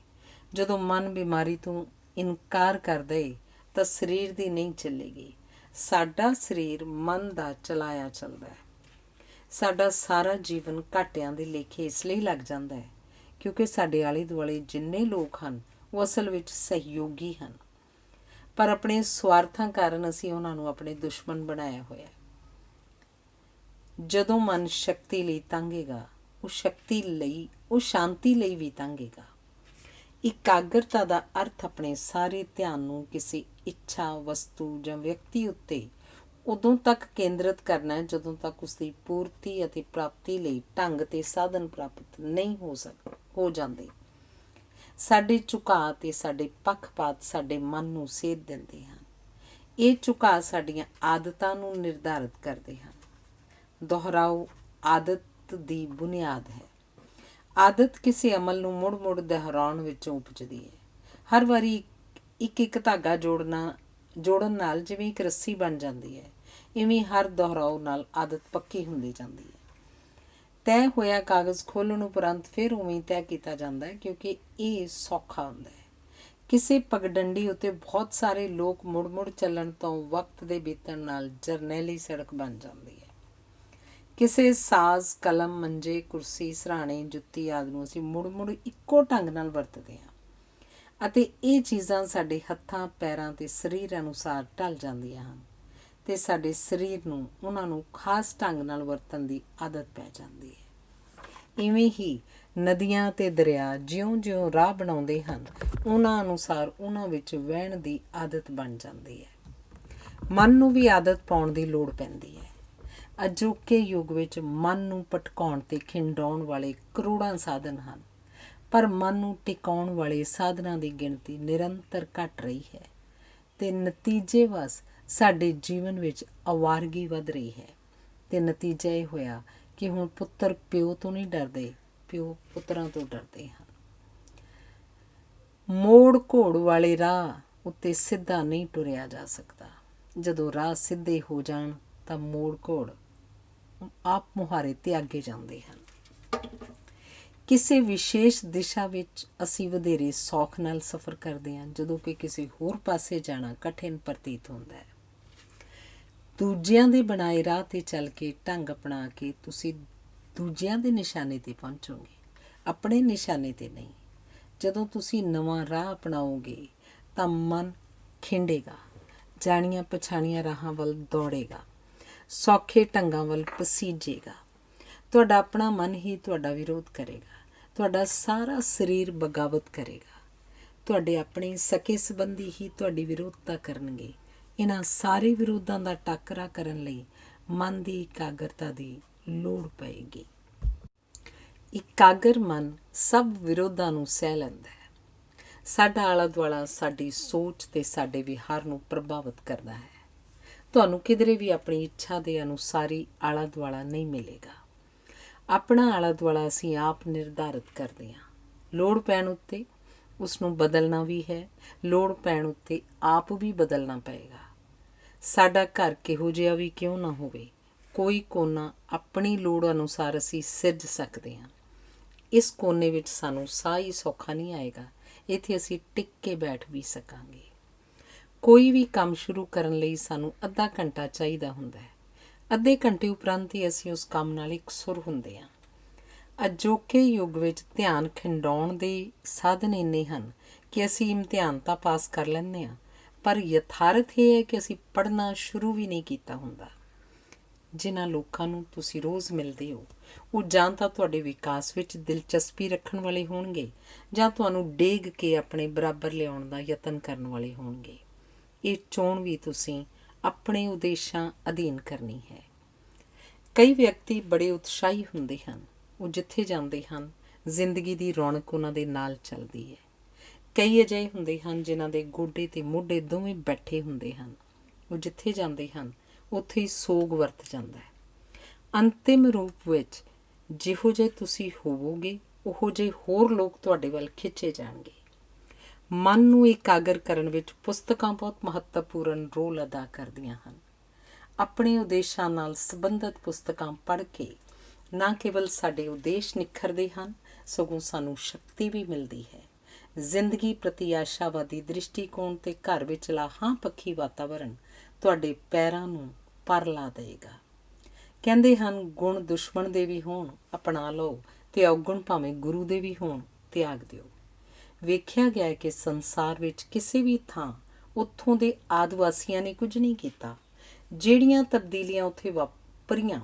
ਜਦੋਂ ਮਨ ਬਿਮਾਰੀ ਤੋਂ ਇਨਕਾਰ ਕਰ ਦੇ ਤਾਂ ਸਰੀਰ ਦੀ ਨਹੀਂ ਚੱਲੇਗੀ। ਸਾਡਾ ਸਰੀਰ ਮਨ ਦਾ ਚਲਾਇਆ ਚੱਲਦਾ ਹੈ। ਸਾਡਾ ਸਾਰਾ ਜੀਵਨ ਘਾਟਿਆਂ ਦੇ ਲੇਖੇ ਇਸ ਲਈ ਲੱਗ ਜਾਂਦਾ ਹੈ ਕਿਉਂਕਿ ਸਾਡੇ ਆਲੇ ਦੁਆਲੇ ਜਿੰਨੇ ਲੋਕ ਹਨ ਉਹ ਅਸਲ ਵਿੱਚ ਸਹਿਯੋਗੀ ਹਨ, ਪਰ ਆਪਣੇ ਸਵਾਰਥਾਂ ਕਾਰਨ ਅਸੀਂ ਉਹਨਾਂ ਨੂੰ ਆਪਣੇ ਦੁਸ਼ਮਣ ਬਣਾਇਆ ਹੋਇਆ। ਜਦੋਂ ਮਨ ਸ਼ਕਤੀ ਲਈ ਤੰਗੇਗਾ, ਉਹ ਸ਼ਾਂਤੀ ਲਈ ਵੀ ਤੰਗੇਗਾ। ਇਕਾਗਰਤਾ ਦਾ ਅਰਥ ਆਪਣੇ ਸਾਰੇ ਧਿਆਨ ਨੂੰ ਕਿਸੇ ਇੱਛਾ, ਵਸਤੂ ਜਾਂ ਵਿਅਕਤੀ ਉੱਤੇ ਉਦੋਂ ਤੱਕ ਕੇਂਦਰਿਤ ਕਰਨਾ ਹੈ ਜਦੋਂ ਤੱਕ ਉਸਦੀ ਪੂਰਤੀ ਅਤੇ ਪ੍ਰਾਪਤੀ ਲਈ ਢੰਗ ਅਤੇ ਸਾਧਨ ਪ੍ਰਾਪਤ ਨਹੀਂ ਹੋ ਜਾਂਦੇ। ਸਾਡੇ ਝੁਕਾਅ ਅਤੇ ਸਾਡੇ ਪੱਖਪਾਤ ਸਾਡੇ ਮਨ ਨੂੰ ਸੇਧ ਦਿੰਦੇ ਹਨ। ਇਹ ਝੁਕਾਅ ਸਾਡੀਆਂ ਆਦਤਾਂ ਨੂੰ ਨਿਰਧਾਰਿਤ ਕਰਦੇ ਹਨ। ਦੁਹਰਾਓ ਆਦਤ ਦੀ ਬੁਨਿਆਦ ਹੈ। ਆਦਤ ਕਿਸੇ ਅਮਲ ਨੂੰ ਮੁੜ ਦੁਹਰਾਉਣ ਵਿੱਚੋਂ ਉਪਜਦੀ ਹੈ। ਹਰ ਵਾਰੀ ਇੱਕ ਧਾਗਾ ਜੋੜਨ ਨਾਲ ਜਿਵੇਂ ਇੱਕ ਰੱਸੀ ਬਣ ਜਾਂਦੀ ਹੈ, ਇਵੇਂ ਹਰ ਦੁਹਰਾਓ ਨਾਲ ਆਦਤ ਪੱਕੀ ਹੁੰਦੀ ਜਾਂਦੀ ਹੈ। ਤੈਅ ਹੋਇਆ ਕਾਗਜ਼ ਖੋਲ੍ਹਣ ਉਪਰੰਤ ਫਿਰ ਉਵੇਂ ਤੈਅ ਕੀਤਾ ਜਾਂਦਾ ਹੈ, ਕਿਉਂਕਿ ਇਹ ਸੌਖਾ ਹੁੰਦਾ ਹੈ। ਕਿਸੇ ਪਗਡੰਡੀ ਉੱਤੇ ਬਹੁਤ ਸਾਰੇ ਲੋਕ ਮੁੜ ਚੱਲਣ ਤੋਂ ਵਕਤ ਦੇ ਬੀਤਣ ਨਾਲ ਜਰਨੈਲੀ ਸੜਕ ਬਣ ਜਾਂਦੀ ਹੈ। ਕਿਸੇ ਸਾਜ਼, ਕਲਮ, ਮੰਜੇ, ਕੁਰਸੀ, ਸਰਾਣੇ, ਜੁੱਤੀ ਆਦਿ ਨੂੰ ਅਸੀਂ ਮੁੜ ਇੱਕੋ ਢੰਗ ਨਾਲ ਵਰਤਦੇ ਹਾਂ ਅਤੇ ਇਹ ਚੀਜ਼ਾਂ ਸਾਡੇ ਹੱਥਾਂ, ਪੈਰਾਂ ਅਤੇ ਸਰੀਰ ਅਨੁਸਾਰ ਢਲ ਜਾਂਦੀਆਂ ਹਨ ਅਤੇ ਸਾਡੇ ਸਰੀਰ ਨੂੰ ਉਹਨਾਂ ਨੂੰ ਖਾਸ ਢੰਗ ਨਾਲ ਵਰਤਣ ਦੀ ਆਦਤ ਪੈ ਜਾਂਦੀ ਹੈ। ਇਵੇਂ ਹੀ ਨਦੀਆਂ ਅਤੇ ਦਰਿਆ ਜਿਉਂ-ਜਿਉਂ ਰਾਹ ਬਣਾਉਂਦੇ ਹਨ, ਉਹਨਾਂ ਅਨੁਸਾਰ ਉਹਨਾਂ ਵਿੱਚ ਵਹਿਣ ਦੀ ਆਦਤ ਬਣ ਜਾਂਦੀ ਹੈ। ਮਨ ਨੂੰ ਵੀ ਆਦਤ ਪਾਉਣ ਦੀ ਲੋੜ ਪੈਂਦੀ ਹੈ। ਅਜੋਕੇ ਯੁੱਗ ਵਿੱਚ ਮਨ ਨੂੰ ਭਟਕਾਉਣ ਅਤੇ ਖਿੰਡਾਉਣ ਵਾਲੇ ਕਰੋੜਾਂ ਸਾਧਨ ਹਨ, ਪਰ ਮਨ ਨੂੰ ਟਿਕਾਉਣ ਵਾਲੇ ਸਾਧਨਾਂ ਦੀ ਗਿਣਤੀ ਨਿਰੰਤਰ ਘਟ ਰਹੀ ਹੈ ਅਤੇ ਨਤੀਜੇ ਵਸ ਸਾਡੇ ਜੀਵਨ ਵਿੱਚ ਅਵਾਰਗੀ ਵੱਧ ਰਹੀ ਹੈ। ਅਤੇ ਨਤੀਜਾ ਇਹ ਹੋਇਆ ਕਿ ਹੁਣ ਪੁੱਤਰ ਪਿਓ ਤੋਂ ਨਹੀਂ ਡਰਦੇ, ਪਿਓ ਪੁੱਤਰਾਂ ਤੋਂ ਡਰਦੇ ਹਨ। ਮੋੜ ਘੋੜ ਵਾਲੇ ਰਾਹ ਉੱਤੇ ਸਿੱਧਾ ਨਹੀਂ ਟੁਰਿਆ ਜਾ ਸਕਦਾ। ਜਦੋਂ ਰਾਹ ਸਿੱਧੇ ਹੋ ਜਾਣ ਤਾਂ ਮੋੜ ਘੋੜ ਆਪ ਮੁਹਾਰੇ ਤਿਆਗੇ ਜਾਂਦੇ ਹਨ। ਕਿਸੇ ਵਿਸ਼ੇਸ਼ ਦਿਸ਼ਾ ਵਿੱਚ ਅਸੀਂ ਵਧੇਰੇ ਸੌਖ ਨਾਲ ਸਫ਼ਰ ਕਰਦੇ ਹਾਂ, ਜਦੋਂ ਕਿ ਕਿਸੇ ਹੋਰ ਪਾਸੇ ਜਾਣਾ ਕਠਿਨ ਪ੍ਰਤੀਤ ਹੁੰਦਾ ਹੈ। ਦੂਜਿਆਂ ਦੇ ਬਣਾਏ ਰਾਹ 'ਤੇ ਚੱਲ ਕੇ ਢੰਗ ਅਪਣਾ ਕੇ ਤੁਸੀਂ ਦੂਜਿਆਂ ਦੇ ਨਿਸ਼ਾਨੇ 'ਤੇ ਪਹੁੰਚੋਗੇ, ਆਪਣੇ ਨਿਸ਼ਾਨੇ 'ਤੇ ਨਹੀਂ। ਜਦੋਂ ਤੁਸੀਂ ਨਵਾਂ ਰਾਹ ਅਪਣਾਓਗੇ ਤਾਂ ਮਨ ਖਿੰਡੇਗਾ, ਜਾਣੀਆਂ ਪਛਾਣੀਆਂ ਰਾਹਾਂ ਵੱਲ ਦੌੜੇਗਾ, ਸੌਖੇ ਢੰਗਾਂ ਵੱਲ ਪਸੀਜੇਗਾ। ਤੁਹਾਡਾ ਆਪਣਾ ਮਨ ਹੀ ਤੁਹਾਡਾ ਵਿਰੋਧ ਕਰੇਗਾ, ਤੁਹਾਡਾ ਸਾਰਾ ਸਰੀਰ ਬਗਾਵਤ ਕਰੇਗਾ, ਤੁਹਾਡੇ ਆਪਣੇ ਸਕੇ ਸੰਬੰਧੀ ਹੀ ਤੁਹਾਡੀ ਵਿਰੋਧਤਾ ਕਰਨਗੇ। ਇਹਨਾਂ ਸਾਰੇ ਵਿਰੋਧਾਂ ਦਾ ਟਾਕਰਾ ਕਰਨ ਲਈ ਮਨ ਦੀ ਇਕਾਗਰਤਾ ਦੀ ਲੋੜ ਪਏਗੀ। ਇਕਾਗਰ ਮਨ ਸਭ ਵਿਰੋਧਾਂ ਨੂੰ ਸਹਿ ਲੈਂਦਾ ਹੈ। ਸਾਡਾ ਆਲਾ ਦੁਆਲਾ ਸਾਡੀ ਸੋਚ ਅਤੇ ਸਾਡੇ ਵਿਹਾਰ ਨੂੰ ਪ੍ਰਭਾਵਿਤ ਕਰਦਾ ਹੈ। ਤੁਹਾਨੂੰ ਕਿਧਰੇ ਵੀ ਆਪਣੀ ਇੱਛਾ ਦੇ ਅਨੁਸਾਰ ਹੀ ਆਲਾ ਦੁਆਲਾ ਨਹੀਂ ਮਿਲੇਗਾ। ਆਪਣਾ ਆਲਾ ਦੁਆਲਾ ਅਸੀਂ ਆਪ ਨਿਰਧਾਰਿਤ ਕਰਦੇ ਹਾਂ। ਲੋੜ ਪੈਣ ਉੱਤੇ ਉਸ ਨੂੰ ਬਦਲਣਾ ਵੀ ਹੈ, ਲੋੜ ਪੈਣ ਉੱਤੇ ਆਪ ਵੀ ਬਦਲਣਾ ਪਏਗਾ। ਸਾਡਾ ਘਰ ਕਿਹੋ ਜਿਹਾ ਵੀ ਕਿਉਂ ਨਾ ਹੋਵੇ, ਕੋਈ ਕੋਨਾ ਆਪਣੀ ਲੋੜ ਅਨੁਸਾਰ ਅਸੀਂ ਸਿਰਜ ਸਕਦੇ ਹਾਂ। ਇਸ ਕੋਨੇ ਵਿੱਚ ਸਾਨੂੰ ਸਾਹ ਹੀ ਸੌਖਾ ਨਹੀਂ ਆਏਗਾ, ਇੱਥੇ ਅਸੀਂ ਟਿਕ ਕੇ ਬੈਠ ਵੀ ਸਕਾਂਗੇ। ਕੋਈ ਵੀ ਕੰਮ ਸ਼ੁਰੂ ਕਰਨ ਲਈ ਸਾਨੂੰ ਅੱਧਾ ਘੰਟਾ ਚਾਹੀਦਾ ਹੁੰਦਾ ਹੈ। ਅੱਧੇ ਘੰਟੇ ਉਪਰੰਤ ਹੀ ਅਸੀਂ ਉਸ ਕੰਮ ਨਾਲ ਇਕਸੁਰ ਹੁੰਦੇ ਹਾਂ। ਅਜੋਕੇ ਯੁੱਗ ਵਿੱਚ ਧਿਆਨ ਖਿੰਡਾਉਣ ਦੇ ਸਾਧਨ ਇੰਨੇ ਹਨ ਕਿ ਅਸੀਂ ਇਮਤਿਹਾਨ ਤਾਂ ਪਾਸ ਕਰ ਲੈਂਦੇ ਹਾਂ, ਪਰ ਯਥਾਰਥ ਇਹ ਹੈ ਕਿ ਅਸੀਂ ਪੜ੍ਹਨਾ ਸ਼ੁਰੂ ਵੀ ਨਹੀਂ ਕੀਤਾ ਹੁੰਦਾ। ਜਿਨ੍ਹਾਂ ਲੋਕਾਂ ਨੂੰ ਤੁਸੀਂ ਰੋਜ਼ ਮਿਲਦੇ ਹੋ, ਉਹ ਜਾਂ ਤਾਂ ਤੁਹਾਡੇ ਵਿਕਾਸ ਵਿੱਚ ਦਿਲਚਸਪੀ ਰੱਖਣ ਵਾਲੇ ਹੋਣਗੇ ਜਾਂ ਤੁਹਾਨੂੰ ਡੇਗ ਕੇ ਆਪਣੇ ਬਰਾਬਰ ਲਿਆਉਣ ਦਾ ਯਤਨ ਕਰਨ ਵਾਲੇ ਹੋਣਗੇ। ਇਹ ਚੋਣ ਵੀ ਤੁਸੀਂ ਆਪਣੇ ਉਦੇਸ਼ਾਂ ਅਧੀਨ ਕਰਨੀ ਹੈ। ਕਈ ਵਿਅਕਤੀ ਬੜੇ ਉਤਸ਼ਾਹੀ ਹੁੰਦੇ ਹਨ। ਉਹ ਜਿੱਥੇ ਜਾਂਦੇ ਹਨ, ਜ਼ਿੰਦਗੀ ਦੀ ਰੌਣਕ ਉਹਨਾਂ ਦੇ ਨਾਲ ਚੱਲਦੀ ਹੈ। ਕਈ ਅਜਿਹੇ ਹੁੰਦੇ ਹਨ ਜਿਨ੍ਹਾਂ ਦੇ ਗੋਡੇ ਅਤੇ ਮੋਢੇ ਦੋਵੇਂ ਬੈਠੇ ਹੁੰਦੇ ਹਨ। ਉਹ ਜਿੱਥੇ ਜਾਂਦੇ ਹਨ ਉੱਥੇ ਹੀ ਸੋਗ ਵਰਤ ਜਾਂਦਾ ਹੈ। ਅੰਤਿਮ ਰੂਪ ਵਿੱਚ ਜਿਹੋ ਜਿਹੇ ਤੁਸੀਂ ਹੋਵੋਗੇ, ਉਹੋ ਜਿਹੇ ਹੋਰ ਲੋਕ ਤੁਹਾਡੇ ਵੱਲ ਖਿੱਚੇ ਜਾਣਗੇ। ਮਨ ਨੂੰ ਇਕਾਗਰ ਕਰਨ ਵਿੱਚ ਪੁਸਤਕਾਂ ਬਹੁਤ ਮਹੱਤਵਪੂਰਨ ਰੋਲ ਅਦਾ ਕਰਦੀਆਂ ਹਨ। ਆਪਣੇ ਉਦੇਸ਼ਾਂ ਨਾਲ ਸੰਬੰਧਿਤ ਪੁਸਤਕਾਂ ਪੜ੍ਹ ਕੇ ਨਾ ਕੇਵਲ ਸਾਡੇ ਉਦੇਸ਼ ਨਿਖਰਦੇ ਹਨ, ਸਗੋਂ ਸਾਨੂੰ ਸ਼ਕਤੀ ਵੀ ਮਿਲਦੀ ਹੈ। ਜ਼ਿੰਦਗੀ ਪ੍ਰਤੀ ਆਸ਼ਾਵਾਦੀ ਦ੍ਰਿਸ਼ਟੀਕੋਣ ਅਤੇ ਘਰ ਵਿਚਲਾ ਹਾਂ ਪੱਖੀ ਵਾਤਾਵਰਣ ਤੁਹਾਡੇ ਪੈਰਾਂ ਨੂੰ ਪਰ ਲਾ ਦੇਵੇਗਾ। ਕਹਿੰਦੇ ਹਨ, ਗੁਣ ਦੁਸ਼ਮਣ ਦੇ ਵੀ ਹੋਣ ਅਪਣਾ ਲਓ ਅਤੇ ਔਗੁਣ ਭਾਵੇਂ ਗੁਰੂ ਦੇ ਵੀ ਹੋਣ ਤਿਆਗ ਦਿਓ। ਵੇਖਿਆ ਗਿਆ ਕਿ ਸੰਸਾਰ ਵਿੱਚ ਕਿਸੇ ਵੀ ਥਾਂ ਉੱਥੋਂ ਦੇ ਆਦਿਵਾਸੀਆਂ ਨੇ ਕੁਝ ਨਹੀਂ ਕੀਤਾ। ਜਿਹੜੀਆਂ ਤਬਦੀਲੀਆਂ ਉੱਥੇ ਵਾਪਰੀਆਂ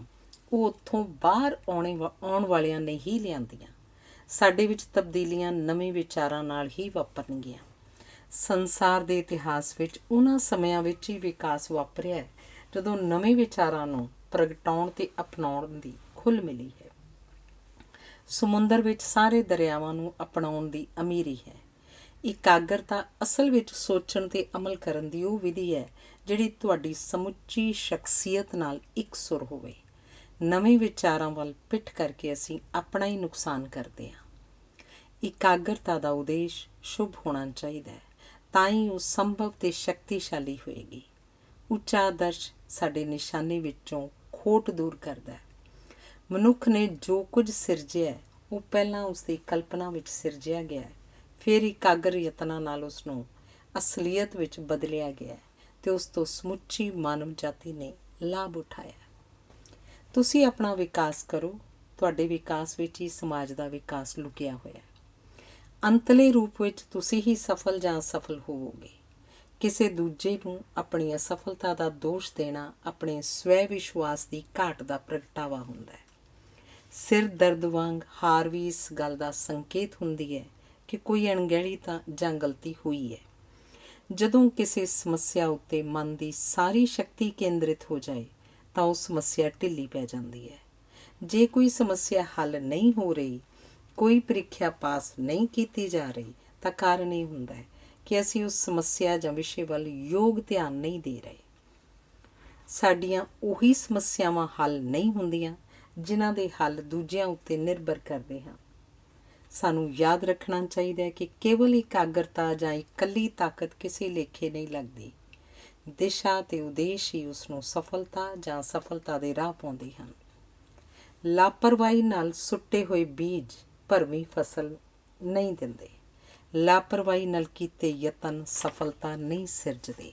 ਉਹ ਉੱਥੋਂ ਬਾਹਰ ਆਉਣ ਵਾਲਿਆਂ ਨੇ ਹੀ ਲਿਆਂਦੀਆਂ। ਸਾਡੇ ਵਿੱਚ ਤਬਦੀਲੀਆਂ ਨਵੇਂ ਵਿਚਾਰਾਂ ਨਾਲ ਹੀ ਵਾਪਰਨਗੀਆਂ। ਸੰਸਾਰ ਦੇ ਇਤਿਹਾਸ ਵਿੱਚ ਉਹਨਾਂ ਸਮਿਆਂ ਵਿੱਚ ਹੀ ਵਿਕਾਸ ਵਾਪਰਿਆ ਹੈ ਜਦੋਂ ਨਵੇਂ ਵਿਚਾਰਾਂ ਨੂੰ ਪ੍ਰਗਟਾਉਣ ਅਤੇ ਅਪਣਾਉਣ ਦੀ ਖੁੱਲ੍ਹ ਮਿਲੀ ਹੈ। ਸਮੁੰਦਰ ਵਿੱਚ ਸਾਰੇ ਦਰਿਆਵਾਂ ਨੂੰ ਅਪਣਾਉਣ ਦੀ ਅਮੀਰੀ ਹੈ। ਇਕਾਗਰਤਾ ਅਸਲ ਵਿੱਚ ਸੋਚਣ ਅਤੇ ਅਮਲ ਕਰਨ ਦੀ ਉਹ ਵਿਧੀ ਹੈ ਜਿਹੜੀ ਤੁਹਾਡੀ ਸਮੁੱਚੀ ਸ਼ਖਸੀਅਤ ਨਾਲ ਇਕਸੁਰ ਹੋਵੇ। ਨਵੇਂ ਵਿਚਾਰਾਂ ਵੱਲ ਪਿੱਠ ਕਰਕੇ ਅਸੀਂ ਆਪਣਾ ਹੀ ਨੁਕਸਾਨ ਕਰਦੇ ਹਾਂ। ਇਕਾਗਰਤਾ ਦਾ ਉਦੇਸ਼ ਸ਼ੁਭ ਹੋਣਾ ਚਾਹੀਦਾ ਹੈ, ਤਾਂ ਹੀ ਉਹ ਸੰਭਵ ਅਤੇ ਸ਼ਕਤੀਸ਼ਾਲੀ ਹੋਏਗੀ। ਉੱਚਾ ਆਦਰਸ਼ ਸਾਡੇ ਨਿਸ਼ਾਨੇ ਵਿੱਚੋਂ ਖੋਟ ਦੂਰ ਕਰਦਾ ਹੈ। ਮਨੁੱਖ ਨੇ ਜੋ ਕੁਝ ਸਿਰਜਿਆ ਹੈ, ਉਹ ਪਹਿਲਾਂ ਉਸਦੀ ਕਲਪਨਾ ਵਿੱਚ ਸਿਰਜਿਆ ਗਿਆ ਹੈ, ਫਿਰ ਇਕਾਗਰ ਯਤਨਾਂ ਨਾਲ ਉਸਨੂੰ ਅਸਲੀਅਤ ਵਿੱਚ ਬਦਲਿਆ ਗਿਆ ਅਤੇ ਉਸ ਤੋਂ ਸਮੁੱਚੀ ਮਾਨਵ ਜਾਤੀ ਨੇ ਲਾਭ ਉਠਾਇਆ। ਤੁਸੀਂ ਆਪਣਾ ਵਿਕਾਸ ਕਰੋ, ਤੁਹਾਡੇ ਵਿਕਾਸ ਵਿੱਚ ਹੀ ਸਮਾਜ ਦਾ ਵਿਕਾਸ ਲੁਕਿਆ ਹੋਇਆ। ਅੰਤਲੇ ਰੂਪ ਵਿੱਚ ਤੁਸੀਂ ਹੀ ਸਫਲ ਜਾਂ ਅਸਫਲ ਹੋਵੋਗੇ। ਕਿਸੇ ਦੂਜੇ ਨੂੰ ਆਪਣੀ ਅਸਫਲਤਾ ਦਾ ਦੋਸ਼ ਦੇਣਾ ਆਪਣੇ ਸਵੈ ਵਿਸ਼ਵਾਸ ਦੀ ਘਾਟ ਦਾ ਪ੍ਰਗਟਾਵਾ ਹੁੰਦਾ ਹੈ। ਸਿਰ ਦਰਦ ਵਾਂਗ ਹਾਰ ਵੀ ਇਸ ਗੱਲ ਦਾ ਸੰਕੇਤ ਹੁੰਦੀ ਹੈ ਕਿ ਕੋਈ ਅਣਗਹਿਲੀ ਜਾਂ ਗਲਤੀ ਹੋਈ ਹੈ। ਜਦੋਂ ਕਿਸੇ ਸਮੱਸਿਆ ਉੱਤੇ ਮਨ ਦੀ ਸਾਰੀ ਸ਼ਕਤੀ ਕੇਂਦਰਿਤ ਹੋ ਜਾਏ ਤਾਂ ਉਹ ਸਮੱਸਿਆ ਢਿੱਲੀ ਪੈ ਜਾਂਦੀ ਹੈ। ਜੇ ਕੋਈ ਸਮੱਸਿਆ ਹੱਲ ਨਹੀਂ ਹੋ ਰਹੀ, ਕੋਈ ਪ੍ਰੀਖਿਆ ਪਾਸ ਨਹੀਂ ਕੀਤੀ ਜਾ ਰਹੀ, ਤਾਂ ਕਾਰਨ ਇਹ ਹੁੰਦਾ ਹੈ ਕਿ ਅਸੀਂ ਉਸ ਸਮੱਸਿਆ ਜਾਂ ਵਿਸ਼ੇ ਵੱਲ ਯੋਗ ਧਿਆਨ ਨਹੀਂ ਦੇ ਰਹੇ। ਸਾਡੀਆਂ ਉਹੀ ਸਮੱਸਿਆਵਾਂ ਹੱਲ ਨਹੀਂ ਹੁੰਦੀਆਂ ਜਿਨ੍ਹਾਂ ਦੇ ਹੱਲ ਦੂਜਿਆਂ ਉੱਤੇ ਨਿਰਭਰ ਕਰਦੇ ਹਨ। ਸਾਨੂੰ ਯਾਦ ਰੱਖਣਾ ਚਾਹੀਦਾ ਹੈ ਕਿ ਕੇਵਲ ਇਕਾਗਰਤਾ ਜਾਂ ਇਕੱਲੀ ਤਾਕਤ ਕਿਸੇ ਲੇਖੇ ਨਹੀਂ ਲੱਗਦੀ। ਦਿਸ਼ਾ ਅਤੇ ਉਦੇਸ਼ ਹੀ ਉਸ ਨੂੰ ਸਫਲਤਾ ਜਾਂ ਅਸਫਲਤਾ ਦੇ ਰਾਹ ਪਾਉਂਦੇ ਹਨ। ਲਾਪਰਵਾਹੀ ਨਾਲ ਸੁੱਟੇ ਹੋਏ ਬੀਜ ਭਰਵੀਂ ਫਸਲ ਨਹੀਂ ਦਿੰਦੇ। ਲਾਪਰਵਾਹੀ ਨਾਲ ਕੀਤੇ ਯਤਨ ਸਫਲਤਾ ਨਹੀਂ ਸਿਰਜਦੇ।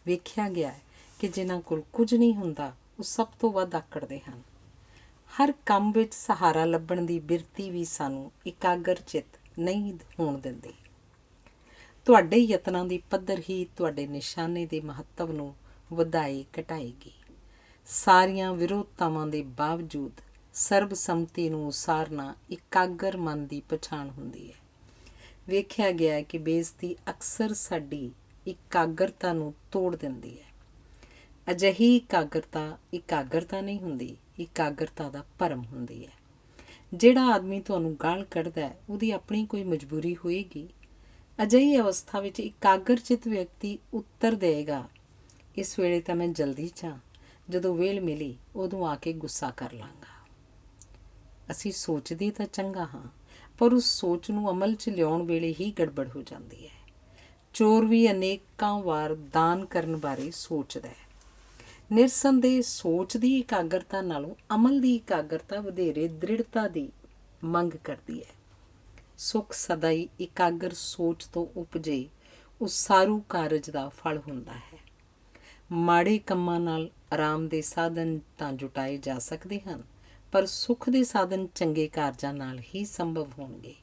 ਵੇਖਿਆ ਗਿਆ ਹੈ ਕਿ ਜਿਨ੍ਹਾਂ ਕੋਲ ਕੁਝ ਨਹੀਂ ਹੁੰਦਾ ਉਹ ਸਭ ਤੋਂ ਵੱਧ ਆਕੜਦੇ ਹਨ। ਹਰ ਕੰਮ ਵਿੱਚ ਸਹਾਰਾ ਲੱਭਣ ਦੀ ਬਿਰਤੀ ਵੀ ਸਾਨੂੰ ਇਕਾਗਰ ਚਿੱਤ ਨਹੀਂ ਹੋਣ ਦਿੰਦੀ। ਤੁਹਾਡੇ ਯਤਨਾਂ ਦੀ ਪੱਧਰ ਹੀ ਤੁਹਾਡੇ ਨਿਸ਼ਾਨੇ ਦੇ ਮਹੱਤਵ ਨੂੰ ਵਧਾਏ ਘਟਾਏਗੀ। ਸਾਰੀਆਂ ਵਿਰੋਧਤਾਵਾਂ ਦੇ ਬਾਵਜੂਦ ਸਰਬਸੰਮਤੀ ਨੂੰ ਉਸਾਰਨਾ ਇਕਾਗਰ ਮਨ ਦੀ ਪਛਾਣ ਹੁੰਦੀ ਹੈ। ਵੇਖਿਆ ਗਿਆ ਹੈ ਕਿ ਬੇਇੱਜ਼ਤੀ ਅਕਸਰ ਸਾਡੀ ਇਕਾਗਰਤਾ ਨੂੰ ਤੋੜ ਦਿੰਦੀ ਹੈ। ਅਜਿਹੀ ਇਕਾਗਰਤਾ ਨਹੀਂ ਹੁੰਦੀ, ਇਕਾਗਰਤਾ ਦਾ ਭਰਮ ਹੁੰਦੀ ਹੈ। ਜਿਹੜਾ ਆਦਮੀ ਤੁਹਾਨੂੰ ਗਾਲ ਕੱਢਦਾ ਹੈ ਉਹਦੀ ਆਪਣੀ ਕੋਈ ਮਜਬੂਰੀ ਹੋਏਗੀ। ਅਜਿਹੀ ਅਵਸਥਾ ਵਿੱਚ ਇਕਾਗਰ ਚਿੱਤ ਵਿਅਕਤੀ ਉੱਤਰ ਦੇਵੇਗਾ, ਇਸ ਵੇਲੇ ਤਾਂ ਮੈਂ ਜਲਦੀ 'ਚ ਹਾਂ, ਜਦੋਂ ਵੇਲ ਮਿਲੀ ਉਦੋਂ ਆ ਕੇ ਗੁੱਸਾ ਕਰ ਲਾਂਗਾ। ਅਸੀਂ ਸੋਚਦੇ ਤਾਂ ਚੰਗਾ ਹਾਂ, ਪਰ ਉਸ ਸੋਚ ਨੂੰ ਅਮਲ 'ਚ ਲਿਆਉਣ ਵੇਲੇ ਹੀ ਗੜਬੜ ਹੋ ਜਾਂਦੀ ਹੈ। ਚੋਰ ਵੀ ਅਨੇਕਾਂ ਵਾਰ ਦਾਨ ਕਰਨ ਬਾਰੇ ਸੋਚਦਾ ਹੈ। ਨਿਰਸੰਦੇਹ ਸੋਚ ਦੀ ਇਕਾਗਰਤਾ ਨਾਲੋਂ ਅਮਲ ਦੀ ਇਕਾਗਰਤਾ ਵਧੇਰੇ ਦ੍ਰਿੜਤਾ ਦੀ ਮੰਗ ਕਰਦੀ ਹੈ। ਸੁੱਖ ਸਦਾ ਹੀ ਇਕਾਗਰ ਸੋਚ ਤੋਂ ਉਪਜੇ ਉਸਾਰੂ ਕਾਰਜ ਦਾ ਫਲ ਹੁੰਦਾ ਹੈ। ਮਾੜੇ ਕੰਮਾਂ ਨਾਲ ਆਰਾਮ ਦੇ ਸਾਧਨ ਤਾਂ ਜੁਟਾਏ ਜਾ ਸਕਦੇ ਹਨ, ਪਰ ਸੁੱਖ ਦੇ ਸਾਧਨ ਚੰਗੇ ਕਾਰਜਾਂ ਨਾਲ ਹੀ ਸੰਭਵ ਹੋਣਗੇ।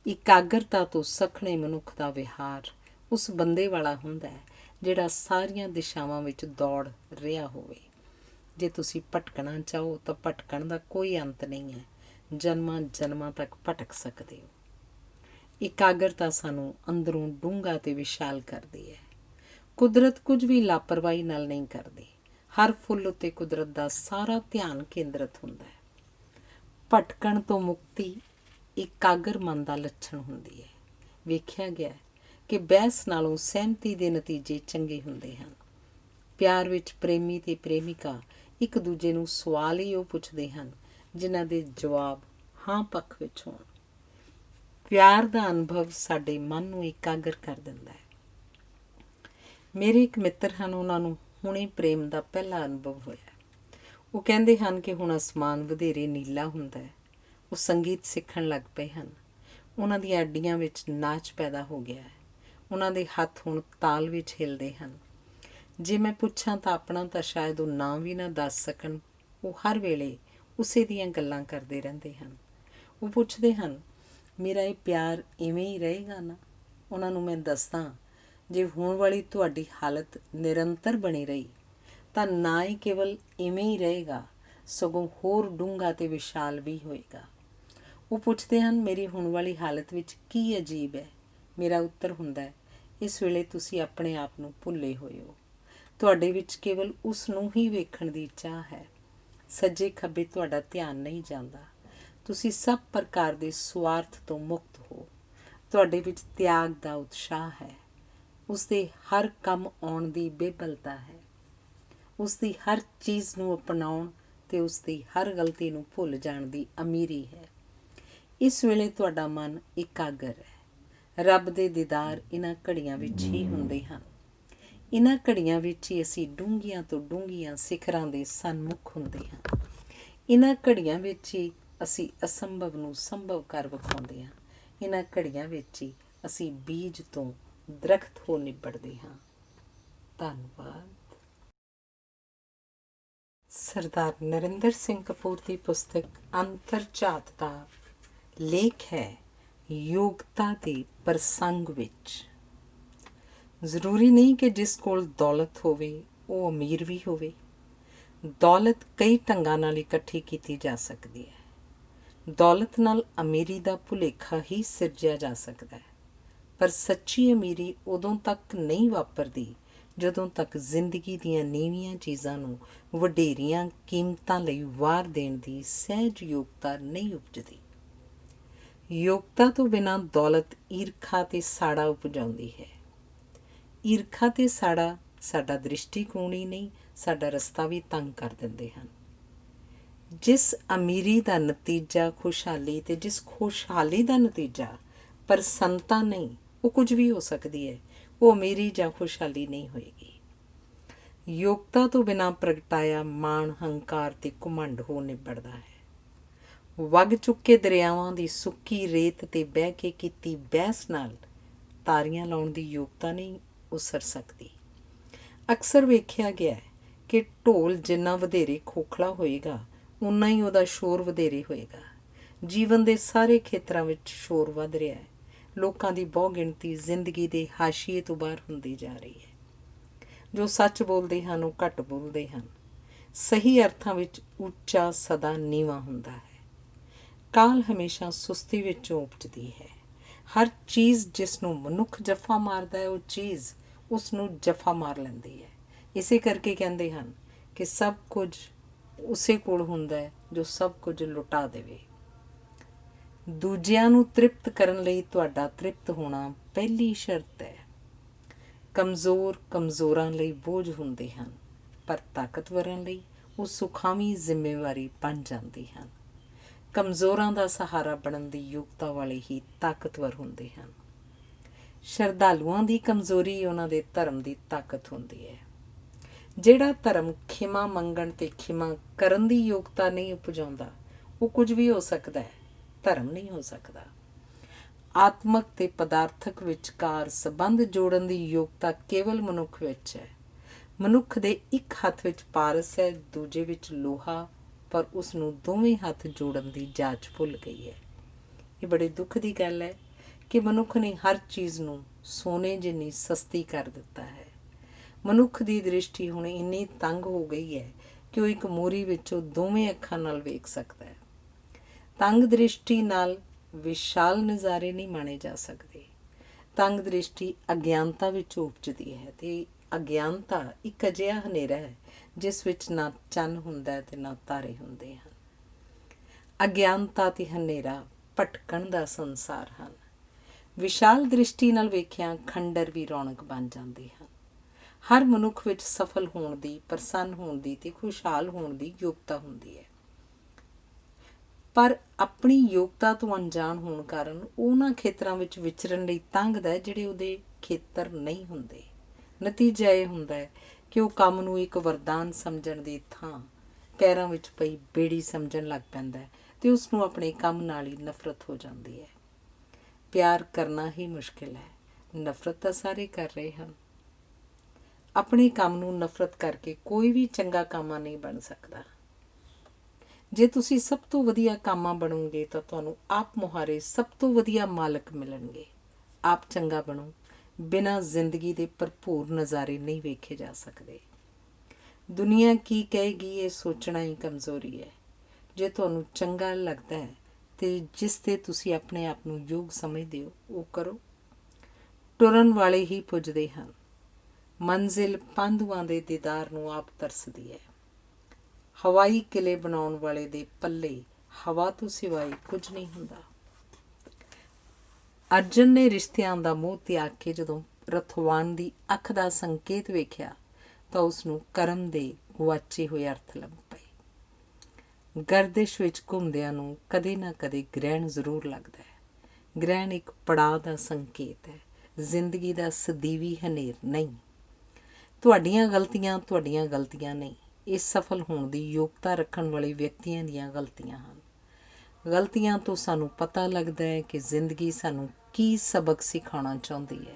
ਇਕਾਗਰਤਾ ਤੋਂ ਸਖਣੇ ਮਨੁੱਖ ਦਾ ਵਿਹਾਰ ਉਸ ਬੰਦੇ ਵਾਲਾ ਹੁੰਦਾ ਹੈ ਜਿਹੜਾ ਸਾਰੀਆਂ ਦਿਸ਼ਾਵਾਂ ਵਿੱਚ ਦੌੜ ਰਿਹਾ ਹੋਵੇ। ਜੇ ਤੁਸੀਂ ਭਟਕਣਾ ਚਾਹੋ ਤਾਂ ਭਟਕਣ ਦਾ ਕੋਈ ਅੰਤ ਨਹੀਂ ਹੈ। ਜਨਮਾਂ ਜਨਮਾਂ ਤੱਕ ਭਟਕ ਸਕਦੇ ਹੋ। ਇਕਾਗਰਤਾ ਸਾਨੂੰ ਅੰਦਰੋਂ ਡੂੰਘਾ ਅਤੇ ਵਿਸ਼ਾਲ ਕਰਦੀ ਹੈ। ਕੁਦਰਤ ਕੁਝ ਵੀ ਲਾਪਰਵਾਹੀ ਨਾਲ ਨਹੀਂ ਕਰਦੀ। ਹਰ ਫੁੱਲ ਉੱਤੇ ਕੁਦਰਤ ਦਾ ਸਾਰਾ ਧਿਆਨ ਕੇਂਦਰਿਤ ਹੁੰਦਾ ਹੈ। ਭਟਕਣ ਤੋਂ ਮੁਕਤੀ ਇਕਾਗਰ ਮਨ ਦਾ ਲੱਛਣ ਹੁੰਦੀ ਹੈ। ਵੇਖਿਆ ਗਿਆ ਕਿ ਬਹਿਸ ਨਾਲੋਂ ਸਹਿਮਤੀ ਦੇ ਨਤੀਜੇ ਚੰਗੇ ਹੁੰਦੇ ਹਨ। ਪਿਆਰ ਵਿੱਚ ਪ੍ਰੇਮੀ ਤੇ ਪ੍ਰੇਮਿਕਾ ਇੱਕ ਦੂਜੇ ਨੂੰ ਸਵਾਲ ਹੀ ਉਹ ਪੁੱਛਦੇ ਹਨ ਜਿਨ੍ਹਾਂ ਦੇ ਜਵਾਬ ਹਾਂ ਪੱਖ ਵਿੱਚ ਹੋਣ। ਪਿਆਰ ਦਾ ਅਨੁਭਵ ਸਾਡੇ ਮਨ ਨੂੰ ਇਕਾਗਰ ਕਰ ਦਿੰਦਾ ਹੈ। ਮੇਰੇ ਇੱਕ ਮਿੱਤਰ ਹਨ, ਉਹਨਾਂ ਨੂੰ ਹੁਣੇ ਪ੍ਰੇਮ ਦਾ ਪਹਿਲਾ ਅਨੁਭਵ ਹੋਇਆ। ਉਹ ਕਹਿੰਦੇ ਹਨ ਕਿ ਹੁਣ ਅਸਮਾਨ ਵਧੇਰੇ ਨੀਲਾ ਹੁੰਦਾ ਹੈ। ਉਹ ਸੰਗੀਤ ਸਿੱਖਣ ਲੱਗ ਪਏ ਹਨ। ਉਹਨਾਂ ਦੀਆਂ ਅੱਡੀਆਂ ਵਿੱਚ ਨਾਚ ਪੈਦਾ ਹੋ ਗਿਆ ਹੈ। ਉਹਨਾਂ ਦੇ ਹੱਥ ਹੁਣ ਤਾਲ ਵਿੱਚ ਹਿਲਦੇ ਹਨ। ਜੇ ਮੈਂ ਪੁੱਛਾਂ ਤਾਂ ਆਪਣਾ ਤਾਂ ਸ਼ਾਇਦ ਉਹ ਨਾਂ ਵੀ ਨਾ ਦੱਸ ਸਕਣ। ਉਹ ਹਰ ਵੇਲੇ ਉਸੇ ਦੀਆਂ ਗੱਲਾਂ ਕਰਦੇ ਰਹਿੰਦੇ ਹਨ। ਉਹ ਪੁੱਛਦੇ ਹਨ, ਮੇਰਾ ਇਹ ਪਿਆਰ ਇਵੇਂ ਹੀ ਰਹੇਗਾ ਨਾ? ਉਹਨਾਂ ਨੂੰ ਮੈਂ ਦੱਸਦਾ, ਜੇ ਹੁਣ ਵਾਲੀ ਤੁਹਾਡੀ ਹਾਲਤ ਨਿਰੰਤਰ ਬਣੀ ਰਹੀ ਤਾਂ ਨਾ ਹੀ ਕੇਵਲ ਇਵੇਂ ਹੀ ਰਹੇਗਾ, ਸਗੋਂ ਹੋਰ ਡੂੰਘਾ ਅਤੇ ਵਿਸ਼ਾਲ ਵੀ ਹੋਏਗਾ। ਉਹ ਪੁੱਛਦੇ ਹਨ, ਮੇਰੀ ਹੁਣ ਵਾਲੀ ਹਾਲਤ ਵਿੱਚ ਕੀ ਅਜੀਬ ਹੈ? ਮੇਰਾ ਉੱਤਰ ਹੁੰਦਾ ਹੈ, ਇਸ ਵੇਲੇ ਤੁਸੀਂ ਆਪਣੇ ਆਪ ਨੂੰ ਭੁੱਲੇ ਹੋਏ ਹੋ। ਤੁਹਾਡੇ ਵਿੱਚ ਕੇਵਲ ਉਸ ਨੂੰ ਹੀ ਵੇਖਣ ਦੀ ਚਾਹ ਹੈ। ਸੱਜੇ ਖੱਬੇ ਤੁਹਾਡਾ ਧਿਆਨ ਨਹੀਂ ਜਾਂਦਾ। ਤੁਸੀਂ ਸਭ ਪ੍ਰਕਾਰ ਦੇ ਸੁਆਰਥ ਤੋਂ ਮੁਕਤ ਹੋ। ਤੁਹਾਡੇ ਵਿੱਚ ਤਿਆਗ ਦਾ ਉਤਸ਼ਾਹ ਹੈ। ਉਸਦੇ ਹਰ ਕੰਮ ਆਉਣ ਦੀ ਬੇਬਲਤਾ ਹੈ। ਉਸਦੀ ਹਰ ਚੀਜ਼ ਨੂੰ ਅਪਣਾਉਣ ਅਤੇ ਉਸਦੀ ਹਰ ਗਲਤੀ ਨੂੰ ਭੁੱਲ ਜਾਣ ਦੀ ਅਮੀਰੀ ਹੈ। ਇਸ ਵੇਲੇ ਤੁਹਾਡਾ ਮਨ ਇਕਾਗਰ ਹੈ। ਰੱਬ ਦੇ ਦੀਦਾਰ ਇਹਨਾਂ ਘੜੀਆਂ ਵਿੱਚ ਹੀ ਹੁੰਦੇ ਹਨ। ਇਹਨਾਂ ਘੜੀਆਂ ਵਿੱਚ ਹੀ ਅਸੀਂ ਡੂੰਘੀਆਂ ਤੋਂ ਡੂੰਘੀਆਂ ਸਿਖਰਾਂ ਦੇ ਸਨਮੁਖ ਹੁੰਦੇ ਹਾਂ। ਇਹਨਾਂ ਘੜੀਆਂ ਵਿੱਚ ਹੀ ਅਸੀਂ ਅਸੰਭਵ ਨੂੰ ਸੰਭਵ ਕਰ ਵਿਖਾਉਂਦੇ ਹਾਂ। ਇਹਨਾਂ ਘੜੀਆਂ ਵਿੱਚ ਹੀ ਅਸੀਂ ਬੀਜ ਤੋਂ ਦਰਖਤ ਹੋ ਨਿਬੜਦੇ ਹਾਂ। ਧੰਨਵਾਦ। ਸਰਦਾਰ ਨਰਿੰਦਰ ਸਿੰਘ ਕਪੂਰ ਦੀ ਪੁਸਤਕ ਅੰਤਰਜਾਤ ਦਾ ਲੇਖ ਹੈ ਯੋਗਤਾ ਦੇ ਪ੍ਰਸੰਗ ਵਿੱਚ। ਜ਼ਰੂਰੀ ਨਹੀਂ ਕਿ ਜਿਸ ਕੋਲ ਦੌਲਤ ਹੋਵੇ ਉਹ ਅਮੀਰ ਵੀ ਹੋਵੇ। ਦੌਲਤ ਕਈ ਢੰਗਾਂ ਨਾਲ ਇਕੱਠੀ ਕੀਤੀ ਜਾ ਸਕਦੀ ਹੈ। ਦੌਲਤ ਨਾਲ ਅਮੀਰੀ ਦਾ ਭੁਲੇਖਾ ਹੀ ਸਿਰਜਿਆ ਜਾ ਸਕਦਾ ਹੈ, ਪਰ ਸੱਚੀ ਅਮੀਰੀ ਉਦੋਂ ਤੱਕ ਨਹੀਂ ਵਾਪਰਦੀ ਜਦੋਂ ਤੱਕ ਜ਼ਿੰਦਗੀ ਦੀਆਂ ਨੀਵੀਆਂ ਚੀਜ਼ਾਂ ਨੂੰ ਵਡੇਰੀਆਂ ਕੀਮਤਾਂ ਲਈ ਵਾਰ ਦੇਣ ਦੀ ਸਹਿਜ ਯੋਗਤਾ ਨਹੀਂ ਉਪਜਦੀ। ਯੋਗਤਾ ਤੋਂ ਬਿਨਾਂ ਦੌਲਤ ਈਰਖਾ ਤੇ ਸਾੜਾ ਉਪਜਾਉਂਦੀ ਹੈ। ਈਰਖਾ ਤੇ ਸਾੜਾ ਸਾਡਾ ਦ੍ਰਿਸ਼ਟੀਕੋਣ ਹੀ ਨਹੀਂ, ਸਾਡਾ ਰਸਤਾ ਵੀ ਤੰਗ ਕਰ ਦਿੰਦੇ ਹਨ। ਜਿਸ ਅਮੀਰੀ ਦਾ ਨਤੀਜਾ ਖੁਸ਼ਹਾਲੀ ਤੇ ਜਿਸ ਖੁਸ਼ਹਾਲੀ ਦਾ ਨਤੀਜਾ ਪ੍ਰਸੰਨਤਾ ਨਹੀਂ, ਉਹ ਕੁਝ ਵੀ ਹੋ ਸਕਦੀ ਹੈ, ਉਹ ਅਮੀਰੀ ਜਾਂ ਖੁਸ਼ਹਾਲੀ ਨਹੀਂ ਹੋਏਗੀ। ਯੋਗਤਾ ਤੋਂ ਬਿਨਾਂ ਪ੍ਰਗਟਾਇਆ ਮਾਣ, ਹੰਕਾਰ ਤੇ ਘੁਮੰਡ ਹੋ ਨਿਬੜਦਾ ਹੈ। ਵਗ ਚੁੱਕੇ ਦਰਿਆਵਾਂ ਦੀ ਸੁੱਕੀ ਰੇਤ ਤੇ ਬਹਿ ਕੇ ਕੀਤੀ ਬਹਿਸ ਨਾਲ ਤਾਰੀਆਂ ਲਾਉਣ ਦੀ ਯੋਗਤਾ ਨਹੀਂ ਉਸਰ ਸਕਦੀ। ਅਕਸਰ ਵੇਖਿਆ ਗਿਆ ਹੈ ਕਿ ਢੋਲ ਜਿੰਨਾ ਵਧੇਰੇ ਖੋਖਲਾ ਹੋਏਗਾ ਓਨਾ ਹੀ ਉਹਦਾ ਸ਼ੋਰ ਵਧੇਰੇ ਹੋਏਗਾ। ਜੀਵਨ ਦੇ ਸਾਰੇ ਖੇਤਰਾਂ ਵਿੱਚ ਸ਼ੋਰ ਵੱਧ ਰਿਹਾ ਹੈ। ਲੋਕਾਂ ਦੀ ਬਹੁ ਗਿਣਤੀ ਜ਼ਿੰਦਗੀ ਦੇ ਹਾਸ਼ੀਏ ਤੋਂ ਬਾਹਰ ਹੁੰਦੀ ਜਾ ਰਹੀ ਹੈ। ਜੋ ਸੱਚ ਬੋਲਦੇ ਹਨ ਉਹ ਘੱਟ ਬੋਲਦੇ ਹਨ। ਸਹੀ ਅਰਥਾਂ ਵਿੱਚ ਉੱਚਾ ਸਦਾ ਨੀਵਾਂ ਹੁੰਦਾ ਹੈ। ਕਾਲ ਹਮੇਸ਼ਾ ਸੁਸਤੀ ਵਿੱਚੋਂ ਉਪਜਦੀ ਹੈ। ਹਰ ਚੀਜ਼ ਜਿਸ ਨੂੰ ਮਨੁੱਖ ਜੱਫਾ ਮਾਰਦਾ ਹੈ, ਉਹ ਚੀਜ਼ ਉਸ ਨੂੰ ਜੱਫਾ ਮਾਰ ਲੈਂਦੀ ਹੈ। ਇਸੇ ਕਰਕੇ ਕਹਿੰਦੇ ਹਨ ਕਿ ਸਭ ਕੁਝ ਉਸੇ ਕੋਲ ਹੁੰਦਾ ਹੈ ਜੋ ਸਭ ਕੁਝ ਲੁਟਾ ਦੇਵੇ। ਦੂਜਿਆਂ ਨੂੰ ਤ੍ਰਿਪਤ ਕਰਨ ਲਈ ਤੁਹਾਡਾ ਤ੍ਰਿਪਤ ਹੋਣਾ ਪਹਿਲੀ ਸ਼ਰਤ ਹੈ। ਕਮਜ਼ੋਰ ਕਮਜ਼ੋਰਾਂ ਲਈ ਬੋਝ ਹੁੰਦੇ ਹਨ, ਪਰ ਤਾਕਤਵਰਾਂ ਲਈ ਉਹ ਸੁਖਾਵੀਂ ਜ਼ਿੰਮੇਵਾਰੀ ਬਣ ਜਾਂਦੀ ਹਨ। ਕਮਜ਼ੋਰਾਂ ਦਾ ਸਹਾਰਾ ਬਣਨ ਦੀ ਯੋਗਤਾ ਵਾਲੇ ਹੀ ਤਾਕਤਵਰ ਹੁੰਦੇ ਹਨ। ਸ਼ਰਧਾਲੂਆਂ ਦੀ ਕਮਜ਼ੋਰੀ ਉਹਨਾਂ ਦੇ ਧਰਮ ਦੀ ਤਾਕਤ ਹੁੰਦੀ ਹੈ। ਜਿਹੜਾ ਧਰਮ ਖਿਮਾ ਮੰਗਣ ਤੇ ਖਿਮਾ ਕਰਨ ਦੀ ਯੋਗਤਾ ਨਹੀਂ ਉਪਜਾਉਂਦਾ, ਉਹ ਕੁਝ ਵੀ ਹੋ ਸਕਦਾ ਹੈ, ਧਰਮ ਨਹੀਂ ਹੋ ਸਕਦਾ। ਆਤਮਕ ਤੇ ਪਦਾਰਥਕ ਵਿਚਕਾਰ ਸੰਬੰਧ ਜੋੜਨ ਦੀ ਯੋਗਤਾ ਕੇਵਲ ਮਨੁੱਖ ਵਿੱਚ ਹੈ। ਮਨੁੱਖ ਦੇ ਇੱਕ ਹੱਥ ਵਿੱਚ ਪਾਰਸ ਹੈ, ਦੂਜੇ ਵਿੱਚ ਲੋਹਾ, ਪਰ ਉਸ ਨੂੰ ਦੋਵੇਂ ਹੱਥ ਜੋੜਨ ਦੀ ਜਾਚ ਭੁੱਲ ਗਈ ਹੈ। ਇਹ ਬੜੇ ਦੁੱਖ ਦੀ ਗੱਲ ਹੈ ਕਿ ਮਨੁੱਖ ਨੇ ਹਰ ਚੀਜ਼ ਨੂੰ ਸੋਨੇ ਜਿੰਨੀ ਸਸਤੀ ਕਰ ਦਿੱਤਾ ਹੈ। ਮਨੁੱਖ ਦੀ ਦ੍ਰਿਸ਼ਟੀ ਹੁਣ ਇੰਨੀ ਤੰਗ ਹੋ ਗਈ ਹੈ ਕਿ ਉਹ ਇੱਕ ਮੋਰੀ ਵਿੱਚੋਂ ਦੋਵੇਂ ਅੱਖਾਂ ਨਾਲ ਵੇਖ ਸਕਦਾ ਹੈ। ਤੰਗ ਦ੍ਰਿਸ਼ਟੀ ਨਾਲ ਵਿਸ਼ਾਲ ਨਜ਼ਾਰੇ ਨਹੀਂ ਮਾਣੇ ਜਾ ਸਕਦੇ। ਤੰਗ ਦ੍ਰਿਸ਼ਟੀ ਅਗਿਆਨਤਾ ਵਿੱਚ ਉਪਜਦੀ ਹੈ ਤੇ ਅਗਿਆਨਤਾ ਇੱਕ ਅਜਿਹਾ ਹਨੇਰਾ ਹੈ ਜਿਸ ਵਿੱਚ ਨਾ ਚੰਨ ਹੁੰਦਾ ਤੇ ਨਾ ਤਾਰੇ ਹੁੰਦੇ ਹਨ। ਅਗਿਆਨਤਾ ਤੇ ਹਨੇਰਾ ਭਟਕਣ ਦਾ ਸੰਸਾਰ ਹਨ। ਵਿਸ਼ਾਲ ਦ੍ਰਿਸ਼ਟੀ ਨਾਲ ਵੇਖਿਆ ਖੰਡਰ ਵੀ ਰੌਣਕ ਬਣ ਜਾਂਦੇ ਹਨ। ਹਰ ਮਨੁੱਖ ਵਿੱਚ ਸਫਲ ਹੋਣ ਦੀ, ਪ੍ਰਸੰਨ ਹੋਣ ਦੀ ਤੇ ਖੁਸ਼ਹਾਲ ਹੋਣ ਦੀ ਯੋਗਤਾ ਹੁੰਦੀ ਹੈ, ਪਰ ਆਪਣੀ ਯੋਗਤਾ ਤੋਂ ਅਣਜਾਣ ਹੋਣ ਕਾਰਨ ਉਹਨਾਂ ਖੇਤਰਾਂ ਵਿੱਚ ਵਿਚਰਨ ਲਈ ਤੰਗਦਾ ਜਿਹੜੇ ਉਹਦੇ ਖੇਤਰ ਨਹੀਂ ਹੁੰਦੇ। ਨਤੀਜਾ ਇਹ ਹੁੰਦਾ ਹੈ ਕਿ ਉਹ ਕੰਮ ਨੂੰ ਇੱਕ ਵਰਦਾਨ ਸਮਝਣ ਦੀ ਥਾਂ ਪੈਰਾਂ ਵਿੱਚ ਪਈ ਬੇੜੀ ਸਮਝਣ ਲੱਗ ਪੈਂਦਾ ਹੈ ਤੇ ਉਸ ਨੂੰ ਆਪਣੇ ਕੰਮ ਨਾਲ ਹੀ ਨਫ਼ਰਤ ਹੋ ਜਾਂਦੀ ਹੈ। ਪਿਆਰ ਕਰਨਾ ਹੀ ਮੁਸ਼ਕਿਲ ਹੈ, ਨਫ਼ਰਤ ਤਾਂ ਸਾਰੇ ਕਰ ਰਹੇ ਹਨ। ਆਪਣੇ ਕੰਮ ਨੂੰ ਨਫ਼ਰਤ ਕਰਕੇ ਕੋਈ ਵੀ ਚੰਗਾ ਕਾਮਾ ਨਹੀਂ ਬਣ ਸਕਦਾ। ਜੇ ਤੁਸੀਂ ਸਭ ਤੋਂ ਵਧੀਆ ਕਾਮਾ ਬਣੋਗੇ ਤਾਂ ਤੁਹਾਨੂੰ ਆਪ ਮੁਹਾਰੇ ਸਭ ਤੋਂ ਵਧੀਆ ਮਾਲਕ ਮਿਲਣਗੇ। ਆਪ ਚੰਗਾ ਬਣੋ, ਬਿਨਾਂ ਜ਼ਿੰਦਗੀ ਦੇ ਭਰਪੂਰ ਨਜ਼ਾਰੇ ਨਹੀਂ ਵੇਖੇ ਜਾ ਸਕਦੇ। ਦੁਨੀਆ ਕੀ ਕਹੇਗੀ ਇਹ ਸੋਚਣਾ ਹੀ ਕਮਜ਼ੋਰੀ ਹੈ। ਜੇ ਤੁਹਾਨੂੰ ਚੰਗਾ ਲੱਗਦਾ ਹੈ ਤੇ ਜਿਸ ਤੇ ਤੁਸੀਂ ਆਪਣੇ ਆਪ ਨੂੰ ਯੋਗ ਸਮਝਦੇ ਹੋ ਉਹ ਕਰੋ। ਟੁਰਨ ਵਾਲੇ ਹੀ ਪੁੱਜਦੇ ਹਨ। ਮੰਜ਼ਿਲ ਪਾਂਧੂਆਂ ਦੇ ਦੀਦਾਰ ਨੂੰ ਆਪ ਤਰਸਦੀ ਹੈ। ਹਵਾਈ ਕਿਲੇ ਬਣਾਉਣ ਵਾਲੇ ਦੇ ਪੱਲੇ ਹਵਾ ਤੋਂ ਸਿਵਾਏ ਕੁਝ ਨਹੀਂ ਹੁੰਦਾ। ਅਰਜਨ ਨੇ ਰਿਸ਼ਤਿਆਂ ਦਾ ਮੋਹ ਤਿਆਗ ਕੇ ਜਦੋਂ ਰਥਵਾਨ ਦੀ ਅੱਖ ਦਾ ਸੰਕੇਤ ਵੇਖਿਆ ਤਾਂ ਉਸ ਨੂੰ ਕਰਮ ਦੇ ਗੁਆਚੇ ਹੋਏ ਅਰਥ ਲੱਭ ਪਏ। ਗਰਦਿਸ਼ ਵਿੱਚ ਘੁੰਮਦਿਆਂ ਨੂੰ ਕਦੇ ਨਾ ਕਦੇ ਗ੍ਰਹਿਣ ਜ਼ਰੂਰ ਲੱਗਦਾ ਹੈ। ਗ੍ਰਹਿਣ ਇੱਕ ਪੜਾਅ ਦਾ ਸੰਕੇਤ ਹੈ, ਜ਼ਿੰਦਗੀ ਦਾ ਸਦੀਵੀ ਹਨੇਰ ਨਹੀਂ। ਤੁਹਾਡੀਆਂ ਗਲਤੀਆਂ ਨਹੀਂ, ਇਹ ਸਫਲ ਹੋਣ ਦੀ ਯੋਗਤਾ ਰੱਖਣ ਵਾਲੇ ਵਿਅਕਤੀਆਂ ਦੀਆਂ ਗਲਤੀਆਂ ਹਨ। ਗਲਤੀਆਂ ਤੋਂ ਸਾਨੂੰ ਪਤਾ ਲੱਗਦਾ ਹੈ ਕਿ ਜ਼ਿੰਦਗੀ ਸਾਨੂੰ ਕੀ ਸਬਕ ਸਿਖਾਉਣਾ ਚਾਹੁੰਦੀ ਹੈ।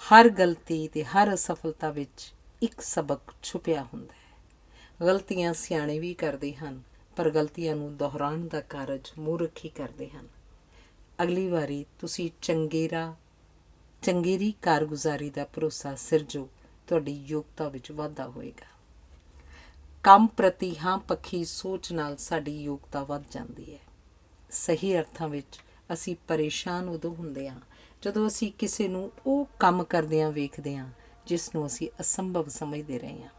ਹਰ ਗਲਤੀ ਅਤੇ ਹਰ ਅਸਫਲਤਾ ਵਿੱਚ ਇੱਕ ਸਬਕ ਛੁਪਿਆ ਹੁੰਦਾ ਹੈ। ਗਲਤੀਆਂ ਸਿਆਣੇ ਵੀ ਕਰਦੇ ਹਨ, ਪਰ ਗਲਤੀਆਂ ਨੂੰ ਦੁਹਰਾਉਣ ਦਾ ਕਾਰਜ ਮੂਰਖ ਹੀ ਕਰਦੇ ਹਨ। ਅਗਲੀ ਵਾਰੀ ਤੁਸੀਂ ਚੰਗੇਰੀ ਕਾਰਗੁਜ਼ਾਰੀ ਦਾ ਭਰੋਸਾ ਸਿਰਜੋ, ਤੁਹਾਡੀ ਯੋਗਤਾ ਵਿੱਚ ਵਾਧਾ ਹੋਏਗਾ। ਕੰਮ ਪ੍ਰਤੀ ਹਾਂ ਪੱਖੀ ਸੋਚ ਨਾਲ ਸਾਡੀ ਯੋਗਤਾ ਵੱਧ ਜਾਂਦੀ ਹੈ। ਸਹੀ ਅਰਥਾਂ ਵਿੱਚ ਅਸੀਂ ਪਰੇਸ਼ਾਨ ਉਦੋਂ ਹੁੰਦੇ ਹਾਂ ਜਦੋਂ ਅਸੀਂ ਕਿਸੇ ਨੂੰ ਉਹ ਕੰਮ ਕਰਦਿਆਂ ਵੇਖਦੇ ਹਾਂ ਜਿਸ ਨੂੰ ਅਸੀਂ ਅਸੰਭਵ ਸਮਝਦੇ ਰਹੇ ਹਾਂ।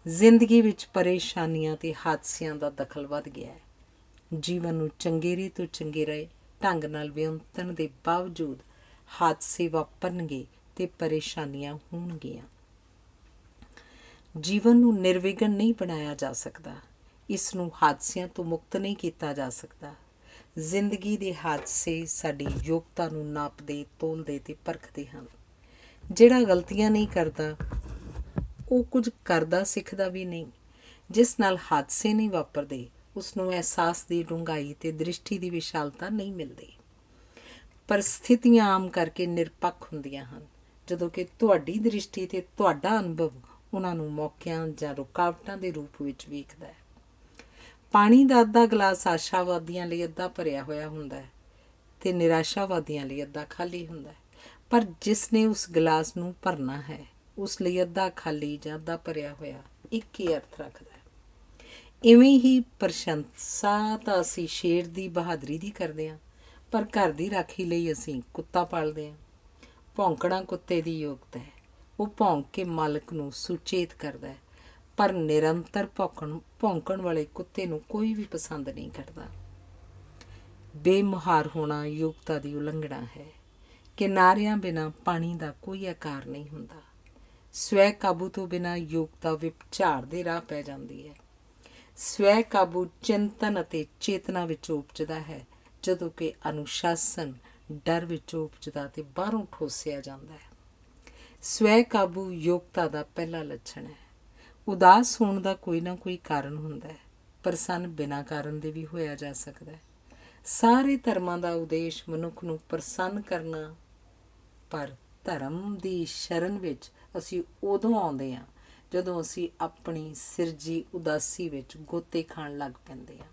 ਜ਼ਿੰਦਗੀ ਵਿੱਚ ਪਰੇਸ਼ਾਨੀਆਂ ਅਤੇ ਹਾਦਸਿਆਂ ਦਾ ਦਖਲ ਵੱਧ ਗਿਆ ਹੈ। ਜੀਵਨ ਨੂੰ ਚੰਗੇਰੇ ਤੋਂ ਚੰਗੇਰੇ ਢੰਗ ਨਾਲ ਵਿਉਂਤਣ ਦੇ ਬਾਵਜੂਦ ਹਾਦਸੇ ਵਾਪਰਨਗੇ ਅਤੇ ਪਰੇਸ਼ਾਨੀਆਂ ਹੋਣਗੀਆਂ। ਜੀਵਨ ਨੂੰ ਨਿਰਵਿਘਨ ਨਹੀਂ ਬਣਾਇਆ ਜਾ ਸਕਦਾ, ਇਸ ਨੂੰ ਹਾਦਸਿਆਂ ਤੋਂ ਮੁਕਤ ਨਹੀਂ ਕੀਤਾ ਜਾ ਸਕਦਾ। ਜ਼ਿੰਦਗੀ ਦੇ ਹਾਦਸੇ ਸਾਡੀ ਯੋਗਤਾ ਨੂੰ ਨਾਪਦੇ, ਤੋਲਦੇ ਅਤੇ ਪਰਖਦੇ ਹਨ। ਜਿਹੜਾ ਗਲਤੀਆਂ ਨਹੀਂ ਕਰਦਾ ਉਹ ਕੁਝ ਕਰਦਾ ਸਿੱਖਦਾ ਵੀ ਨਹੀਂ। ਜਿਸ ਨਾਲ ਹਾਦਸੇ ਨਹੀਂ ਵਾਪਰਦੇ ਉਸ ਨੂੰ ਅਹਿਸਾਸ ਦੀ ਡੂੰਘਾਈ ਅਤੇ ਦ੍ਰਿਸ਼ਟੀ ਦੀ ਵਿਸ਼ਾਲਤਾ ਨਹੀਂ ਮਿਲਦੀ। ਪਰਿਸਥਿਤੀਆਂ ਆਮ ਕਰਕੇ ਨਿਰਪੱਖ ਹੁੰਦੀਆਂ ਹਨ, ਜਦੋਂ ਕਿ ਤੁਹਾਡੀ ਦ੍ਰਿਸ਼ਟੀ ਅਤੇ ਤੁਹਾਡਾ ਅਨੁਭਵ ਉਹਨਾਂ ਨੂੰ ਮੌਕਿਆਂ ਜਾਂ ਰੁਕਾਵਟਾਂ ਦੇ ਰੂਪ ਵਿੱਚ ਵੇਖਦਾ ਹੈ। ਪਾਣੀ ਦਾ ਅੱਧਾ ਗਲਾਸ ਆਸ਼ਾਵਾਦੀਆਂ ਲਈ ਅੱਧਾ ਭਰਿਆ ਹੋਇਆ ਹੁੰਦਾ ਹੈ ਅਤੇ ਨਿਰਾਸ਼ਾਵਾਦੀਆਂ ਲਈ ਅੱਧਾ ਖਾਲੀ ਹੁੰਦਾ ਹੈ, ਪਰ ਜਿਸ ਨੇ ਉਸ ਗਲਾਸ ਨੂੰ ਭਰਨਾ ਹੈ ਉਸ ਲਈ ਅੱਧਾ ਖਾਲੀ ਜਾਂ ਅੱਧਾ ਭਰਿਆ ਹੋਇਆ ਇੱਕ ਹੀ ਅਰਥ ਰੱਖਦਾ ਹੈ। ਇਵੇਂ ਹੀ ਪ੍ਰਸ਼ੰਸਾ ਤਾਂ ਅਸੀਂ ਸ਼ੇਰ ਦੀ ਬਹਾਦਰੀ ਦੀ ਕਰਦੇ ਹਾਂ, ਪਰ ਘਰ ਦੀ ਰਾਖੀ ਲਈ ਅਸੀਂ ਕੁੱਤਾ ਪਾਲਦੇ ਹਾਂ। ਭੌਂਕਣਾ ਕੁੱਤੇ ਦੀ ਯੋਗਤਾ ਹੈ। ਉਹ ਭੌਂਕ ਕੇ ਮਾਲਕ ਨੂੰ ਸੁਚੇਤ ਕਰਦਾ ਹੈ, ਪਰ ਨਿਰੰਤਰ ਭੌਂਕਣ ਵਾਲੇ ਕੁੱਤੇ ਨੂੰ ਕੋਈ ਵੀ ਪਸੰਦ ਨਹੀਂ ਕਰਦਾ। ਬੇਮੁਹਾਰ ਹੋਣਾ ਯੋਗਤਾ ਦੀ ਉਲੰਘਣਾ ਹੈ। ਕਿਨਾਰਿਆਂ ਬਿਨਾਂ ਪਾਣੀ ਦਾ ਕੋਈ ਆਕਾਰ ਨਹੀਂ ਹੁੰਦਾ। ਸਵੈ ਕਾਬੂ ਤੋਂ ਬਿਨਾਂ ਯੋਗਤਾ ਵਿਭਚਾਰ ਦੇ ਰਾਹ ਪੈ ਜਾਂਦੀ ਹੈ। ਸਵੈ ਕਾਬੂ ਚਿੰਤਨ ਅਤੇ ਚੇਤਨਾ ਵਿੱਚੋਂ ਉਪਜਦਾ ਹੈ, ਜਦੋਂ ਕਿ ਅਨੁਸ਼ਾਸਨ ਡਰ ਵਿੱਚੋਂ ਉਪਜਦਾ ਅਤੇ ਬਾਹਰੋਂ ਠੋਸਿਆ ਜਾਂਦਾ ਹੈ। ਸਵੈ ਕਾਬੂ ਯੋਗਤਾ ਦਾ ਪਹਿਲਾ ਲੱਛਣ ਹੈ। ਉਦਾਸ ਹੋਣ ਦਾ ਕੋਈ ਨਾ ਕੋਈ ਕਾਰਨ ਹੁੰਦਾ ਹੈ। ਪ੍ਰਸੰਨ ਬਿਨਾਂ ਕਾਰਨ ਦੇ ਵੀ ਹੋਇਆ ਜਾ ਸਕਦਾ ਹੈ। ਸਾਰੇ ਧਰਮਾਂ ਦਾ ਉਦੇਸ਼ ਮਨੁੱਖ ਨੂੰ ਪ੍ਰਸੰਨ ਕਰਨਾ, ਪਰ ਧਰਮ ਦੀ ਸ਼ਰਨ ਵਿੱਚ ਅਸੀਂ ਉਦੋਂ ਆਉਂਦੇ ਹਾਂ ਜਦੋਂ ਅਸੀਂ ਆਪਣੀ ਸਿਰਜੀ ਉਦਾਸੀ ਵਿੱਚ ਗੋਤੇ ਖਾਣ ਲੱਗ ਪੈਂਦੇ ਹਾਂ।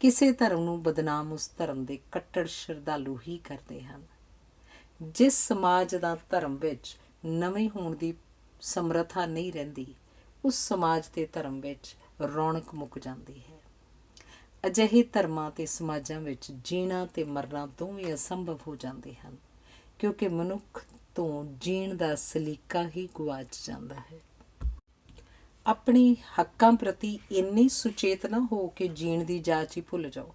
ਕਿਸੇ ਧਰਮ ਨੂੰ ਬਦਨਾਮ ਉਸ ਧਰਮ ਦੇ ਕੱਟੜ ਸ਼ਰਧਾਲੂ ਹੀ ਕਰਦੇ ਹਨ। ਜਿਸ ਸਮਾਜ ਦਾ ਧਰਮ ਵਿੱਚ ਨਵੇਂ ਹੋਣ ਦੀ ਸਮਰੱਥਾ ਨਹੀਂ ਰਹਿੰਦੀ, ਉਸ ਸਮਾਜ ਤੇ ਧਰਮ ਵਿੱਚ ਰੌਣਕ ਮੁੱਕ ਜਾਂਦੀ ਹੈ। ਅਜਿਹੇ ਧਰਮਾਂ ਅਤੇ ਸਮਾਜਾਂ ਵਿੱਚ ਜੀਣਾ ਅਤੇ ਮਰਨਾ ਦੋਵੇਂ ਅਸੰਭਵ ਹੋ ਜਾਂਦੇ ਹਨ, ਕਿਉਂਕਿ ਮਨੁੱਖ ਤੋਂ ਜੀਣ ਦਾ ਸਲੀਕਾ ਹੀ ਗੁਆਚ ਜਾਂਦਾ ਹੈ। ਆਪਣੇ ਹੱਕਾਂ ਪ੍ਰਤੀ ਇੰਨੇ ਸੁਚੇਤ ਨਾ ਹੋ ਕਿ ਜੀਣ ਦੀ ਜਾਚ ਹੀ ਭੁੱਲ ਜਾਓ।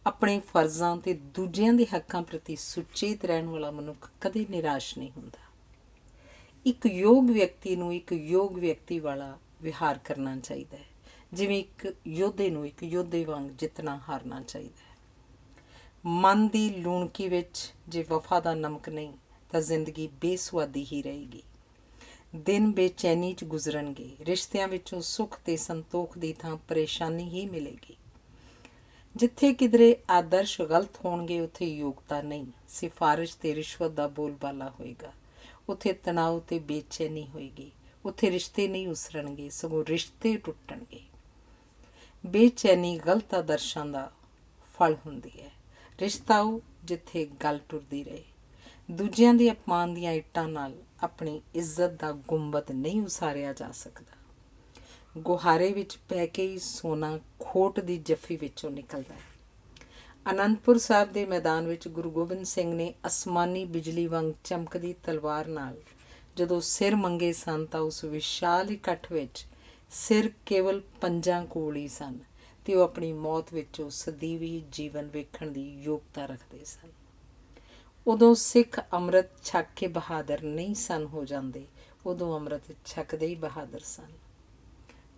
ਆਪਣੇ ਫਰਜ਼ਾਂ ਅਤੇ ਦੂਜਿਆਂ ਦੇ ਹੱਕਾਂ ਪ੍ਰਤੀ ਸੁਚੇਤ ਰਹਿਣ ਵਾਲਾ ਮਨੁੱਖ ਕਦੇ ਨਿਰਾਸ਼ ਨਹੀਂ ਹੁੰਦਾ। ਇੱਕ ਯੋਗ ਵਿਅਕਤੀ ਨੂੰ ਇੱਕ ਯੋਗ ਵਿਅਕਤੀ ਵਾਲਾ ਵਿਹਾਰ ਕਰਨਾ ਚਾਹੀਦਾ ਹੈ, ਜਿਵੇਂ ਇੱਕ ਯੋਧੇ ਨੂੰ ਇੱਕ ਯੋਧੇ ਵਾਂਗ ਜਿੱਤਣਾ ਹਾਰਨਾ ਚਾਹੀਦਾ ਹੈ। ਮਨ ਦੀ ਲੂਣਕੀ ਵਿੱਚ ਜੇ ਵਫਾ ਦਾ ਨਮਕ ਨਹੀਂ ਤਾਂ ਜ਼ਿੰਦਗੀ ਬੇਸੁਆਦੀ ਹੀ ਰਹੇਗੀ। ਦਿਨ ਬੇਚੈਨੀ 'ਚ ਗੁਜ਼ਰਨਗੇ। ਰਿਸ਼ਤਿਆਂ ਵਿੱਚੋਂ ਸੁੱਖ ਤੇ ਸੰਤੋਖ ਦੀ ਥਾਂ ਪਰੇਸ਼ਾਨੀ ਹੀ ਮਿਲੇਗੀ। ਜਿੱਥੇ ਕਿਧਰੇ ਆਦਰਸ਼ ਗਲਤ ਹੋਣਗੇ ਉੱਥੇ ਯੋਗਤਾ ਨਹੀਂ, ਸਿਫਾਰਿਸ਼ ਤੇ ਰਿਸ਼ਵਤ ਦਾ ਬੋਲਬਾਲਾ ਹੋਏਗਾ। ਉੱਥੇ ਤਣਾਅ ਤੇ ਬੇਚੈਨੀ ਹੋਏਗੀ। ਉੱਥੇ ਰਿਸ਼ਤੇ ਨਹੀਂ ਉਸਰਨਗੇ, ਸਗੋਂ ਰਿਸ਼ਤੇ ਟੁੱਟਣਗੇ। ਬੇਚੈਨੀ ਗਲਤ ਆਦਰਸ਼ਾਂ ਦਾ ਫਲ ਹੁੰਦੀ ਹੈ। ਰਿਸ਼ਤਾ ਉਹ ਜਿੱਥੇ ਗੱਲ ਟੁਰਦੀ ਰਹੇ। ਦੂਜਿਆਂ ਦੇ ਅਪਮਾਨ ਦੀਆਂ ਇੱਟਾਂ ਨਾਲ ਆਪਣੀ ਇੱਜ਼ਤ ਦਾ ਗੁੰਬਦ ਨਹੀਂ ਉਸਾਰਿਆ ਜਾ ਸਕਦਾ। ਗੁਹਾਰੇ ਵਿੱਚ ਪੈ ਕੇ ਹੀ ਸੋਨਾ ਖੋਟ ਦੀ ਜੱਫੀ ਵਿੱਚੋਂ ਨਿਕਲਦਾ ਹੈ। ਅਨੰਦਪੁਰ ਸਾਹਿਬ ਦੇ ਮੈਦਾਨ ਵਿੱਚ ਗੁਰੂ ਗੋਬਿੰਦ ਸਿੰਘ ਨੇ ਅਸਮਾਨੀ ਬਿਜਲੀ ਵਾਂਗ ਚਮਕਦੀ ਤਲਵਾਰ ਨਾਲ ਜਦੋਂ ਸਿਰ ਮੰਗੇ ਸਨ ਤਾਂ ਉਸ ਵਿਸ਼ਾਲ ਇਕੱਠ ਵਿੱਚ ਸਿਰ ਕੇਵਲ 5 ਕੋਲ ਹੀ ਸਨ ਅਤੇ ਉਹ ਆਪਣੀ ਮੌਤ ਵਿੱਚੋਂ ਸਦੀਵੀ ਜੀਵਨ ਵੇਖਣ ਦੀ ਯੋਗਤਾ ਰੱਖਦੇ ਸਨ। ਉਦੋਂ ਸਿੱਖ ਅੰਮ੍ਰਿਤ ਛਕ ਕੇ ਬਹਾਦਰ ਨਹੀਂ ਸਨ ਹੋ ਜਾਂਦੇ, ਉਦੋਂ ਅੰਮ੍ਰਿਤ ਛਕਦੇ ਹੀ ਬਹਾਦਰ ਸਨ।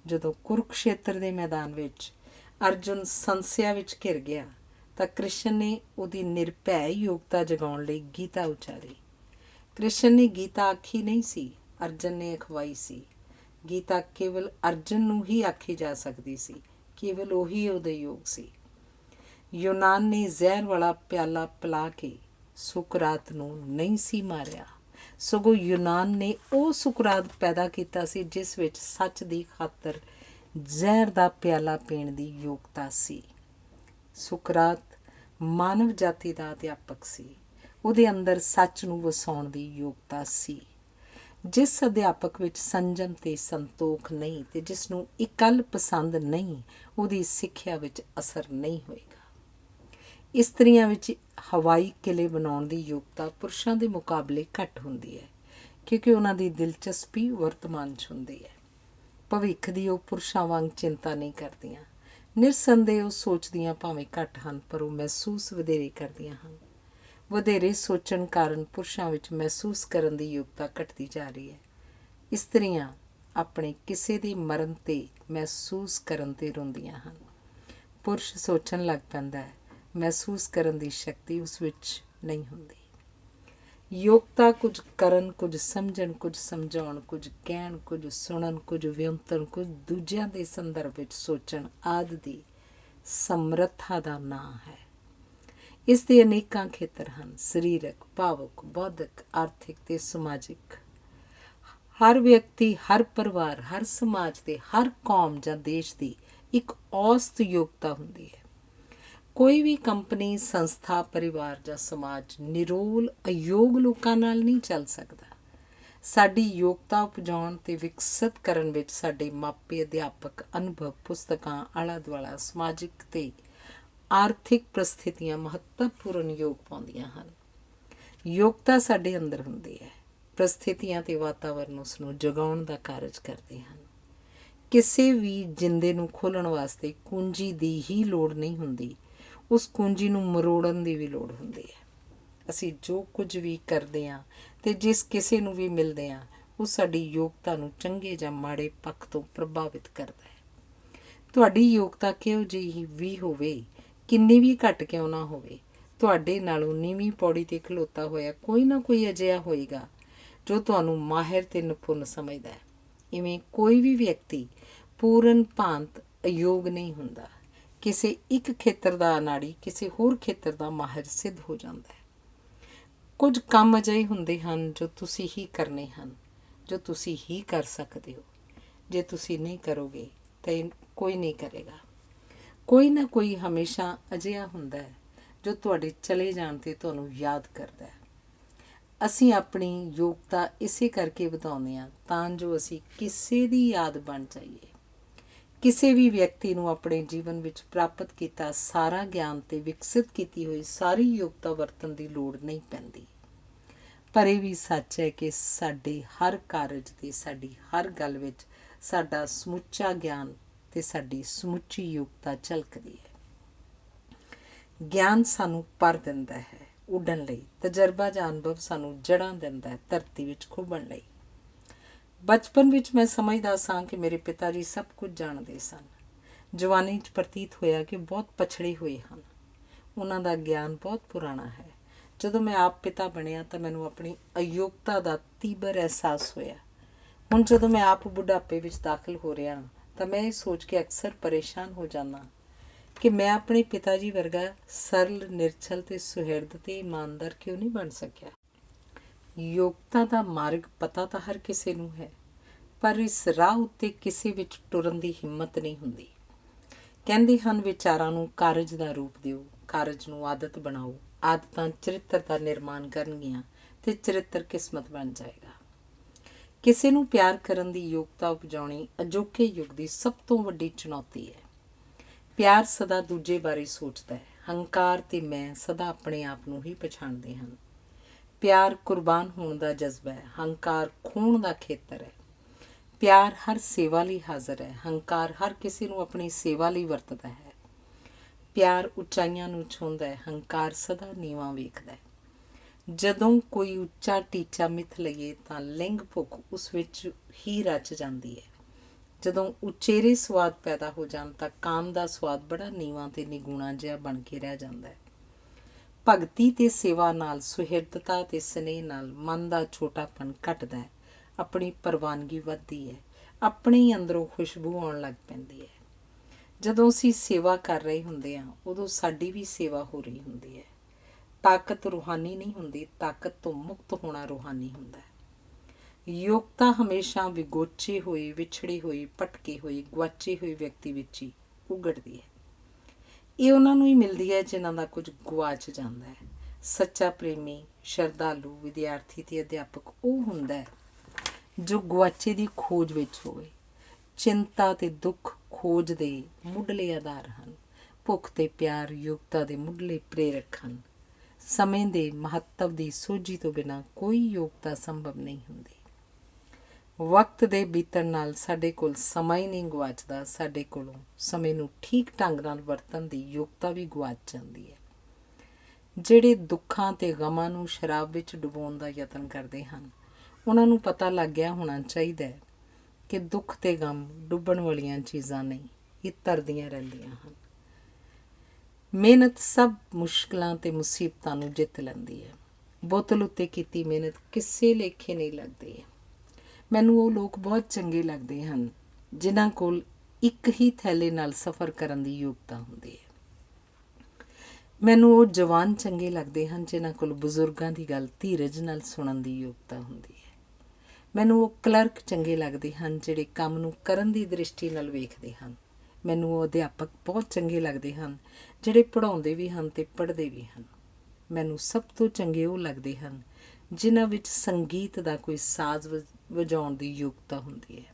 ਜਦੋਂ ਕੁਰੂਕਸ਼ੇਤਰ ਦੇ ਮੈਦਾਨ ਵਿੱਚ ਅਰਜੁਨ ਸੰਸਿਆ ਵਿੱਚ ਘਿਰ ਗਿਆ ਤਾਂ ਕ੍ਰਿਸ਼ਨ ਨੇ ਉਹਦੀ ਨਿਰਭੈ ਯੋਗਤਾ ਜਗਾਉਣ ਲਈ ਗੀਤਾ ਉਚਾਰੀ। ਕ੍ਰਿਸ਼ਨ ਨੇ ਗੀਤਾ ਆਖੀ ਨਹੀਂ ਸੀ, ਅਰਜਨ ਨੇ ਅਖਵਾਈ ਸੀ। ਗੀਤਾ ਕੇਵਲ ਅਰਜਨ ਨੂੰ ਹੀ ਆਖੀ ਜਾ ਸਕਦੀ ਸੀ, ਕੇਵਲ ਉਹੀ ਉਹਦੇ ਯੋਗ ਸੀ। ਯੂਨਾਨ ਨੇ ਜ਼ਹਿਰ ਵਾਲਾ ਪਿਆਲਾ ਪਿਲਾ ਕੇ ਸੁਕਰਾਤ ਨੂੰ ਨਹੀਂ ਸੀ ਮਾਰਿਆ, ਸਗੋਂ ਯੂਨਾਨ ਨੇ ਉਹ ਸੁਕਰਾਤ ਪੈਦਾ ਕੀਤਾ ਸੀ ਜਿਸ ਵਿੱਚ ਸੱਚ ਦੀ ਖਾਤਰ ਜ਼ਹਿਰ ਦਾ ਪਿਆਲਾ ਪੀਣ ਦੀ ਯੋਗਤਾ ਸੀ। ਸੁਕਰਾਤ ਮਾਨਵ ਜਾਤੀ ਦਾ ਅਧਿਆਪਕ ਸੀ। ਉਹਦੇ ਅੰਦਰ ਸੱਚ ਨੂੰ ਵਸਾਉਣ ਦੀ ਯੋਗਤਾ ਸੀ। ਜਿਸ ਅਧਿਆਪਕ ਵਿੱਚ ਸੰਜਮ ਤੇ ਸੰਤੋਖ ਨਹੀਂ ਤੇ ਜਿਸ ਨੂੰ ਇਕੱਲ ਪਸੰਦ ਨਹੀਂ, ਉਹਦੀ ਸਿੱਖਿਆ ਵਿੱਚ ਅਸਰ ਨਹੀਂ ਹੋਏਗਾ। ਇਸਤਰੀਆਂ ਵਿੱਚ ਹਵਾਈ ਕਿਲੇ ਬਣਾਉਣ ਦੀ ਯੋਗਤਾ ਪੁਰਸ਼ਾਂ ਦੇ ਮੁਕਾਬਲੇ ਘੱਟ ਹੁੰਦੀ ਹੈ, ਕਿਉਂਕਿ ਉਹਨਾਂ ਦੀ ਦਿਲਚਸਪੀ ਵਰਤਮਾਨ 'ਚ ਹੁੰਦੀ ਹੈ। ਭਵਿੱਖ ਦੀ ਉਹ ਪੁਰਸ਼ਾਂ ਵਾਂਗ ਚਿੰਤਾ ਨਹੀਂ ਕਰਦੀਆਂ। ਨਿਰਸੰਦੇਹ ਉਹ ਸੋਚਦੀਆਂ ਭਾਵੇਂ ਘੱਟ ਹਨ, ਪਰ ਉਹ ਮਹਿਸੂਸ ਵਧੇਰੇ ਕਰਦੀਆਂ ਹਨ। ਵਧੇਰੇ ਸੋਚਣ ਕਾਰਨ ਪੁਰਸ਼ਾਂ ਵਿੱਚ ਮਹਿਸੂਸ ਕਰਨ ਦੀ ਯੋਗਤਾ ਘਟਦੀ ਜਾ ਰਹੀ ਹੈ। ਇਸਤਰੀਆਂ ਆਪਣੇ ਕਿਸੇ ਦੇ ਮਰਨ 'ਤੇ ਮਹਿਸੂਸ ਕਰਨ 'ਤੇ ਰੋਂਦੀਆਂ ਹਨ। ਪੁਰਸ਼ ਸੋਚਣ ਲੱਗ ਪੈਂਦਾ ਹੈ, ਮਹਿਸੂਸ ਕਰਨ ਦੀ ਸ਼ਕਤੀ ਉਸ ਵਿੱਚ ਨਹੀਂ ਹੁੰਦੀ। ਯੋਗਤਾ ਕੁਝ ਕਰਨ, ਕੁਝ ਸਮਝਣ, ਕੁਝ ਸਮਝਾਉਣ, ਕੁਝ ਕਹਿਣ, ਕੁਝ ਸੁਣਨ, ਕੁਝ ਵਿਉਂਤਣ, ਕੁਝ ਦੂਜਿਆਂ ਦੇ ਸੰਦਰਭ ਵਿੱਚ ਸੋਚਣ ਆਦਿ ਦੀ ਸਮਰੱਥਾ ਦਾ ਨਾਂ ਹੈ। ਇਸ ਦੇ ਅਨੇਕਾਂ ਖੇਤਰ ਹਨ: ਸਰੀਰਕ, ਭਾਵੁਕ, ਬੌਧਿਕ, ਆਰਥਿਕ ਤੇ ਸਮਾਜਿਕ। ਹਰ ਵਿਅਕਤੀ, ਹਰ ਪਰਿਵਾਰ, ਹਰ ਸਮਾਜ ਤੇ ਹਰ ਕੌਮ ਜਾਂ ਦੇਸ਼ ਦੀ ਇੱਕ ਔਸਤ ਯੋਗਤਾ ਹੁੰਦੀ ਹੈ। ਕੋਈ ਵੀ ਕੰਪਨੀ, ਸੰਸਥਾ, ਪਰਿਵਾਰ ਜਾਂ ਸਮਾਜ ਨਿਰੋਲ ਅਯੋਗ ਲੋਕਾਂ ਨਾਲ ਨਹੀਂ ਚੱਲ ਸਕਦਾ। ਸਾਡੀ ਯੋਗਤਾ ਉਪਜਾਉਣ ਤੇ ਵਿਕਸਿਤ ਕਰਨ ਵਿੱਚ ਸਾਡੇ ਮਾਪੇ, ਅਧਿਆਪਕ, ਅਨੁਭਵ, ਪੁਸਤਕਾਂ, ਆਲਾ ਦੁਆਲਾ, ਸਮਾਜਿਕ ਤੇ ਆਰਥਿਕ ਪ੍ਰਸਥਿਤੀਆਂ ਮਹੱਤਵਪੂਰਨ ਯੋਗ ਪਾਉਂਦੀਆਂ ਹਨ। ਯੋਗਤਾ ਸਾਡੇ ਅੰਦਰ ਹੁੰਦੀ ਹੈ। ਪ੍ਰਸਥਿਤੀਆਂ ਤੇ ਵਾਤਾਵਰਨ ਉਸ ਨੂੰ ਜਗਾਉਣ ਦਾ ਕਾਰਜ ਕਰਦੇ ਹਨ। ਕਿਸੇ ਵੀ ਜਿੰਦੇ ਨੂੰ ਖੋਲ੍ਹਣ ਵਾਸਤੇ ਕੁੰਜੀ ਦੀ ਹੀ ਲੋੜ ਨਹੀਂ ਹੁੰਦੀ, ਉਸ ਕੁੰਜੀ ਨੂੰ ਮਰੋੜਨ ਦੀ ਵੀ ਲੋੜ ਹੁੰਦੀ ਹੈ। ਅਸੀਂ ਜੋ ਕੁਝ ਵੀ ਕਰਦੇ ਹਾਂ ਤੇ ਜਿਸ ਕਿਸੇ ਨੂੰ ਵੀ ਮਿਲਦੇ ਹਾਂ, ਉਹ ਸਾਡੀ ਯੋਗਤਾ ਨੂੰ ਚੰਗੇ ਜਾਂ ਮਾੜੇ ਪੱਖ ਤੋਂ ਪ੍ਰਭਾਵਿਤ ਕਰਦਾ ਹੈ। ਤੁਹਾਡੀ ਯੋਗਤਾ ਕਿਹੋ ਜਿਹੀ ਵੀ ਹੋਵੇ, ਕਿੰਨੀ ਵੀ ਘੱਟ ਕਿਉਂ ਨਾ ਹੋਵੇ, ਤੁਹਾਡੇ ਨਾਲੋਂ ਨੀਵੀਂ ਪੌੜੀ 'ਤੇ ਖਲੋਤਾ ਹੋਇਆ ਕੋਈ ਨਾ ਕੋਈ ਅਜਿਹਾ ਹੋਏਗਾ ਜੋ ਤੁਹਾਨੂੰ ਮਾਹਿਰ ਤੇ ਨਿਪੁੰਨ ਸਮਝਦਾ ਹੈ। ਇਵੇਂ ਕੋਈ ਵੀ ਵਿਅਕਤੀ ਪੂਰਨ ਭਾਂਤ ਅਯੋਗ ਨਹੀਂ ਹੁੰਦਾ। ਕਿਸੇ ਇੱਕ ਖੇਤਰ ਦਾ ਅਨਾੜੀ ਕਿਸੇ ਹੋਰ ਖੇਤਰ ਦਾ ਮਾਹਿਰ ਸਿੱਧ ਹੋ ਜਾਂਦਾ ਹੈ। ਕੁਝ ਕੰਮ ਅਜਿਹੇ ਹੁੰਦੇ ਹਨ ਜੋ ਤੁਸੀਂ ਹੀ ਕਰਨੇ ਹਨ, ਜੋ ਤੁਸੀਂ ਹੀ ਕਰ ਸਕਦੇ ਹੋ। ਜੇ ਤੁਸੀਂ ਨਹੀਂ ਕਰੋਗੇ ਤਾਂ ਕੋਈ ਨਹੀਂ ਕਰੇਗਾ। ਕੋਈ ਨਾ ਕੋਈ ਹਮੇਸ਼ਾ ਅਜਿਹਾ ਹੁੰਦਾ ਹੈ ਜੋ ਤੁਹਾਡੇ ਚਲੇ ਜਾਣ 'ਤੇ ਤੁਹਾਨੂੰ ਯਾਦ ਕਰਦਾ ਹੈ। ਅਸੀਂ ਆਪਣੀ ਯੋਗਤਾ ਇਸੇ ਕਰਕੇ ਵਧਾਉਂਦੇ ਹਾਂ ਤਾਂ ਜੋ ਅਸੀਂ ਕਿਸੇ ਦੀ ਯਾਦ ਬਣ ਜਾਈਏ। ਕਿਸੇ ਵੀ ਵਿਅਕਤੀ ਨੂੰ ਆਪਣੇ ਜੀਵਨ ਵਿੱਚ ਪ੍ਰਾਪਤ ਕੀਤਾ ਸਾਰਾ ਗਿਆਨ ਤੇ ਵਿਕਸਿਤ ਕੀਤੀ ਹੋਈ ਸਾਰੀ ਯੋਗਤਾ ਵਰਤਣ ਦੀ ਲੋੜ ਨਹੀਂ ਪੈਂਦੀ। ਪਰ ਇਹ ਵੀ ਸੱਚ ਹੈ ਕਿ ਸਾਡੇ ਹਰ ਕਾਰਜ ਤੇ ਸਾਡੀ ਹਰ ਗੱਲ ਵਿੱਚ ਸਾਡਾ ਸਮੁੱਚਾ ਗਿਆਨ ਤੇ ਸਾਡੀ ਸਮੁੱਚੀ ਯੋਗਤਾ ਝਲਕਦੀ ਹੈ। ਗਿਆਨ ਸਾਨੂੰ ਪਰ ਦਿੰਦਾ ਹੈ ਉੱਡਣ ਲਈ, ਤਜਰਬਾ ਜਾਂ ਅਨੁਭਵ ਸਾਨੂੰ ਜੜ੍ਹਾਂ ਦਿੰਦਾ ਹੈ ਧਰਤੀ ਵਿੱਚ ਖੁੱਭਣ ਲਈ। ਬਚਪਨ ਵਿੱਚ ਮੈਂ ਸਮਝਦਾ ਸਾਂ ਕਿ ਮੇਰੇ ਪਿਤਾ ਜੀ ਸਭ ਕੁਝ ਜਾਣਦੇ ਸਨ। ਜਵਾਨੀ 'ਚ ਪ੍ਰਤੀਤ ਹੋਇਆ ਕਿ ਬਹੁਤ ਪਛੜੇ ਹੋਏ ਹਨ। ਉਹਨਾਂ ਦਾ ਗਿਆਨ ਬਹੁਤ ਪੁਰਾਣਾ ਹੈ। ਜਦੋਂ ਮੈਂ ਆਪ ਪਿਤਾ ਬਣਿਆ ਤਾਂ ਮੈਨੂੰ ਆਪਣੀ ਅਯੋਗਤਾ ਦਾ ਤੀਬਰ ਅਹਿਸਾਸ ਹੋਇਆ। ਹੁਣ ਜਦੋਂ ਮੈਂ ਆਪ ਬੁਢਾਪੇ ਵਿੱਚ ਦਾਖਲ ਹੋ ਰਿਹਾ ਤਾਂ ਮੈਂ ਇਹ ਸੋਚ ਕੇ ਅਕਸਰ ਪਰੇਸ਼ਾਨ ਹੋ ਜਾਂਦਾ ਕਿ ਮੈਂ ਆਪਣੇ ਪਿਤਾ ਜੀ ਵਰਗਾ ਸਰਲ, ਨਿਰਛਲ ਤੇ ਸੁਹਿਰਦ ਤੇ ਇਮਾਨਦਾਰ ਕਿਉਂ ਨਹੀਂ ਬਣ ਸਕਿਆ। ਯੋਗਤਾ ਦਾ ਮਾਰਗ ਪਤਾ ਤਾਂ ਹਰ ਕਿਸੇ ਨੂੰ ਹੈ, ਪਰ ਇਸ ਰਾਹ ਉੱਤੇ ਕਿਸੇ ਵਿੱਚ ਟੁਰਨ ਦੀ ਹਿੰਮਤ ਨਹੀਂ ਹੁੰਦੀ। ਕਹਿੰਦੇ ਹਨ, ਵਿਚਾਰਾਂ ਨੂੰ ਕਾਰਜ ਦਾ ਰੂਪ ਦਿਓ, ਕਾਰਜ ਨੂੰ ਆਦਤ ਬਣਾਓ, ਆਦਤਾਂ ਚਰਿੱਤਰ ਦਾ ਨਿਰਮਾਣ ਕਰਨਗੀਆਂ ਤੇ ਚਰਿੱਤਰ ਕਿਸਮਤ ਬਣ ਜਾਏਗਾ। ਕਿਸੇ ਨੂੰ ਪਿਆਰ ਕਰਨ ਦੀ ਯੋਗਤਾ ਉਪਜਾਉਣੀ ਅਜੋਕੇ ਯੁੱਗ ਦੀ ਸਭ ਤੋਂ ਵੱਡੀ ਚੁਣੌਤੀ ਹੈ। ਪਿਆਰ ਸਦਾ ਦੂਜੇ ਬਾਰੇ ਸੋਚਦਾ ਹੈ। ਹੰਕਾਰ ਤੇ ਮੈਂ ਸਦਾ ਆਪਣੇ ਆਪ ਨੂੰ ਹੀ ਪਛਾਣਦੇ ਹਨ। ਪਿਆਰ ਕੁਰਬਾਨ ਹੋਣ ਦਾ ਜਜ਼ਬਾ ਹੈ, ਹੰਕਾਰ ਖੋਹਣ ਦਾ ਖੇਤਰ ਹੈ। ਪਿਆਰ ਹਰ ਸੇਵਾ ਲਈ ਹਾਜ਼ਰ ਹੈ, ਹੰਕਾਰ ਹਰ ਕਿਸੇ ਨੂੰ ਆਪਣੀ ਸੇਵਾ ਲਈ ਵਰਤਦਾ ਹੈ। ਪਿਆਰ ਉਚਾਈਆਂ ਨੂੰ ਛੂੰਹਦਾ ਹੈ, ਹੰਕਾਰ ਸਦਾ ਨੀਵਾਂ ਵੇਖਦਾ ਹੈ। ਜਦੋਂ ਕੋਈ ਉੱਚਾ ਟੀਚਾ ਮਿੱਥ ਲਈਏ ਤਾਂ ਲਿੰਗ ਭੁੱਖ ਉਸ ਵਿੱਚ ਹੀ ਰਚ ਜਾਂਦੀ ਹੈ। ਜਦੋਂ ਉਚੇਰੇ ਸਵਾਦ ਪੈਦਾ ਹੋ ਜਾਣ ਤਾਂ ਕਾਮ ਦਾ ਸਵਾਦ ਬੜਾ ਨੀਵਾਂ ਤੇ ਨਿਗੂਣਾ ਜਿਹਾ ਬਣ ਕੇ ਰਹਿ ਜਾਂਦਾ ਹੈ। ਭਗਤੀ ਤੇ ਸੇਵਾ ਨਾਲ, ਸੁਹਿਰਦਤਾ ਤੇ ਸਨੇਹ ਨਾਲ ਮਨ ਦਾ ਛੋਟਾਪਣ ਘਟਦਾ ਹੈ, ਆਪਣੀ ਪ੍ਰਵਾਨਗੀ ਵੱਧਦੀ ਹੈ, ਆਪਣੇ ਹੀ ਅੰਦਰੋਂ ਖੁਸ਼ਬੂ ਆਉਣ ਲੱਗ ਪੈਂਦੀ ਹੈ। ਜਦੋਂ ਅਸੀਂ ਸੇਵਾ ਕਰ ਰਹੇ ਹੁੰਦੇ ਹਾਂ ਉਦੋਂ ਸਾਡੀ ਵੀ ਸੇਵਾ ਹੋ ਰਹੀ ਹੁੰਦੀ ਹੈ। ਤਾਕਤ ਰੂਹਾਨੀ ਨਹੀਂ ਹੁੰਦੀ, ਤਾਕਤ ਤੋਂ ਮੁਕਤ ਹੋਣਾ ਰੂਹਾਨੀ ਹੁੰਦਾ ਹੈ। ਯੋਗਤਾ ਹਮੇਸ਼ਾ ਵਿਗੋਚੇ ਹੋਏ, ਵਿਛੜੀ ਹੋਈ, ਭਟਕੇ ਹੋਏ, ਗੁਆਚੇ ਹੋਏ ਵਿਅਕਤੀ ਵਿੱਚ ਹੀ ਉਗੜਦੀ ਹੈ। ਇਹ ਉਹਨਾਂ ਨੂੰ ਹੀ ਮਿਲਦੀ ਹੈ ਜਿਨ੍ਹਾਂ ਦਾ ਕੁਝ ਗੁਆਚ ਜਾਂਦਾ ਹੈ। ਸੱਚਾ ਪ੍ਰੇਮੀ, ਸ਼ਰਧਾਲੂ, ਵਿਦਿਆਰਥੀ ਤੇ ਅਧਿਆਪਕ ਉਹ ਹੁੰਦਾ ਹੈ ਜੋ ਗੁਆਚੇ ਦੀ ਖੋਜ ਵਿੱਚ ਹੋਵੇ। ਚਿੰਤਾ ਤੇ ਦੁੱਖ ਖੋਜ ਦੇ ਮੁੱਢਲੇ ਆਧਾਰ ਹਨ। ਭੁੱਖ ਤੇ ਪਿਆਰ ਯੋਗਤਾ ਦੇ ਮੁੱਢਲੇ ਪ੍ਰੇਰਕ ਹਨ। ਸਮੇਂ ਦੇ ਮਹੱਤਵ ਦੀ ਸੋਝੀ ਤੋਂ ਬਿਨਾਂ ਕੋਈ ਯੋਗਤਾ ਸੰਭਵ ਨਹੀਂ ਹੁੰਦੀ। ਵਕਤ ਦੇ ਬੀਤਣ ਨਾਲ ਸਾਡੇ ਕੋਲ ਸਮਾਂ ਹੀ ਨਹੀਂ ਗੁਆਚਦਾ, ਸਾਡੇ ਕੋਲੋਂ ਸਮੇਂ ਨੂੰ ਠੀਕ ਢੰਗ ਨਾਲ ਵਰਤਣ ਦੀ ਯੋਗਤਾ ਵੀ ਗੁਆਚ ਜਾਂਦੀ ਹੈ। ਜਿਹੜੇ ਦੁੱਖਾਂ ਤੇ ਗਮਾਂ ਨੂੰ ਸ਼ਰਾਬ ਵਿੱਚ ਡੁਬੋਣ ਦਾ ਯਤਨ ਕਰਦੇ ਹਨ ਉਹਨਾਂ ਨੂੰ ਪਤਾ ਲੱਗ ਗਿਆ ਹੋਣਾ ਚਾਹੀਦਾ ਹੈ ਕਿ ਦੁੱਖ ਤੇ ਗਮ ਡੁੱਬਣ ਵਾਲੀਆਂ ਚੀਜ਼ਾਂ ਨਹੀਂ, ਇਹ ਤਰਦੀਆਂ ਰਹਿੰਦੀਆਂ ਹਨ। ਮਿਹਨਤ ਸਭ ਮੁਸ਼ਕਲਾਂ ਤੇ ਮੁਸੀਬਤਾਂ ਨੂੰ ਜਿੱਤ ਲੈਂਦੀ ਹੈ। ਬੋਤਲ ਉੱਤੇ ਕੀਤੀ ਮਿਹਨਤ ਕਿਸੇ ਲੇਖੇ ਨਹੀਂ ਲੱਗਦੀ ਹੈ। ਮੈਨੂੰ ਉਹ ਲੋਕ ਬਹੁਤ ਚੰਗੇ ਲੱਗਦੇ ਹਨ ਜਿਨ੍ਹਾਂ ਕੋਲ ਇੱਕ ਹੀ ਥੈਲੇ ਨਾਲ ਸਫ਼ਰ ਕਰਨ ਦੀ ਯੋਗਤਾ ਹੁੰਦੀ ਹੈ। ਮੈਨੂੰ ਉਹ ਜਵਾਨ ਚੰਗੇ ਲੱਗਦੇ ਹਨ ਜਿਨ੍ਹਾਂ ਕੋਲ ਬਜ਼ੁਰਗਾਂ ਦੀ ਗੱਲ ਧੀਰਜ ਨਾਲ ਸੁਣਨ ਦੀ ਯੋਗਤਾ ਹੁੰਦੀ ਹੈ। ਮੈਨੂੰ ਉਹ ਕਲਰਕ ਚੰਗੇ ਲੱਗਦੇ ਹਨ ਜਿਹੜੇ ਕੰਮ ਨੂੰ ਕਰਨ ਦੀ ਦ੍ਰਿਸ਼ਟੀ ਨਾਲ ਵੇਖਦੇ ਹਨ। ਮੈਨੂੰ ਉਹ ਅਧਿਆਪਕ ਬਹੁਤ ਚੰਗੇ ਲੱਗਦੇ ਹਨ ਜਿਹੜੇ ਪੜ੍ਹਾਉਂਦੇ ਵੀ ਹਨ ਅਤੇ ਪੜ੍ਹਦੇ ਵੀ ਹਨ। ਮੈਨੂੰ ਸਭ ਤੋਂ ਚੰਗੇ ਉਹ ਲੱਗਦੇ ਹਨ ਜਿਨ੍ਹਾਂ ਵਿੱਚ ਸੰਗੀਤ ਦਾ ਕੋਈ ਸਾਜ਼ ਵਜਾਉਣ ਦੀ ਯੋਗਤਾ ਹੁੰਦੀ ਹੈ।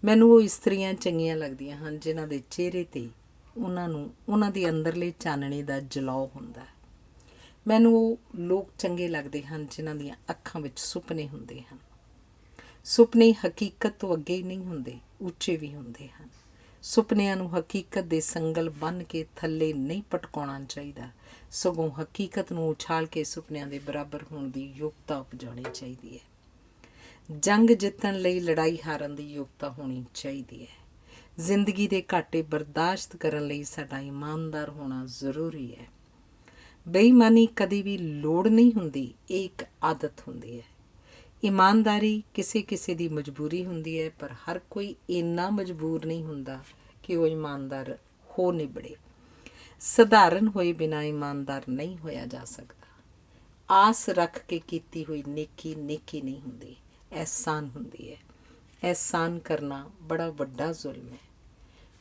ਮੈਨੂੰ ਉਹ ਇਸਤਰੀਆਂ ਚੰਗੀਆਂ ਲੱਗਦੀਆਂ ਹਨ ਜਿਨ੍ਹਾਂ ਦੇ ਚਿਹਰੇ 'ਤੇ ਉਹਨਾਂ ਦੇ ਅੰਦਰਲੇ ਚਾਨਣੇ ਦਾ ਜਲਾਉ ਹੁੰਦਾ ਹੈ। ਮੈਨੂੰ ਉਹ ਲੋਕ ਚੰਗੇ ਲੱਗਦੇ ਹਨ ਜਿਨ੍ਹਾਂ ਦੀਆਂ ਅੱਖਾਂ ਵਿੱਚ ਸੁਪਨੇ ਹੁੰਦੇ ਹਨ। ਸੁਪਨੇ ਹਕੀਕਤ ਤੋਂ ਅੱਗੇ ਹੀ ਨਹੀਂ ਹੁੰਦੇ, ਉੱਚੇ ਵੀ ਹੁੰਦੇ ਹਨ। ਸੁਪਨਿਆਂ ਨੂੰ ਹਕੀਕਤ ਦੇ ਸੰਗਲ ਬੰਨ੍ਹ ਕੇ ਥੱਲੇ ਨਹੀਂ ਪਟਕਾਉਣਾ ਚਾਹੀਦਾ, ਸਗੋਂ ਹਕੀਕਤ ਨੂੰ ਉਛਾਲ ਕੇ ਸੁਪਨਿਆਂ ਦੇ ਬਰਾਬਰ ਹੋਣ ਦੀ ਯੋਗਤਾ ਉਪਜਾਉਣੀ ਚਾਹੀਦੀ ਹੈ। ਜੰਗ ਜਿੱਤਣ ਲਈ ਲੜਾਈ ਹਾਰਨ ਦੀ ਯੋਗਤਾ ਹੋਣੀ ਚਾਹੀਦੀ ਹੈ। ਜ਼ਿੰਦਗੀ ਦੇ ਘਾਟੇ ਬਰਦਾਸ਼ਤ ਕਰਨ ਲਈ ਸਾਡਾ ਇਮਾਨਦਾਰ ਹੋਣਾ ਜ਼ਰੂਰੀ ਹੈ। ਬੇਈਮਾਨੀ ਕਦੀ ਵੀ ਲੋੜ ਨਹੀਂ ਹੁੰਦੀ, ਇਹ ਇੱਕ ਆਦਤ ਹੁੰਦੀ ਹੈ। ਇਮਾਨਦਾਰੀ ਕਿਸੇ ਦੀ ਮਜਬੂਰੀ ਹੁੰਦੀ ਹੈ, ਪਰ ਹਰ ਕੋਈ ਇੰਨਾ ਮਜਬੂਰ ਨਹੀਂ ਹੁੰਦਾ ਕਿ ਉਹ ਇਮਾਨਦਾਰ ਹੋ ਨਿਬੜੇ। ਸਧਾਰਨ ਹੋਏ ਬਿਨਾਂ ਇਮਾਨਦਾਰ ਨਹੀਂ ਹੋਇਆ ਜਾ ਸਕਦਾ। ਆਸ ਰੱਖ ਕੇ ਕੀਤੀ ਹੋਈ ਨੇਕੀ ਨੇਕੀ ਨਹੀਂ ਹੁੰਦੀ, ਅਹਿਸਾਨ ਹੁੰਦੀ ਹੈ। ਅਹਿਸਾਨ ਕਰਨਾ ਬੜਾ ਵੱਡਾ ਜ਼ੁਲਮ ਹੈ।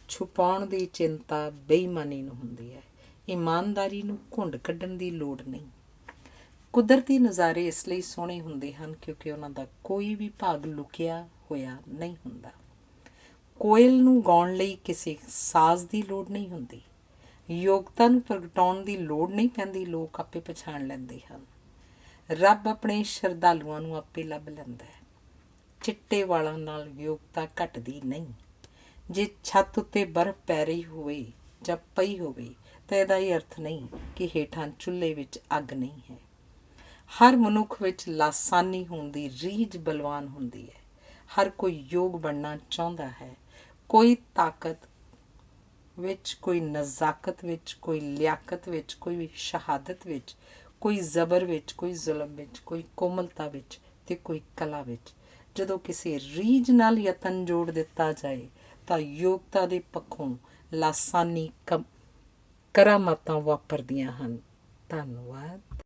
ਛੁਪਾਉਣ ਦੀ ਚਿੰਤਾ ਬੇਈਮਾਨੀ ਨੂੰ ਹੁੰਦੀ ਹੈ। ਇਮਾਨਦਾਰੀ ਨੂੰ ਘੁੰਡ ਕੱਢਣ ਦੀ ਲੋੜ ਨਹੀਂ। ਕੁਦਰਤੀ ਨਜ਼ਾਰੇ ਇਸ ਲਈ ਸੋਹਣੇ ਹੁੰਦੇ ਹਨ ਕਿਉਂਕਿ ਉਹਨਾਂ ਦਾ ਕੋਈ ਵੀ ਭਾਗ ਲੁਕਿਆ ਹੋਇਆ ਨਹੀਂ ਹੁੰਦਾ। ਕੋਇਲ ਨੂੰ ਗਾਉਣ ਲਈ ਕਿਸੇ ਸਾਜ਼ ਦੀ ਲੋੜ ਨਹੀਂ ਹੁੰਦੀ। ਯੋਗਤਾ ਨੂੰ ਪ੍ਰਗਟਾਉਣ ਦੀ ਲੋੜ ਨਹੀਂ ਪੈਂਦੀ, ਲੋਕ ਆਪੇ ਪਛਾਣ ਲੈਂਦੇ ਹਨ। ਰੱਬ ਆਪਣੇ ਸ਼ਰਧਾਲੂਆਂ ਨੂੰ ਆਪੇ ਲੱਭ ਲੈਂਦਾ ਹੈ। ਚਿੱਟੇ ਵਾਲਾਂ ਨਾਲ ਯੋਗਤਾ ਘਟਦੀ ਨਹੀਂ। ਜੇ ਛੱਤ ਉੱਤੇ ਬਰਫ਼ ਪੈ ਰਹੀ ਹੋਵੇ ਜਾਂ ਪਈ ਹੋਵੇ ਤਾਂ ਇਹਦਾ ਇਹ ਅਰਥ ਨਹੀਂ ਕਿ ਹੇਠਾਂ ਚੁੱਲ੍ਹੇ ਵਿੱਚ ਅੱਗ ਨਹੀਂ ਹੈ। ਹਰ ਮਨੁੱਖ ਵਿੱਚ ਲਾਸਾਨੀ ਹੋਣ ਦੀ ਰੀਝ ਬਲਵਾਨ ਹੁੰਦੀ ਹੈ। ਹਰ ਕੋਈ ਯੋਗ ਬਣਨਾ ਚਾਹੁੰਦਾ ਹੈ। ਕੋਈ ਤਾਕਤ ਵਿੱਚ, ਕੋਈ ਨਜ਼ਾਕਤ ਵਿੱਚ, ਕੋਈ ਲਿਆਕਤ ਵਿੱਚ, ਕੋਈ ਸ਼ਹਾਦਤ ਵਿੱਚ, ਕੋਈ ਜ਼ਬਰ ਵਿੱਚ, ਕੋਈ ਜ਼ੁਲਮ ਵਿੱਚ, ਕੋਈ ਕੋਮਲਤਾ ਵਿੱਚ ਅਤੇ ਕੋਈ ਕਲਾ ਵਿੱਚ। ਜਦੋਂ ਕਿਸੇ ਰੀਝ ਨਾਲ ਯਤਨ ਜੋੜ ਦਿੱਤਾ ਜਾਏ ਤਾਂ ਯੋਗਤਾ ਦੇ ਪੱਖੋਂ ਲਾਸਾਨੀ ਕਰਾਮਾਤਾਂ ਵਾਪਰਦੀਆਂ ਹਨ। ਧੰਨਵਾਦ।